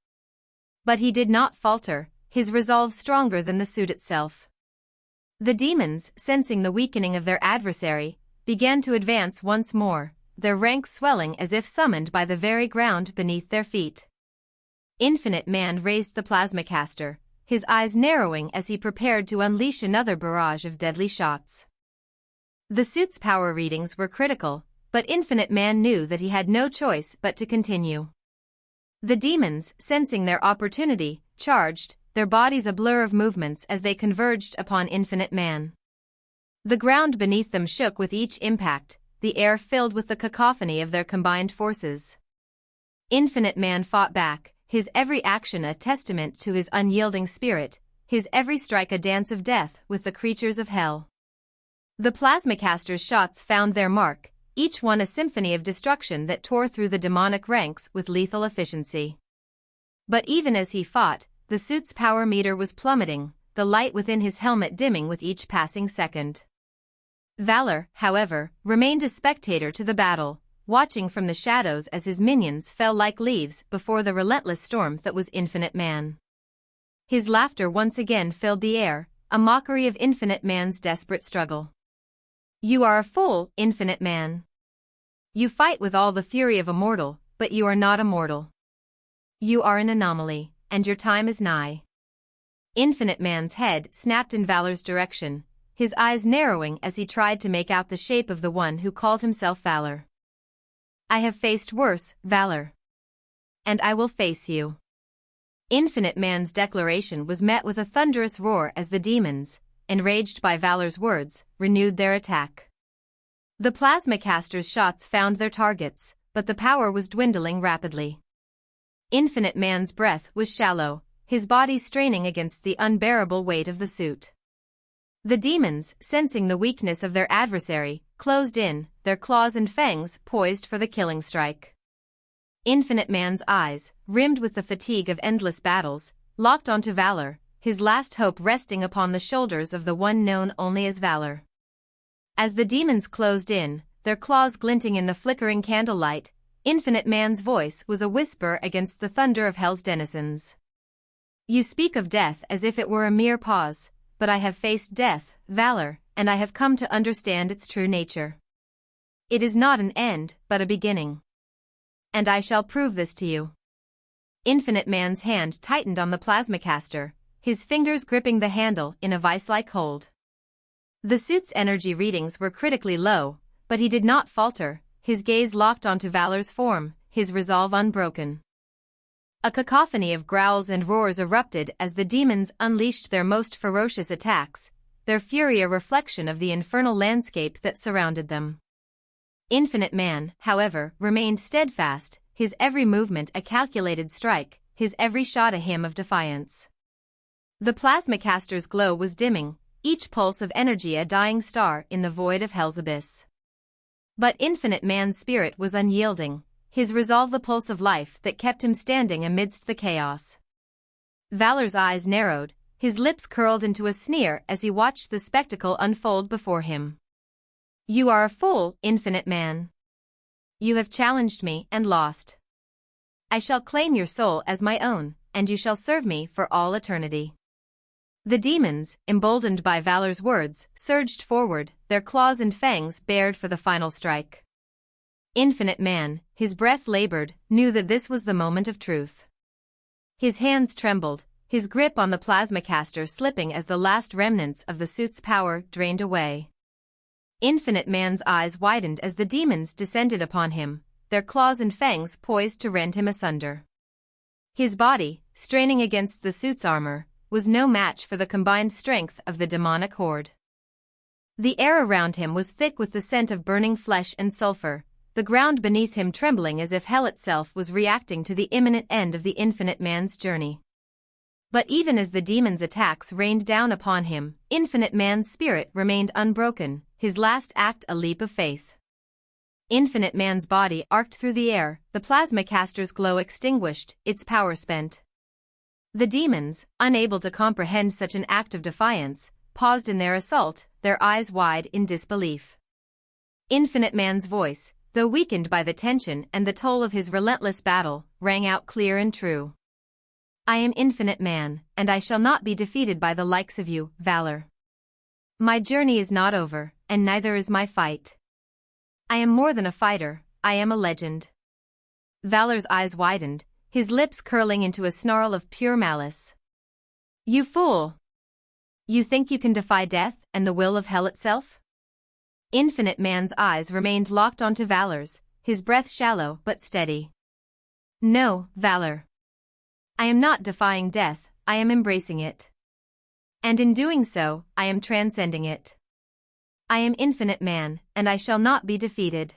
But he did not falter, his resolve stronger than the suit itself. The demons, sensing the weakening of their adversary, began to advance once more, their ranks swelling as if summoned by the very ground beneath their feet. Infinite Man raised the plasmacaster, his eyes narrowing as he prepared to unleash another barrage of deadly shots. The suit's power readings were critical, but Infinite Man knew that he had no choice but to continue. The demons, sensing their opportunity, charged, their bodies a blur of movements as they converged upon Infinite Man. The ground beneath them shook with each impact, the air filled with the cacophony of their combined forces. Infinite Man fought back, his every action a testament to his unyielding spirit, his every strike a dance of death with the creatures of hell. The plasmacaster's shots found their mark, each one a symphony of destruction that tore through the demonic ranks with lethal efficiency. But even as he fought, the suit's power meter was plummeting, the light within his helmet dimming with each passing second. Valor, however, remained a spectator to the battle, watching from the shadows as his minions fell like leaves before the relentless storm that was Infinite Man. His laughter once again filled the air, a mockery of Infinite Man's desperate struggle. "You are a fool, Infinite Man. You fight with all the fury of a mortal, but you are not immortal. You are an anomaly, and your time is nigh." Infinite Man's head snapped in Valor's direction, his eyes narrowing as he tried to make out the shape of the one who called himself Valor. "I have faced worse, Valor. And I will face you." Infinite Man's declaration was met with a thunderous roar as the demons, enraged by Valor's words, renewed their attack. The plasmacaster's shots found their targets, but the power was dwindling rapidly. Infinite Man's breath was shallow, his body straining against the unbearable weight of the suit. The demons, sensing the weakness of their adversary, closed in, their claws and fangs poised for the killing strike. Infinite Man's eyes, rimmed with the fatigue of endless battles, locked onto Valor, his last hope resting upon the shoulders of the one known only as Valor. As the demons closed in, their claws glinting in the flickering candlelight, Infinite Man's voice was a whisper against the thunder of hell's denizens. You speak of death as if it were a mere pause, but I have faced death, Valor, and I have come to understand its true nature. It is not an end, but a beginning. And I shall prove this to you. Infinite Man's hand tightened on the plasmacaster, his fingers gripping the handle in a vice-like hold. The suit's energy readings were critically low, but he did not falter, his gaze locked onto Valor's form, his resolve unbroken. A cacophony of growls and roars erupted as the demons unleashed their most ferocious attacks, their fury a reflection of the infernal landscape that surrounded them. Infinite Man, however, remained steadfast, his every movement a calculated strike, his every shot a hymn of defiance. The plasmacaster's glow was dimming, each pulse of energy a dying star in the void of hell's abyss. But Infinite Man's spirit was unyielding, his resolve the pulse of life that kept him standing amidst the chaos. Valor's eyes narrowed, his lips curled into a sneer as he watched the spectacle unfold before him. You are a fool, Infinite Man. You have challenged me and lost. I shall claim your soul as my own, and you shall serve me for all eternity. The demons, emboldened by Valor's words, surged forward, their claws and fangs bared for the final strike. Infinite Man, his breath labored, knew that this was the moment of truth. His hands trembled, his grip on the plasmacaster slipping as the last remnants of the suit's power drained away. Infinite Man's eyes widened as the demons descended upon him, their claws and fangs poised to rend him asunder. His body, straining against the suit's armor, was no match for the combined strength of the demonic horde. The air around him was thick with the scent of burning flesh and sulfur, the ground beneath him trembling as if hell itself was reacting to the imminent end of the Infinite Man's journey. But even as the demon's attacks rained down upon him, Infinite Man's spirit remained unbroken, his last act a leap of faith. Infinite Man's body arced through the air, the plasmacaster's glow extinguished, its power spent. The demons, unable to comprehend such an act of defiance, paused in their assault, their eyes wide in disbelief. Infinite Man's voice, though weakened by the tension and the toll of his relentless battle, rang out clear and true. I am Infinite Man, and I shall not be defeated by the likes of you, Valor. My journey is not over, and neither is my fight. I am more than a fighter, I am a legend. Valor's eyes widened, his lips curling into a snarl of pure malice. You fool! You think you can defy death and the will of hell itself? Infinite Man's eyes remained locked onto Valor's, his breath shallow but steady. No, Valor. I am not defying death, I am embracing it. And in doing so, I am transcending it. I am Infinite Man, and I shall not be defeated.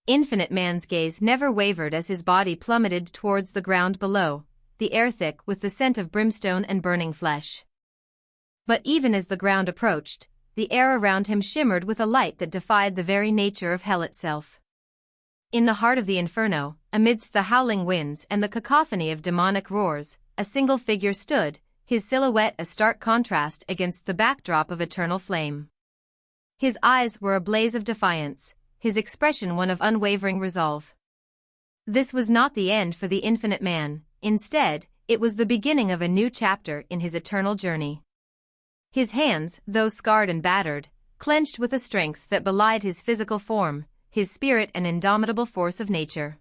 Infinite Man's gaze never wavered as his body plummeted towards the ground below, the air thick with the scent of brimstone and burning flesh. But even as the ground approached, the air around him shimmered with a light that defied the very nature of hell itself. In the heart of the inferno, amidst the howling winds and the cacophony of demonic roars, a single figure stood, his silhouette a stark contrast against the backdrop of eternal flame. His eyes were a blaze of defiance, his expression one of unwavering resolve. This was not the end for the Infinite Man, instead, it was the beginning of a new chapter in his eternal journey. His hands, though scarred and battered, clenched with a strength that belied his physical form, his spirit an indomitable force of nature.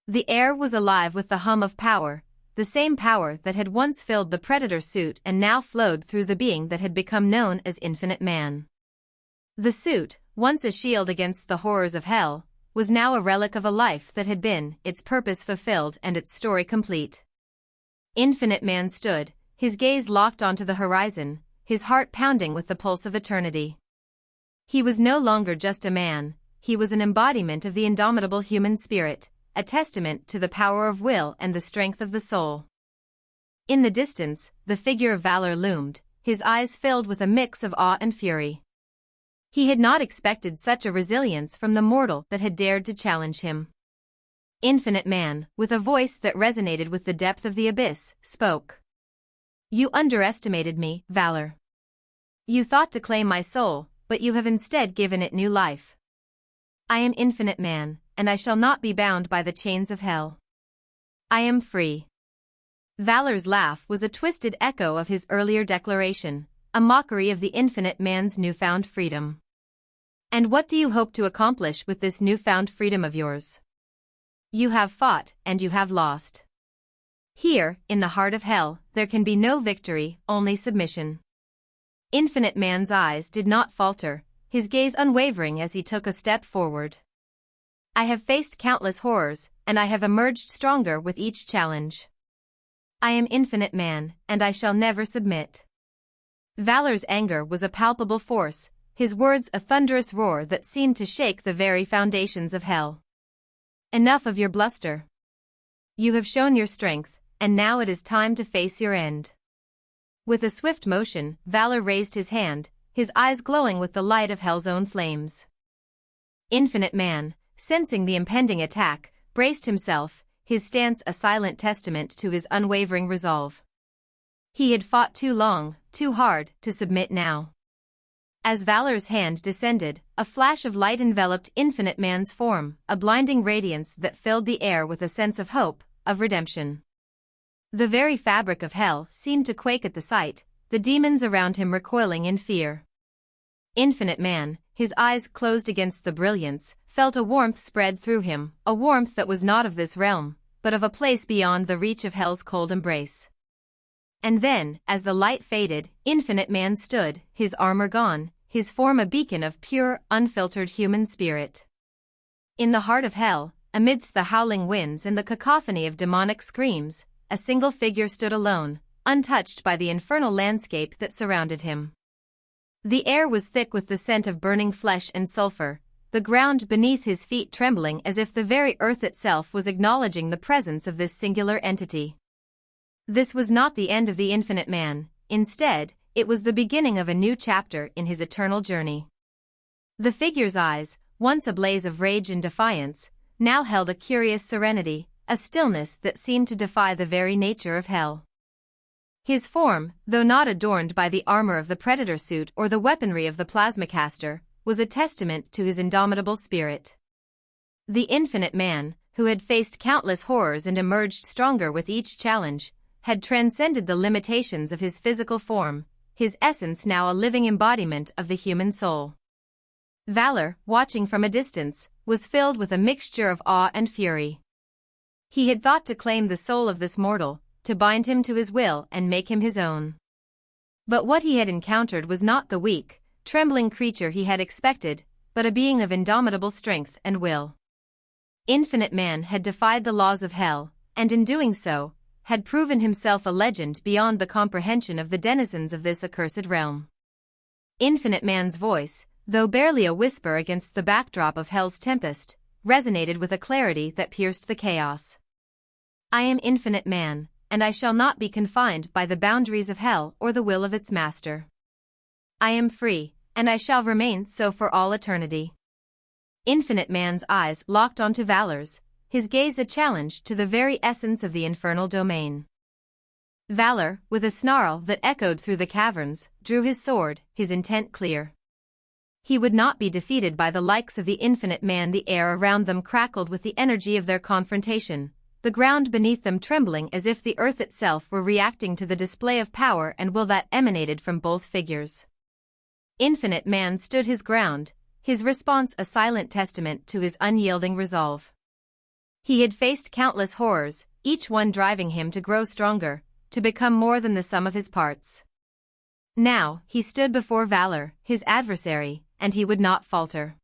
The air was alive with the hum of power, the same power that had once filled the Predator suit and now flowed through the being that had become known as Infinite Man. The suit, once a shield against the horrors of hell, was now a relic of a life that had been, its purpose fulfilled and its story complete. Infinite Man stood, his gaze locked onto the horizon, his heart pounding with the pulse of eternity. He was no longer just a man, he was an embodiment of the indomitable human spirit, a testament to the power of will and the strength of the soul. In the distance, the figure of Valor loomed, his eyes filled with a mix of awe and fury. He had not expected such a resilience from the mortal that had dared to challenge him. Infinite Man, with a voice that resonated with the depth of the abyss, spoke. You underestimated me, Valor. You thought to claim my soul, but you have instead given it new life. I am Infinite Man, and I shall not be bound by the chains of hell. I am free. Valor's laugh was a twisted echo of his earlier declaration, a mockery of the infinite man's newfound freedom. And what do you hope to accomplish with this newfound freedom of yours? You have fought, and you have lost. Here, in the heart of hell, there can be no victory, only submission. Infinite Man's eyes did not falter, his gaze unwavering as he took a step forward. I have faced countless horrors, and I have emerged stronger with each challenge. I am Infinite Man, and I shall never submit. Valor's anger was a palpable force, his words a thunderous roar that seemed to shake the very foundations of hell. Enough of your bluster. You have shown your strength, and now it is time to face your end. With a swift motion, Valor raised his hand, his eyes glowing with the light of hell's own flames. Infinite Man, sensing the impending attack, braced himself, his stance a silent testament to his unwavering resolve. He had fought too long, too hard, to submit now. As Valor's hand descended, a flash of light enveloped Infinite Man's form, a blinding radiance that filled the air with a sense of hope, of redemption. The very fabric of hell seemed to quake at the sight, the demons around him recoiling in fear. Infinite Man, his eyes closed against the brilliance, felt a warmth spread through him, a warmth that was not of this realm, but of a place beyond the reach of hell's cold embrace. And then, as the light faded, Infinite Man stood, his armor gone, his form a beacon of pure, unfiltered human spirit. In the heart of hell, amidst the howling winds and the cacophony of demonic screams, a single figure stood alone, untouched by the infernal landscape that surrounded him. The air was thick with the scent of burning flesh and sulfur, the ground beneath his feet trembling as if the very earth itself was acknowledging the presence of this singular entity. This was not the end of the Infinite Man, instead, it was the beginning of a new chapter in his eternal journey. The figure's eyes, once a blaze of rage and defiance, now held a curious serenity, a stillness that seemed to defy the very nature of hell. His form, though not adorned by the armor of the predator suit or the weaponry of the plasmacaster, was a testament to his indomitable spirit. The Infinite Man, who had faced countless horrors and emerged stronger with each challenge, had transcended the limitations of his physical form, his essence now a living embodiment of the human soul. Valor, watching from a distance, was filled with a mixture of awe and fury. He had thought to claim the soul of this mortal, to bind him to his will and make him his own. But what he had encountered was not the weak, trembling creature he had expected, but a being of indomitable strength and will. Infinite Man had defied the laws of hell, and in doing so, had proven himself a legend beyond the comprehension of the denizens of this accursed realm. Infinite Man's voice, though barely a whisper against the backdrop of hell's tempest, resonated with a clarity that pierced the chaos. I am Infinite Man, and I shall not be confined by the boundaries of hell or the will of its master. I am free, and I shall remain so for all eternity. Infinite Man's eyes locked onto Valor's, his gaze a challenge to the very essence of the infernal domain. Valor, with a snarl that echoed through the caverns, drew his sword, his intent clear. He would not be defeated by the likes of the Infinite Man. The air around them crackled with the energy of their confrontation, the ground beneath them trembling as if the earth itself were reacting to the display of power and will that emanated from both figures. Infinite Man stood his ground, his response a silent testament to his unyielding resolve. He had faced countless horrors, each one driving him to grow stronger, to become more than the sum of his parts. Now, he stood before Valor, his adversary, and he would not falter.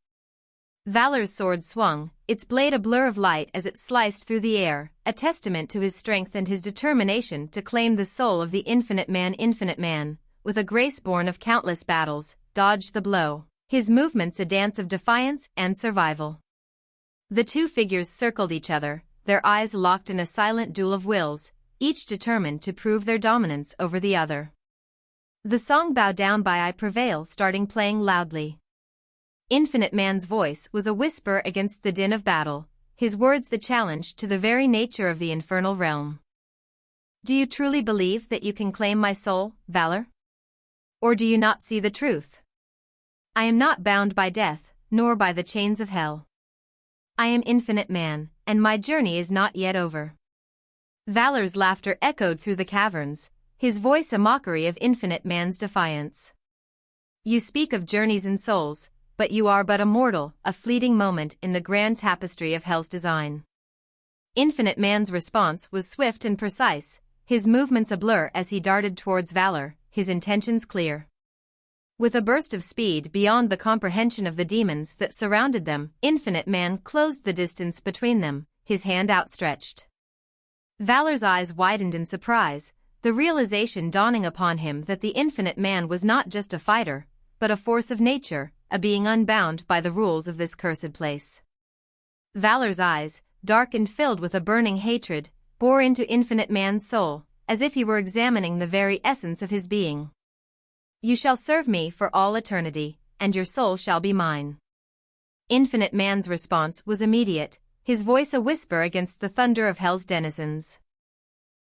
Valor's sword swung, its blade a blur of light as it sliced through the air, a testament to his strength and his determination to claim the soul of the Infinite Man. Infinite Man, with a grace born of countless battles, dodged the blow, his movements a dance of defiance and survival. The two figures circled each other, their eyes locked in a silent duel of wills, each determined to prove their dominance over the other. The song Bow Down by I Prevail starting playing loudly. Infinite Man's voice was a whisper against the din of battle, his words the challenge to the very nature of the infernal realm. Do you truly believe that you can claim my soul, Valor? Or do you not see the truth? I am not bound by death, nor by the chains of hell. I am Infinite Man, and my journey is not yet over. Valor's laughter echoed through the caverns, his voice a mockery of infinite man's defiance. You speak of journeys and souls, but you are but a mortal, a fleeting moment in the grand tapestry of hell's design. Infinite man's response was swift and precise, his movements a blur as he darted towards Valor, his intentions clear. With a burst of speed beyond the comprehension of the demons that surrounded them, Infinite Man closed the distance between them, his hand outstretched. Valor's eyes widened in surprise, the realization dawning upon him that the Infinite Man was not just a fighter, but a force of nature, a being unbound by the rules of this cursed place. Valor's eyes, dark and filled with a burning hatred, bore into Infinite Man's soul, as if he were examining the very essence of his being. You shall serve me for all eternity, and your soul shall be mine. Infinite Man's response was immediate, his voice a whisper against the thunder of hell's denizens.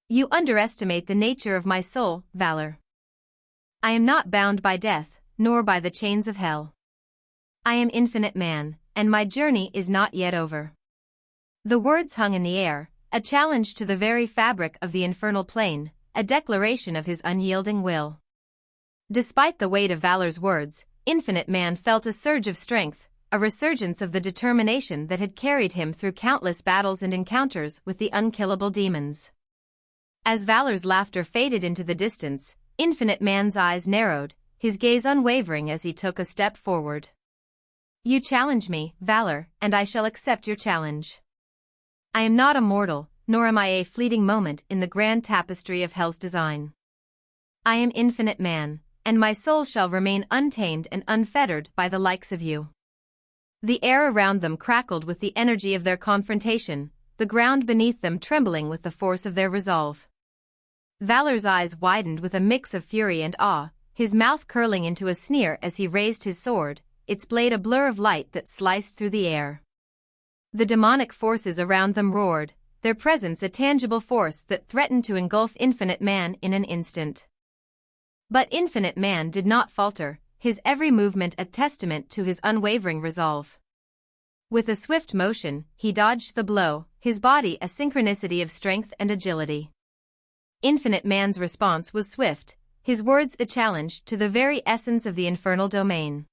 You underestimate the nature of my soul, Valor. I am not bound by death, nor by the chains of hell. I am Infinite Man, and my journey is not yet over. The words hung in the air, a challenge to the very fabric of the infernal plane, a declaration of his unyielding will. Despite the weight of Valor's words, Infinite Man felt a surge of strength, a resurgence of the determination that had carried him through countless battles and encounters with the unkillable demons. As Valor's laughter faded into the distance, Infinite Man's eyes narrowed, his gaze unwavering as he took a step forward. You challenge me, Valor, and I shall accept your challenge. I am not a mortal, nor am I a fleeting moment in the grand tapestry of hell's design. I am Infinite Man, and my soul shall remain untamed and unfettered by the likes of you. The air around them crackled with the energy of their confrontation, the ground beneath them trembling with the force of their resolve. Valor's eyes widened with a mix of fury and awe, his mouth curling into a sneer as he raised his sword, its blade a blur of light that sliced through the air. The demonic forces around them roared, their presence a tangible force that threatened to engulf Infinite Man in an instant. But Infinite Man did not falter, his every movement a testament to his unwavering resolve. With a swift motion, he dodged the blow, his body a synchronicity of strength and agility. Infinite Man's response was swift, his words a challenge to the very essence of the infernal domain.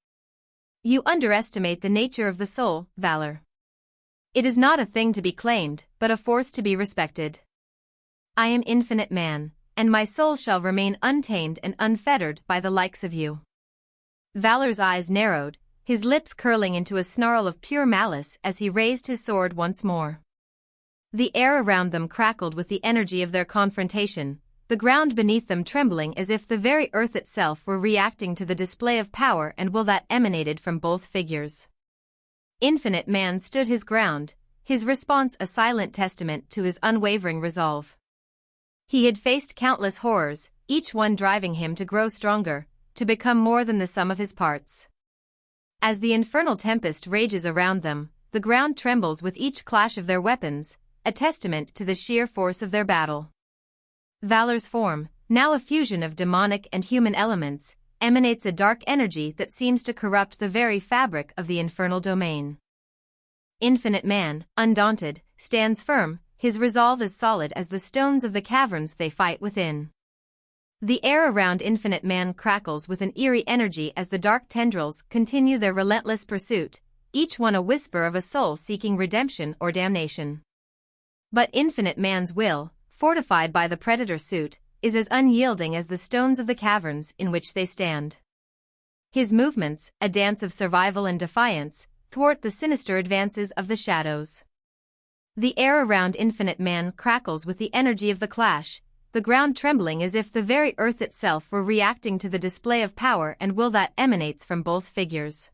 You underestimate the nature of the soul, Valor. It is not a thing to be claimed, but a force to be respected. I am Infinite Man, and my soul shall remain untamed and unfettered by the likes of you. Valor's eyes narrowed, his lips curling into a snarl of pure malice as he raised his sword once more. The air around them crackled with the energy of their confrontation, the ground beneath them trembling as if the very earth itself were reacting to the display of power and will that emanated from both figures. Infinite Man stood his ground, his response a silent testament to his unwavering resolve. He had faced countless horrors, each one driving him to grow stronger, to become more than the sum of his parts. As the infernal tempest rages around them, the ground trembles with each clash of their weapons, a testament to the sheer force of their battle. Valor's form, now a fusion of demonic and human elements, emanates a dark energy that seems to corrupt the very fabric of the infernal domain. Infinite Man, undaunted, stands firm, his resolve as solid as the stones of the caverns they fight within. The air around Infinite Man crackles with an eerie energy as the dark tendrils continue their relentless pursuit, each one a whisper of a soul seeking redemption or damnation. But Infinite Man's will, fortified by the predator suit, is as unyielding as the stones of the caverns in which they stand. His movements, a dance of survival and defiance, thwart the sinister advances of the shadows. The air around Infinite Man crackles with the energy of the clash, the ground trembling as if the very earth itself were reacting to the display of power and will that emanates from both figures.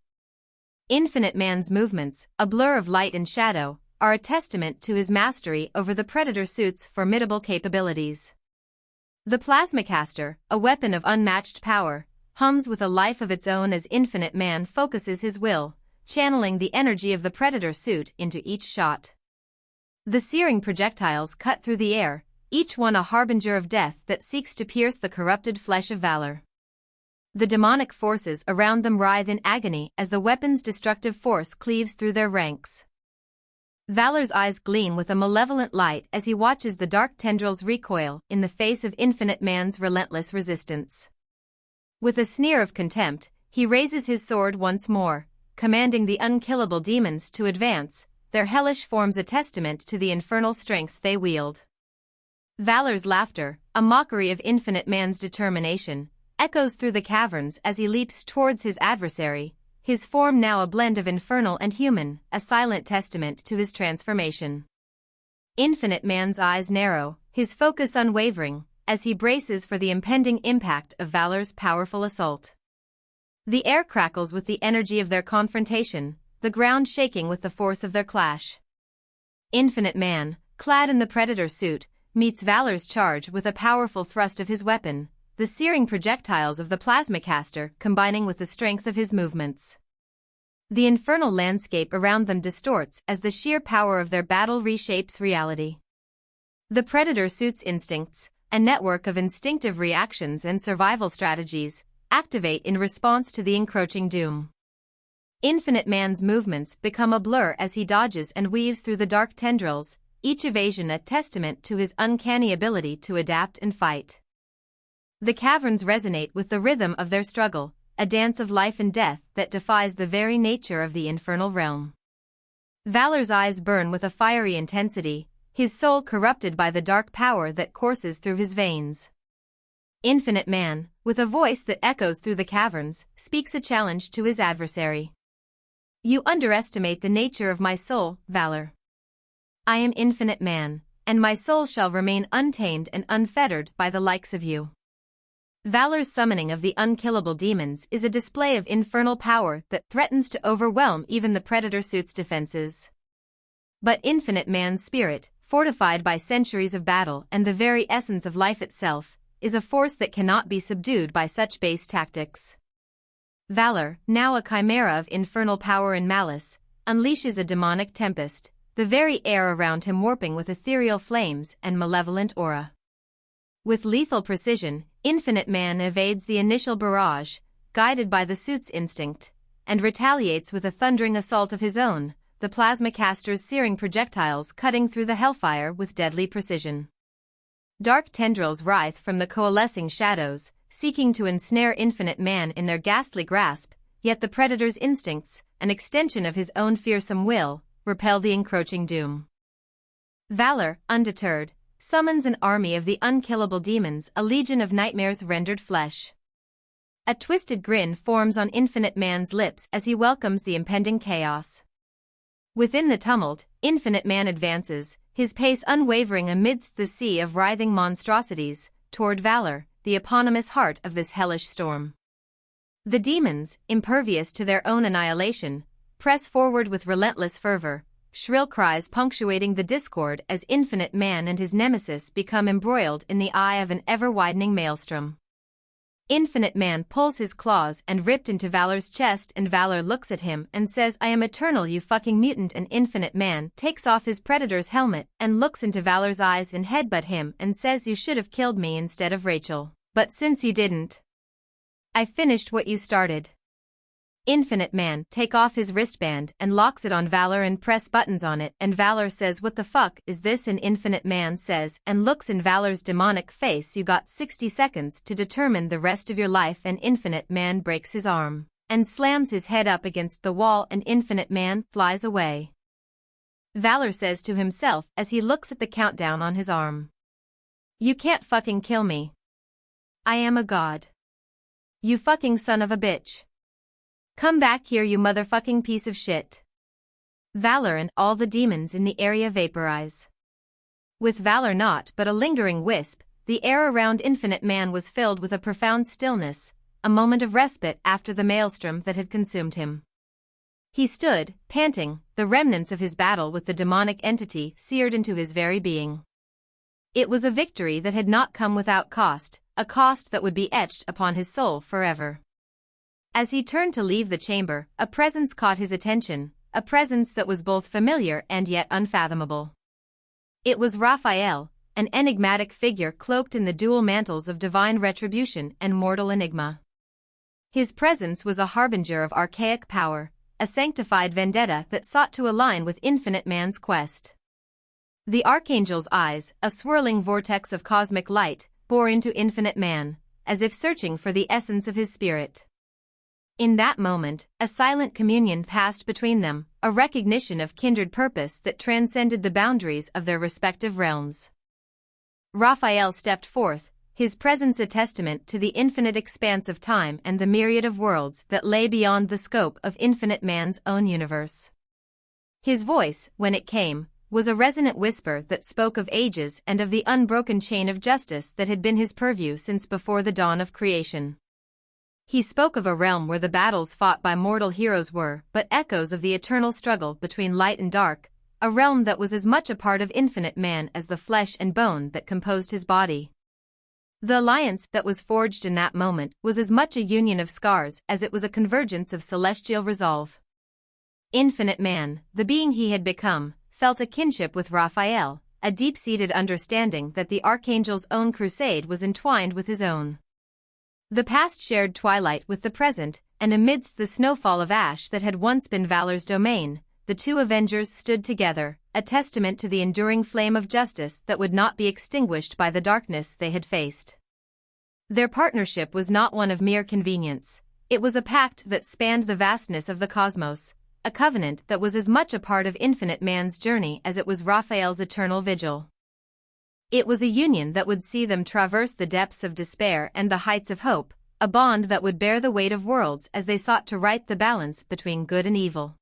Infinite Man's movements, a blur of light and shadow, are a testament to his mastery over the predator suit's formidable capabilities. The Plasmacaster, a weapon of unmatched power, hums with a life of its own as Infinite Man focuses his will, channeling the energy of the predator suit into each shot. The searing projectiles cut through the air, each one a harbinger of death that seeks to pierce the corrupted flesh of Valor. The demonic forces around them writhe in agony as the weapon's destructive force cleaves through their ranks. Valor's eyes gleam with a malevolent light as he watches the dark tendrils recoil in the face of Infinite Man's relentless resistance. With a sneer of contempt, he raises his sword once more, commanding the unkillable demons to advance, their hellish forms a testament to the infernal strength they wield. Valor's laughter, a mockery of Infinite Man's determination, echoes through the caverns as he leaps towards his adversary, his form now a blend of infernal and human, a silent testament to his transformation. Infinite Man's eyes narrow, his focus unwavering, as he braces for the impending impact of Valor's powerful assault. The air crackles with the energy of their confrontation, the ground shaking with the force of their clash. Infinite Man, clad in the Predator suit, meets Valor's charge with a powerful thrust of his weapon, the searing projectiles of the plasmacaster combining with the strength of his movements. The infernal landscape around them distorts as the sheer power of their battle reshapes reality. The Predator suit's instincts, a network of instinctive reactions and survival strategies, activate in response to the encroaching doom. Infinite Man's movements become a blur as he dodges and weaves through the dark tendrils, each evasion a testament to his uncanny ability to adapt and fight. The caverns resonate with the rhythm of their struggle, a dance of life and death that defies the very nature of the infernal realm. Valor's eyes burn with a fiery intensity, his soul corrupted by the dark power that courses through his veins. Infinite Man, with a voice that echoes through the caverns, speaks a challenge to his adversary. You underestimate the nature of my soul, Valor. I am Infinite Man, and my soul shall remain untamed and unfettered by the likes of you. Valor's summoning of the unkillable demons is a display of infernal power that threatens to overwhelm even the Predator suit's defenses. But Infinite Man's spirit, fortified by centuries of battle and the very essence of life itself, is a force that cannot be subdued by such base tactics. Valor, now a chimera of infernal power and malice, unleashes a demonic tempest, the very air around him warping with ethereal flames and malevolent aura. With lethal precision, Infinite Man evades the initial barrage, guided by the suit's instinct, and retaliates with a thundering assault of his own, the plasmacaster's searing projectiles cutting through the hellfire with deadly precision. Dark tendrils writhe from the coalescing shadows, seeking to ensnare Infinite Man in their ghastly grasp, yet the Predator's instincts, an extension of his own fearsome will, repel the encroaching doom. Valor, undeterred, summons an army of the unkillable demons, a legion of nightmares rendered flesh. A twisted grin forms on Infinite Man's lips as he welcomes the impending chaos. Within the tumult, Infinite Man advances, his pace unwavering amidst the sea of writhing monstrosities, toward Valor, the eponymous heart of this hellish storm. The demons, impervious to their own annihilation, press forward with relentless fervor, shrill cries punctuating the discord as Infinite Man and his nemesis become embroiled in the eye of an ever-widening maelstrom. Infinite Man pulls his claws and ripped into Valor's chest, and Valor looks at him and says, "I am eternal, you fucking mutant." And Infinite Man takes off his Predator's helmet and looks into Valor's eyes and headbutt him and says, "You should have killed me instead of Rachel. But since you didn't, I finished what you started." Infinite Man take off his wristband and locks it on Valor and press buttons on it, and Valor says, "What the fuck is this?" And Infinite Man says and looks in Valor's demonic face, "You got 60 seconds to determine the rest of your life." And Infinite Man breaks his arm and slams his head up against the wall, and Infinite Man flies away. Valor says to himself as he looks at the countdown on his arm, "You can't fucking kill me. I am a god. You fucking son of a bitch. Come back here, you motherfucking piece of shit." Valor and all the demons in the area vaporize. With Valor not but a lingering wisp, the air around Infinite Man was filled with a profound stillness, a moment of respite after the maelstrom that had consumed him. He stood, panting, the remnants of his battle with the demonic entity seared into his very being. It was a victory that had not come without cost, a cost that would be etched upon his soul forever. As he turned to leave the chamber, a presence caught his attention, a presence that was both familiar and yet unfathomable. It was Raphael, an enigmatic figure cloaked in the dual mantles of divine retribution and mortal enigma. His presence was a harbinger of archaic power, a sanctified vendetta that sought to align with infinite man's quest. The Archangel's eyes, a swirling vortex of cosmic light, bore into infinite man, as if searching for the essence of his spirit. In that moment, a silent communion passed between them, a recognition of kindred purpose that transcended the boundaries of their respective realms. Raphael stepped forth, his presence a testament to the infinite expanse of time and the myriad of worlds that lay beyond the scope of infinite man's own universe. His voice, when it came, was a resonant whisper that spoke of ages and of the unbroken chain of justice that had been his purview since before the dawn of creation. He spoke of a realm where the battles fought by mortal heroes were but echoes of the eternal struggle between light and dark, a realm that was as much a part of infinite man as the flesh and bone that composed his body. The alliance that was forged in that moment was as much a union of scars as it was a convergence of celestial resolve. Infinite man, the being he had become, felt a kinship with Raphael, a deep-seated understanding that the Archangel's own crusade was entwined with his own. The past shared twilight with the present, and amidst the snowfall of ash that had once been Valor's domain, the two avengers stood together, a testament to the enduring flame of justice that would not be extinguished by the darkness they had faced. Their partnership was not one of mere convenience, it was a pact that spanned the vastness of the cosmos, a covenant that was as much a part of infinite man's journey as it was Raphael's eternal vigil. It was a union that would see them traverse the depths of despair and the heights of hope, a bond that would bear the weight of worlds as they sought to right the balance between good and evil.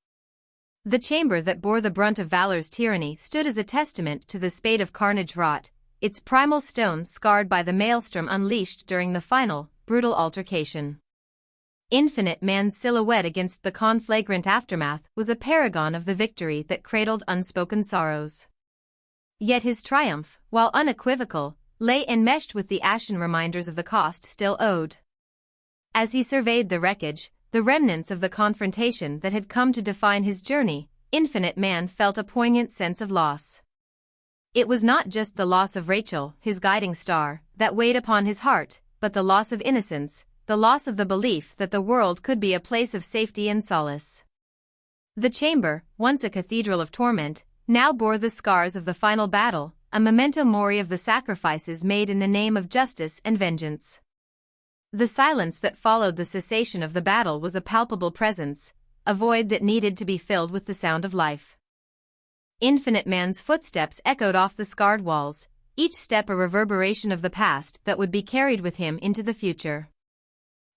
The chamber that bore the brunt of Valor's tyranny stood as a testament to the spate of carnage wrought, its primal stone scarred by the maelstrom unleashed during the final, brutal altercation. Infinite man's silhouette against the conflagrant aftermath was a paragon of the victory that cradled unspoken sorrows. Yet his triumph, while unequivocal, lay enmeshed with the ashen reminders of the cost still owed. As he surveyed the wreckage, the remnants of the confrontation that had come to define his journey, infinite man felt a poignant sense of loss. It was not just the loss of Rachel, his guiding star, that weighed upon his heart, but the loss of innocence, the loss of the belief that the world could be a place of safety and solace. The chamber, once a cathedral of torment, now bore the scars of the final battle, a memento mori of the sacrifices made in the name of justice and vengeance. The silence that followed the cessation of the battle was a palpable presence, a void that needed to be filled with the sound of life. Infinite man's footsteps echoed off the scarred walls, each step a reverberation of the past that would be carried with him into the future.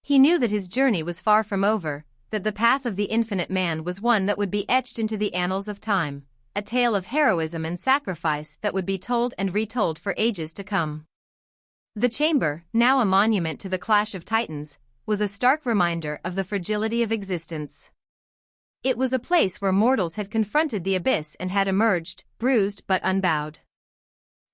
He knew that his journey was far from over, that the path of the infinite man was one that would be etched into the annals of time, a tale of heroism and sacrifice that would be told and retold for ages to come. The chamber, now a monument to the clash of titans, was a stark reminder of the fragility of existence. It was a place where mortals had confronted the abyss and had emerged, bruised but unbowed.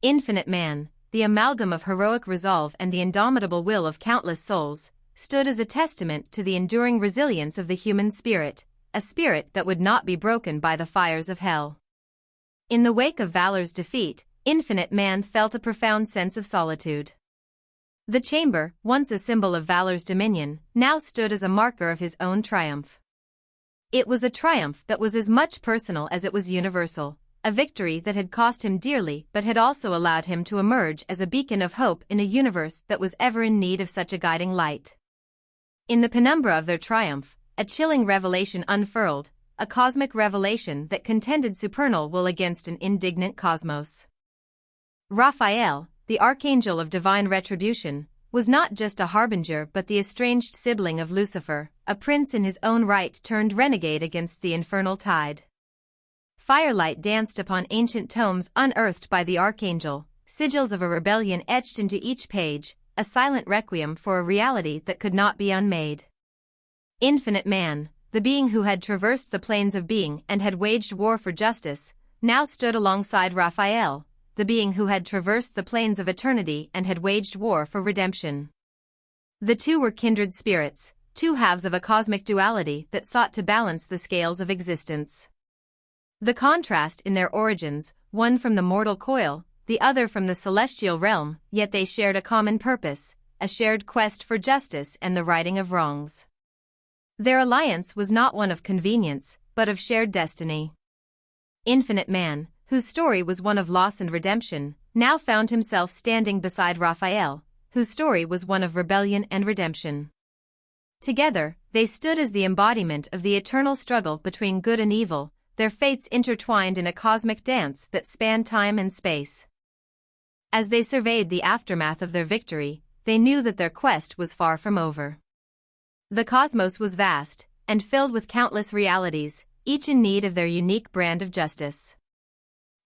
Infinite man, the amalgam of heroic resolve and the indomitable will of countless souls, stood as a testament to the enduring resilience of the human spirit, a spirit that would not be broken by the fires of hell. In the wake of Valor's defeat, infinite man felt a profound sense of solitude. The chamber, once a symbol of Valor's dominion, now stood as a marker of his own triumph. It was a triumph that was as much personal as it was universal, a victory that had cost him dearly but had also allowed him to emerge as a beacon of hope in a universe that was ever in need of such a guiding light. In the penumbra of their triumph, a chilling revelation unfurled, a cosmic revelation that contended supernal will against an indignant cosmos. Raphael, the archangel of divine retribution, was not just a harbinger but the estranged sibling of Lucifer, a prince in his own right turned renegade against the infernal tide. Firelight danced upon ancient tomes unearthed by the archangel, sigils of a rebellion etched into each page, a silent requiem for a reality that could not be unmade. Infinite man, the being who had traversed the plains of being and had waged war for justice, now stood alongside Raphael, the being who had traversed the plains of eternity and had waged war for redemption. The two were kindred spirits, two halves of a cosmic duality that sought to balance the scales of existence. The contrast in their origins, one from the mortal coil, the other from the celestial realm, yet they shared a common purpose, a shared quest for justice and the righting of wrongs. Their alliance was not one of convenience, but of shared destiny. Infinite Man, whose story was one of loss and redemption, now found himself standing beside Raphael, whose story was one of rebellion and redemption. Together, they stood as the embodiment of the eternal struggle between good and evil, their fates intertwined in a cosmic dance that spanned time and space. As they surveyed the aftermath of their victory, they knew that their quest was far from over. The cosmos was vast, and filled with countless realities, each in need of their unique brand of justice.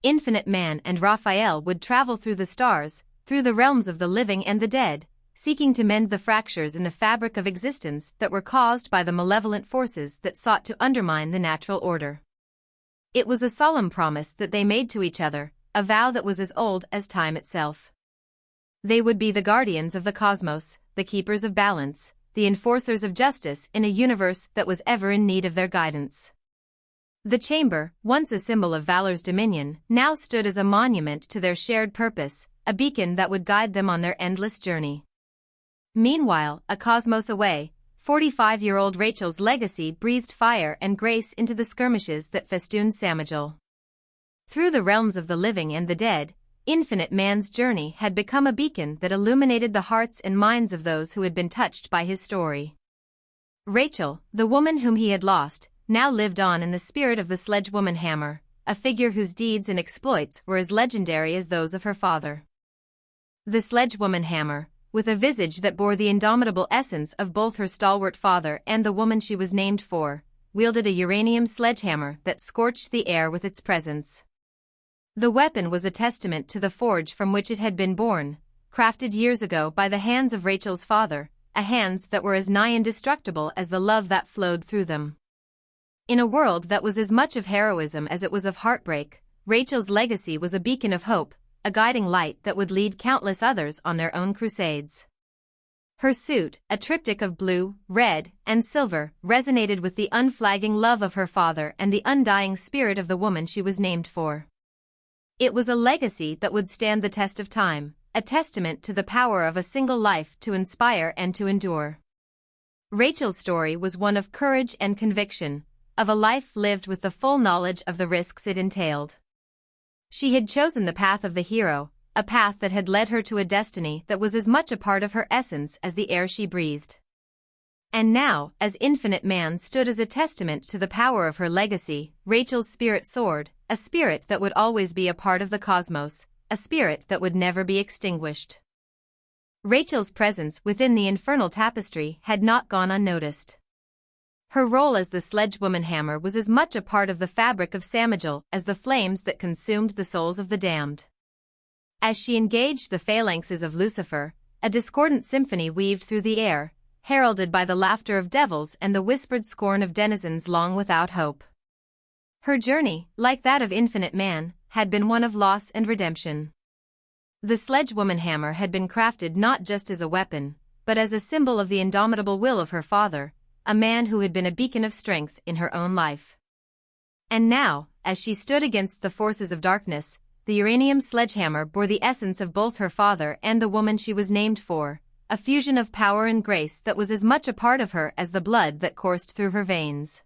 Infinite Man and Raphael would travel through the stars, through the realms of the living and the dead, seeking to mend the fractures in the fabric of existence that were caused by the malevolent forces that sought to undermine the natural order. It was a solemn promise that they made to each other, a vow that was as old as time itself. They would be the guardians of the cosmos, the keepers of balance, the enforcers of justice in a universe that was ever in need of their guidance. The chamber, once a symbol of Valor's dominion, now stood as a monument to their shared purpose, a beacon that would guide them on their endless journey. Meanwhile, a cosmos away, 45-year-old Rachel's legacy breathed fire and grace into the skirmishes that festooned Samajal. Through the realms of the living and the dead, Infinite Man's journey had become a beacon that illuminated the hearts and minds of those who had been touched by his story. Rachel, the woman whom he had lost, now lived on in the spirit of the SledgeHammer, a figure whose deeds and exploits were as legendary as those of her father. The SledgeHammer, with a visage that bore the indomitable essence of both her stalwart father and the woman she was named for, wielded a uranium sledgehammer that scorched the air with its presence. The weapon was a testament to the forge from which it had been born, crafted years ago by the hands of Rachel's father, hands that were as nigh indestructible as the love that flowed through them. In a world that was as much of heroism as it was of heartbreak, Rachel's legacy was a beacon of hope, a guiding light that would lead countless others on their own crusades. Her suit, a triptych of blue, red, and silver, resonated with the unflagging love of her father and the undying spirit of the woman she was named for. It was a legacy that would stand the test of time, a testament to the power of a single life to inspire and to endure. Rachel's story was one of courage and conviction, of a life lived with the full knowledge of the risks it entailed. She had chosen the path of the hero, a path that had led her to a destiny that was as much a part of her essence as the air she breathed. And now, as Infinite Man stood as a testament to the power of her legacy, Rachel's spirit soared, a spirit that would always be a part of the cosmos, a spirit that would never be extinguished. Rachel's presence within the infernal tapestry had not gone unnoticed. Her role as the SledgeHammer was as much a part of the fabric of Samajal as the flames that consumed the souls of the damned. As she engaged the phalanxes of Lucifer, a discordant symphony weaved through the air, heralded by the laughter of devils and the whispered scorn of denizens long without hope. Her journey, like that of Infinite Man, had been one of loss and redemption. The SledgeHammer had been crafted not just as a weapon, but as a symbol of the indomitable will of her father, a man who had been a beacon of strength in her own life. And now, as she stood against the forces of darkness, the uranium sledgehammer bore the essence of both her father and the woman she was named for, a fusion of power and grace that was as much a part of her as the blood that coursed through her veins.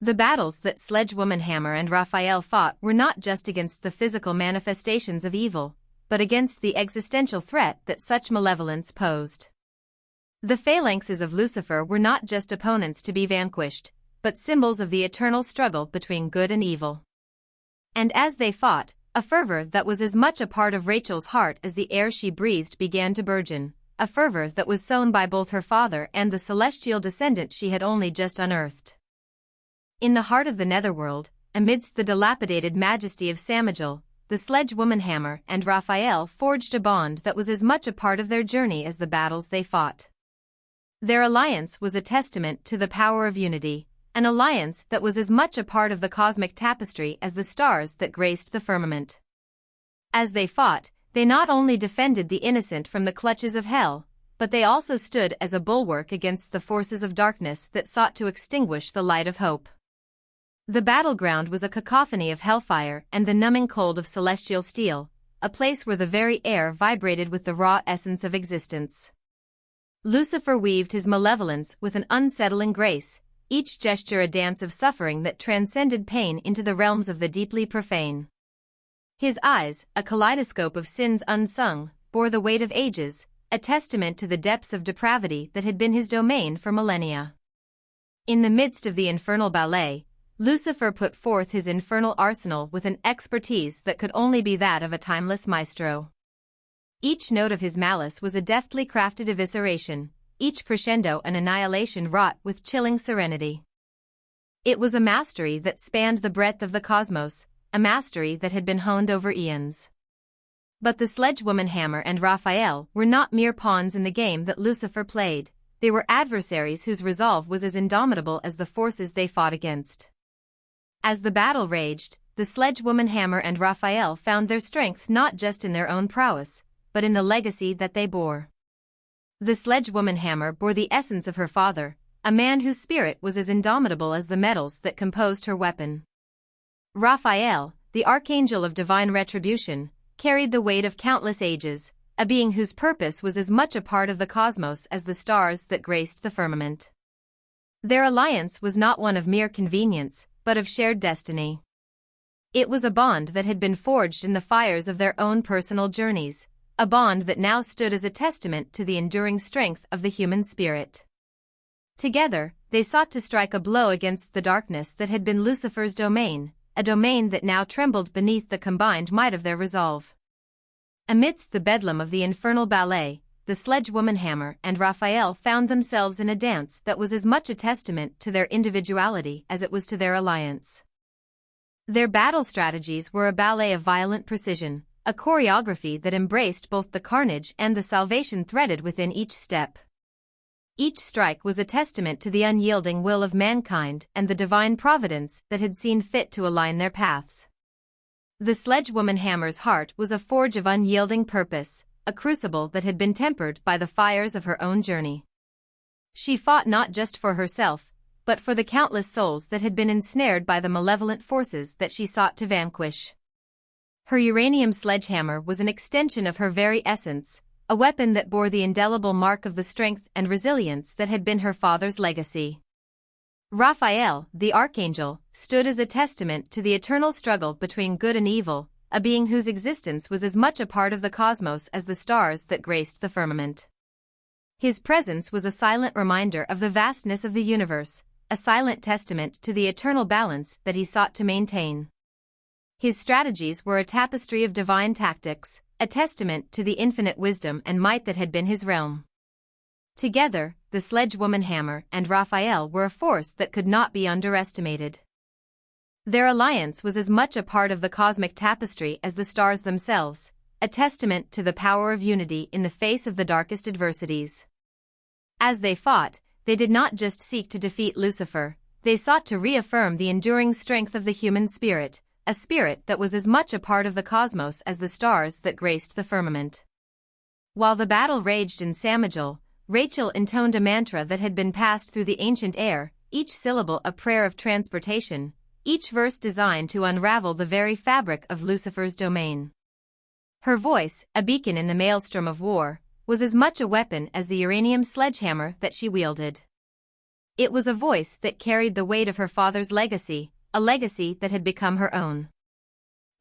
The battles that SledgeHammer and Raphael fought were not just against the physical manifestations of evil, but against the existential threat that such malevolence posed. The phalanxes of Lucifer were not just opponents to be vanquished, but symbols of the eternal struggle between good and evil. And as they fought, a fervor that was as much a part of Rachel's heart as the air she breathed began to burgeon, a fervor that was sown by both her father and the celestial descendant she had only just unearthed. In the heart of the netherworld, amidst the dilapidated majesty of Samajal, the SledgeHammer and Raphael forged a bond that was as much a part of their journey as the battles they fought. Their alliance was a testament to the power of unity, an alliance that was as much a part of the cosmic tapestry as the stars that graced the firmament. As they fought, they not only defended the innocent from the clutches of hell, but they also stood as a bulwark against the forces of darkness that sought to extinguish the light of hope. The battleground was a cacophony of hellfire and the numbing cold of celestial steel, a place where the very air vibrated with the raw essence of existence. Lucifer weaved his malevolence with an unsettling grace, each gesture a dance of suffering that transcended pain into the realms of the deeply profane. His eyes, a kaleidoscope of sins unsung, bore the weight of ages, a testament to the depths of depravity that had been his domain for millennia. In the midst of the infernal ballet, Lucifer put forth his infernal arsenal with an expertise that could only be that of a timeless maestro. Each note of his malice was a deftly crafted evisceration, each crescendo an annihilation wrought with chilling serenity. It was a mastery that spanned the breadth of the cosmos, a mastery that had been honed over eons. But the sledgewoman Hammer and Raphael were not mere pawns in the game that Lucifer played, they were adversaries whose resolve was as indomitable as the forces they fought against. As the battle raged, the sledgewoman Hammer and Raphael found their strength not just in their own prowess, but in the legacy that they bore. The sledgewoman Hammer bore the essence of her father, a man whose spirit was as indomitable as the metals that composed her weapon. Raphael, the archangel of divine retribution, carried the weight of countless ages, a being whose purpose was as much a part of the cosmos as the stars that graced the firmament. Their alliance was not one of mere convenience, but of shared destiny. It was a bond that had been forged in the fires of their own personal journeys, a bond that now stood as a testament to the enduring strength of the human spirit. Together, they sought to strike a blow against the darkness that had been Lucifer's domain, a domain that now trembled beneath the combined might of their resolve. Amidst the bedlam of the infernal ballet, the sledgewoman Hammer and Raphael found themselves in a dance that was as much a testament to their individuality as it was to their alliance. Their battle strategies were a ballet of violent precision, a choreography that embraced both the carnage and the salvation threaded within each step. Each strike was a testament to the unyielding will of mankind and the divine providence that had seen fit to align their paths. The sledgewoman Hammer's heart was a forge of unyielding purpose, a crucible that had been tempered by the fires of her own journey. She fought not just for herself, but for the countless souls that had been ensnared by the malevolent forces that she sought to vanquish. Her uranium sledgehammer was an extension of her very essence, a weapon that bore the indelible mark of the strength and resilience that had been her father's legacy. Raphael, the archangel, stood as a testament to the eternal struggle between good and evil, a being whose existence was as much a part of the cosmos as the stars that graced the firmament. His presence was a silent reminder of the vastness of the universe, a silent testament to the eternal balance that he sought to maintain. His strategies were a tapestry of divine tactics, a testament to the infinite wisdom and might that had been his realm. Together, the sledgewoman Hammer and Raphael were a force that could not be underestimated. Their alliance was as much a part of the cosmic tapestry as the stars themselves, a testament to the power of unity in the face of the darkest adversities. As they fought, they did not just seek to defeat Lucifer, they sought to reaffirm the enduring strength of the human spirit, a spirit that was as much a part of the cosmos as the stars that graced the firmament. While the battle raged in Samajal, Rachel intoned a mantra that had been passed through the ancient air, each syllable a prayer of transportation, each verse designed to unravel the very fabric of Lucifer's domain. Her voice, a beacon in the maelstrom of war, was as much a weapon as the uranium sledgehammer that she wielded. It was a voice that carried the weight of her father's legacy, a legacy that had become her own.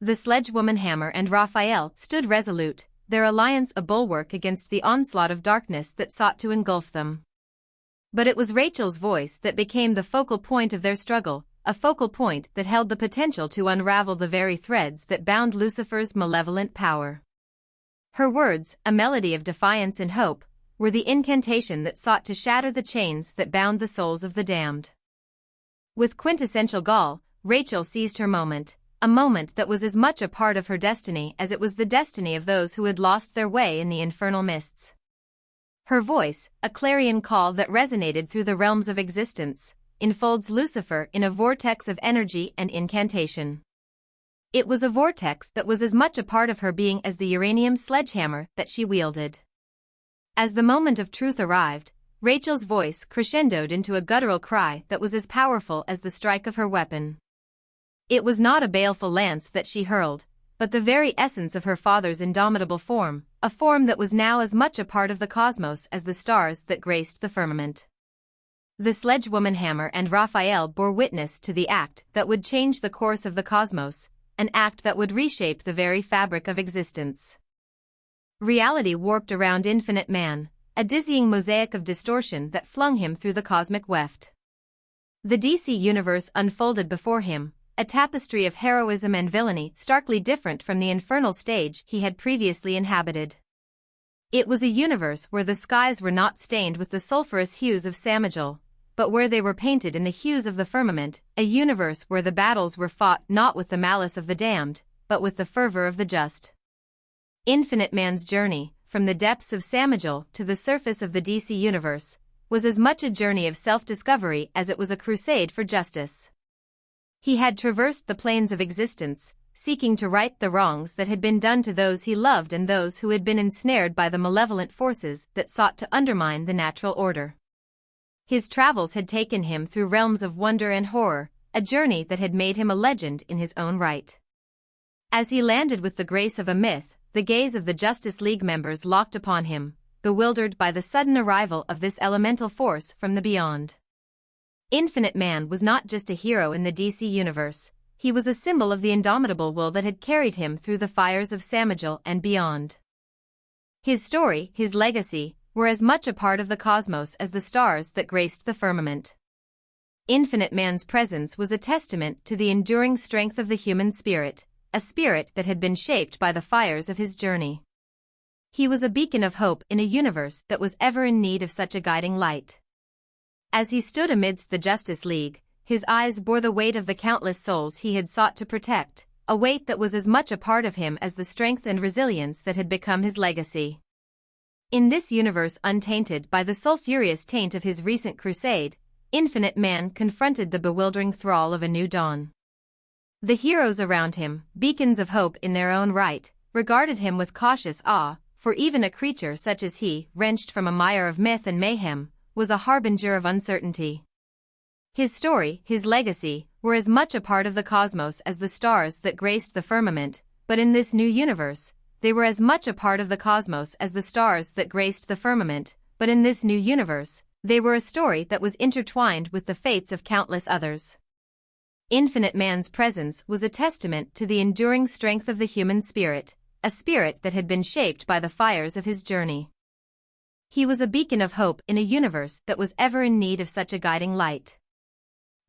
The sledgewoman Hammer and Raphael stood resolute, their alliance a bulwark against the onslaught of darkness that sought to engulf them. But it was Rachel's voice that became the focal point of their struggle, a focal point that held the potential to unravel the very threads that bound Lucifer's malevolent power. Her words, a melody of defiance and hope, were the incantation that sought to shatter the chains that bound the souls of the damned. With quintessential gall, Rachel seized her moment, a moment that was as much a part of her destiny as it was the destiny of those who had lost their way in the infernal mists. Her voice, a clarion call that resonated through the realms of existence, enfolds Lucifer in a vortex of energy and incantation. It was a vortex that was as much a part of her being as the uranium sledgehammer that she wielded. As the moment of truth arrived, Rachel's voice crescendoed into a guttural cry that was as powerful as the strike of her weapon. It was not a baleful lance that she hurled, but the very essence of her father's indomitable form, a form that was now as much a part of the cosmos as the stars that graced the firmament. The sledgewoman Hammer and Raphael bore witness to the act that would change the course of the cosmos, an act that would reshape the very fabric of existence. Reality warped around Infinite Man, a dizzying mosaic of distortion that flung him through the cosmic weft. The DC universe unfolded before him, a tapestry of heroism and villainy starkly different from the infernal stage he had previously inhabited. It was a universe where the skies were not stained with the sulphurous hues of Samajal, but where they were painted in the hues of the firmament, a universe where the battles were fought not with the malice of the damned, but with the fervor of the just. Infinite Man's journey, from the depths of Samajal to the surface of the DC universe, was as much a journey of self-discovery as it was a crusade for justice. He had traversed the planes of existence, seeking to right the wrongs that had been done to those he loved and those who had been ensnared by the malevolent forces that sought to undermine the natural order. His travels had taken him through realms of wonder and horror, a journey that had made him a legend in his own right. As he landed with the grace of a myth, the gaze of the Justice League members locked upon him, bewildered by the sudden arrival of this elemental force from the beyond. Infinite Man was not just a hero in the DC universe, he was a symbol of the indomitable will that had carried him through the fires of Samajal and beyond. His story, his legacy, were as much a part of the cosmos as the stars that graced the firmament. Infinite Man's presence was a testament to the enduring strength of the human spirit, a spirit that had been shaped by the fires of his journey. He was a beacon of hope in a universe that was ever in need of such a guiding light. As he stood amidst the Justice League, his eyes bore the weight of the countless souls he had sought to protect, a weight that was as much a part of him as the strength and resilience that had become his legacy. In this universe untainted by the sulphurous taint of his recent crusade, Infinite Man confronted the bewildering thrall of a new dawn. The heroes around him, beacons of hope in their own right, regarded him with cautious awe, for even a creature such as he, wrenched from a mire of myth and mayhem, was a harbinger of uncertainty. His story, his legacy, were as much a part of the cosmos as the stars that graced the firmament, but in this new universe, they were as much a part of the cosmos as the stars that graced the firmament, but in this new universe, they were a story that was intertwined with the fates of countless others. Infinite Man's presence was a testament to the enduring strength of the human spirit, a spirit that had been shaped by the fires of his journey. He was a beacon of hope in a universe that was ever in need of such a guiding light.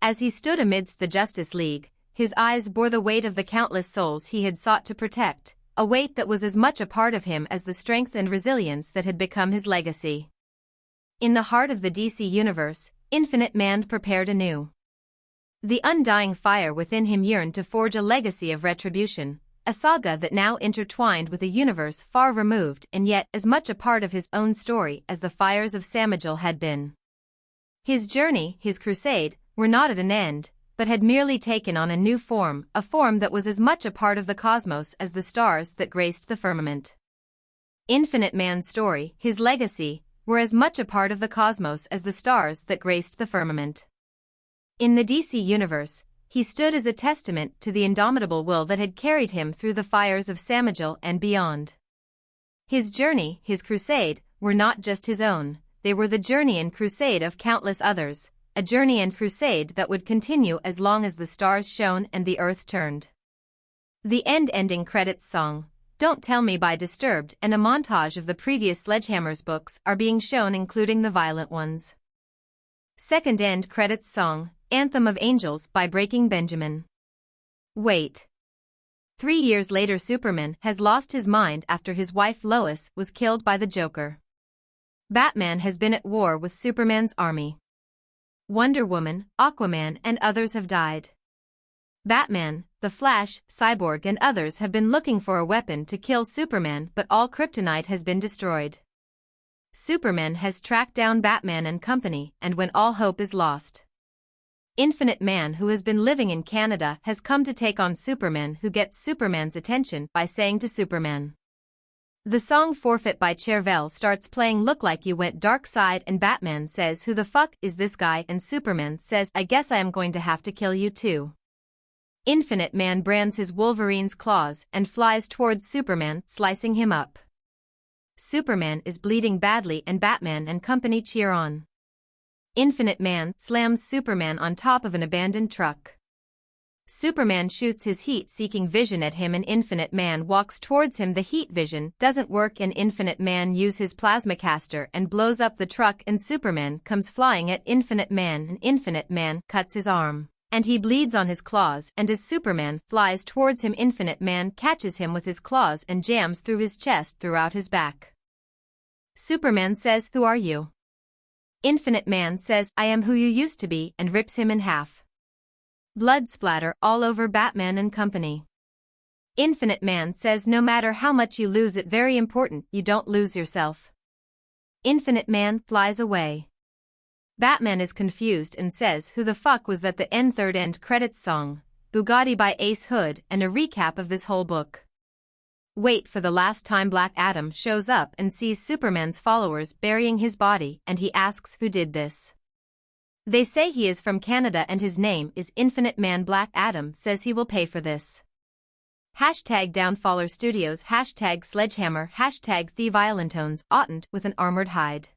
As he stood amidst the Justice League, his eyes bore the weight of the countless souls he had sought to protect, a weight that was as much a part of him as the strength and resilience that had become his legacy. In the heart of the DC universe, Infinite Man prepared anew. The undying fire within him yearned to forge a legacy of retribution, a saga that now intertwined with a universe far removed and yet as much a part of his own story as the fires of Samajal had been. His journey, his crusade, were not at an end, but had merely taken on a new form, a form that was as much a part of the cosmos as the stars that graced the firmament. Infinite Man's story, his legacy, were as much a part of the cosmos as the stars that graced the firmament. In the DC universe, he stood as a testament to the indomitable will that had carried him through the fires of Samajal and beyond. His journey, his crusade, were not just his own, they were the journey and crusade of countless others, a journey and crusade that would continue as long as the stars shone and the earth turned. The ending credits song, Don't Tell Me by Disturbed, and a montage of the previous SledgeHammer's books are being shown, including the violent ones. Second end credits song, Anthem of Angels by Breaking Benjamin. Wait. 3 years later, Superman has lost his mind after his wife Lois was killed by the Joker. Batman has been at war with Superman's army. Wonder Woman, Aquaman and others have died. Batman, The Flash, Cyborg and others have been looking for a weapon to kill Superman, but all kryptonite has been destroyed. Superman has tracked down Batman and company, and when all hope is lost, Infinite Man, who has been living in Canada, has come to take on Superman, who gets Superman's attention by saying to Superman. The song Forfeit by Chervel starts playing. Look like you went dark side, and Batman says, who the fuck is this guy, and Superman says, I guess I am going to have to kill you too. Infinite Man brands his Wolverine's claws and flies towards Superman, slicing him up. Superman is bleeding badly and Batman and company cheer on. Infinite Man slams Superman on top of an abandoned truck. Superman shoots his heat-seeking vision at him and Infinite Man walks towards him. The heat vision doesn't work and Infinite Man uses his plasma caster and blows up the truck and Superman comes flying at Infinite Man and Infinite Man cuts his arm. And he bleeds on his claws and as Superman flies towards him Infinite Man catches him with his claws and jams through his chest throughout his back. Superman says, "Who are you?" Infinite Man says, "I am who you used to be," and rips him in half. Blood splatter all over Batman and company. Infinite Man says, "No matter how much you lose, it's very important you don't lose yourself." Infinite Man flies away. Batman is confused and says, "Who the fuck was that?" The third end credits song, Bugatti by Ace Hood, and a recap of this whole book. Wait for the last time Black Adam shows up and sees Superman's followers burying his body and he asks who did this. They say he is from Canada and his name is Infinite Man. Black Adam says he will pay for this. #Downfaller Studios #Sledgehammer #The Violentones oughtn't with an armored hide.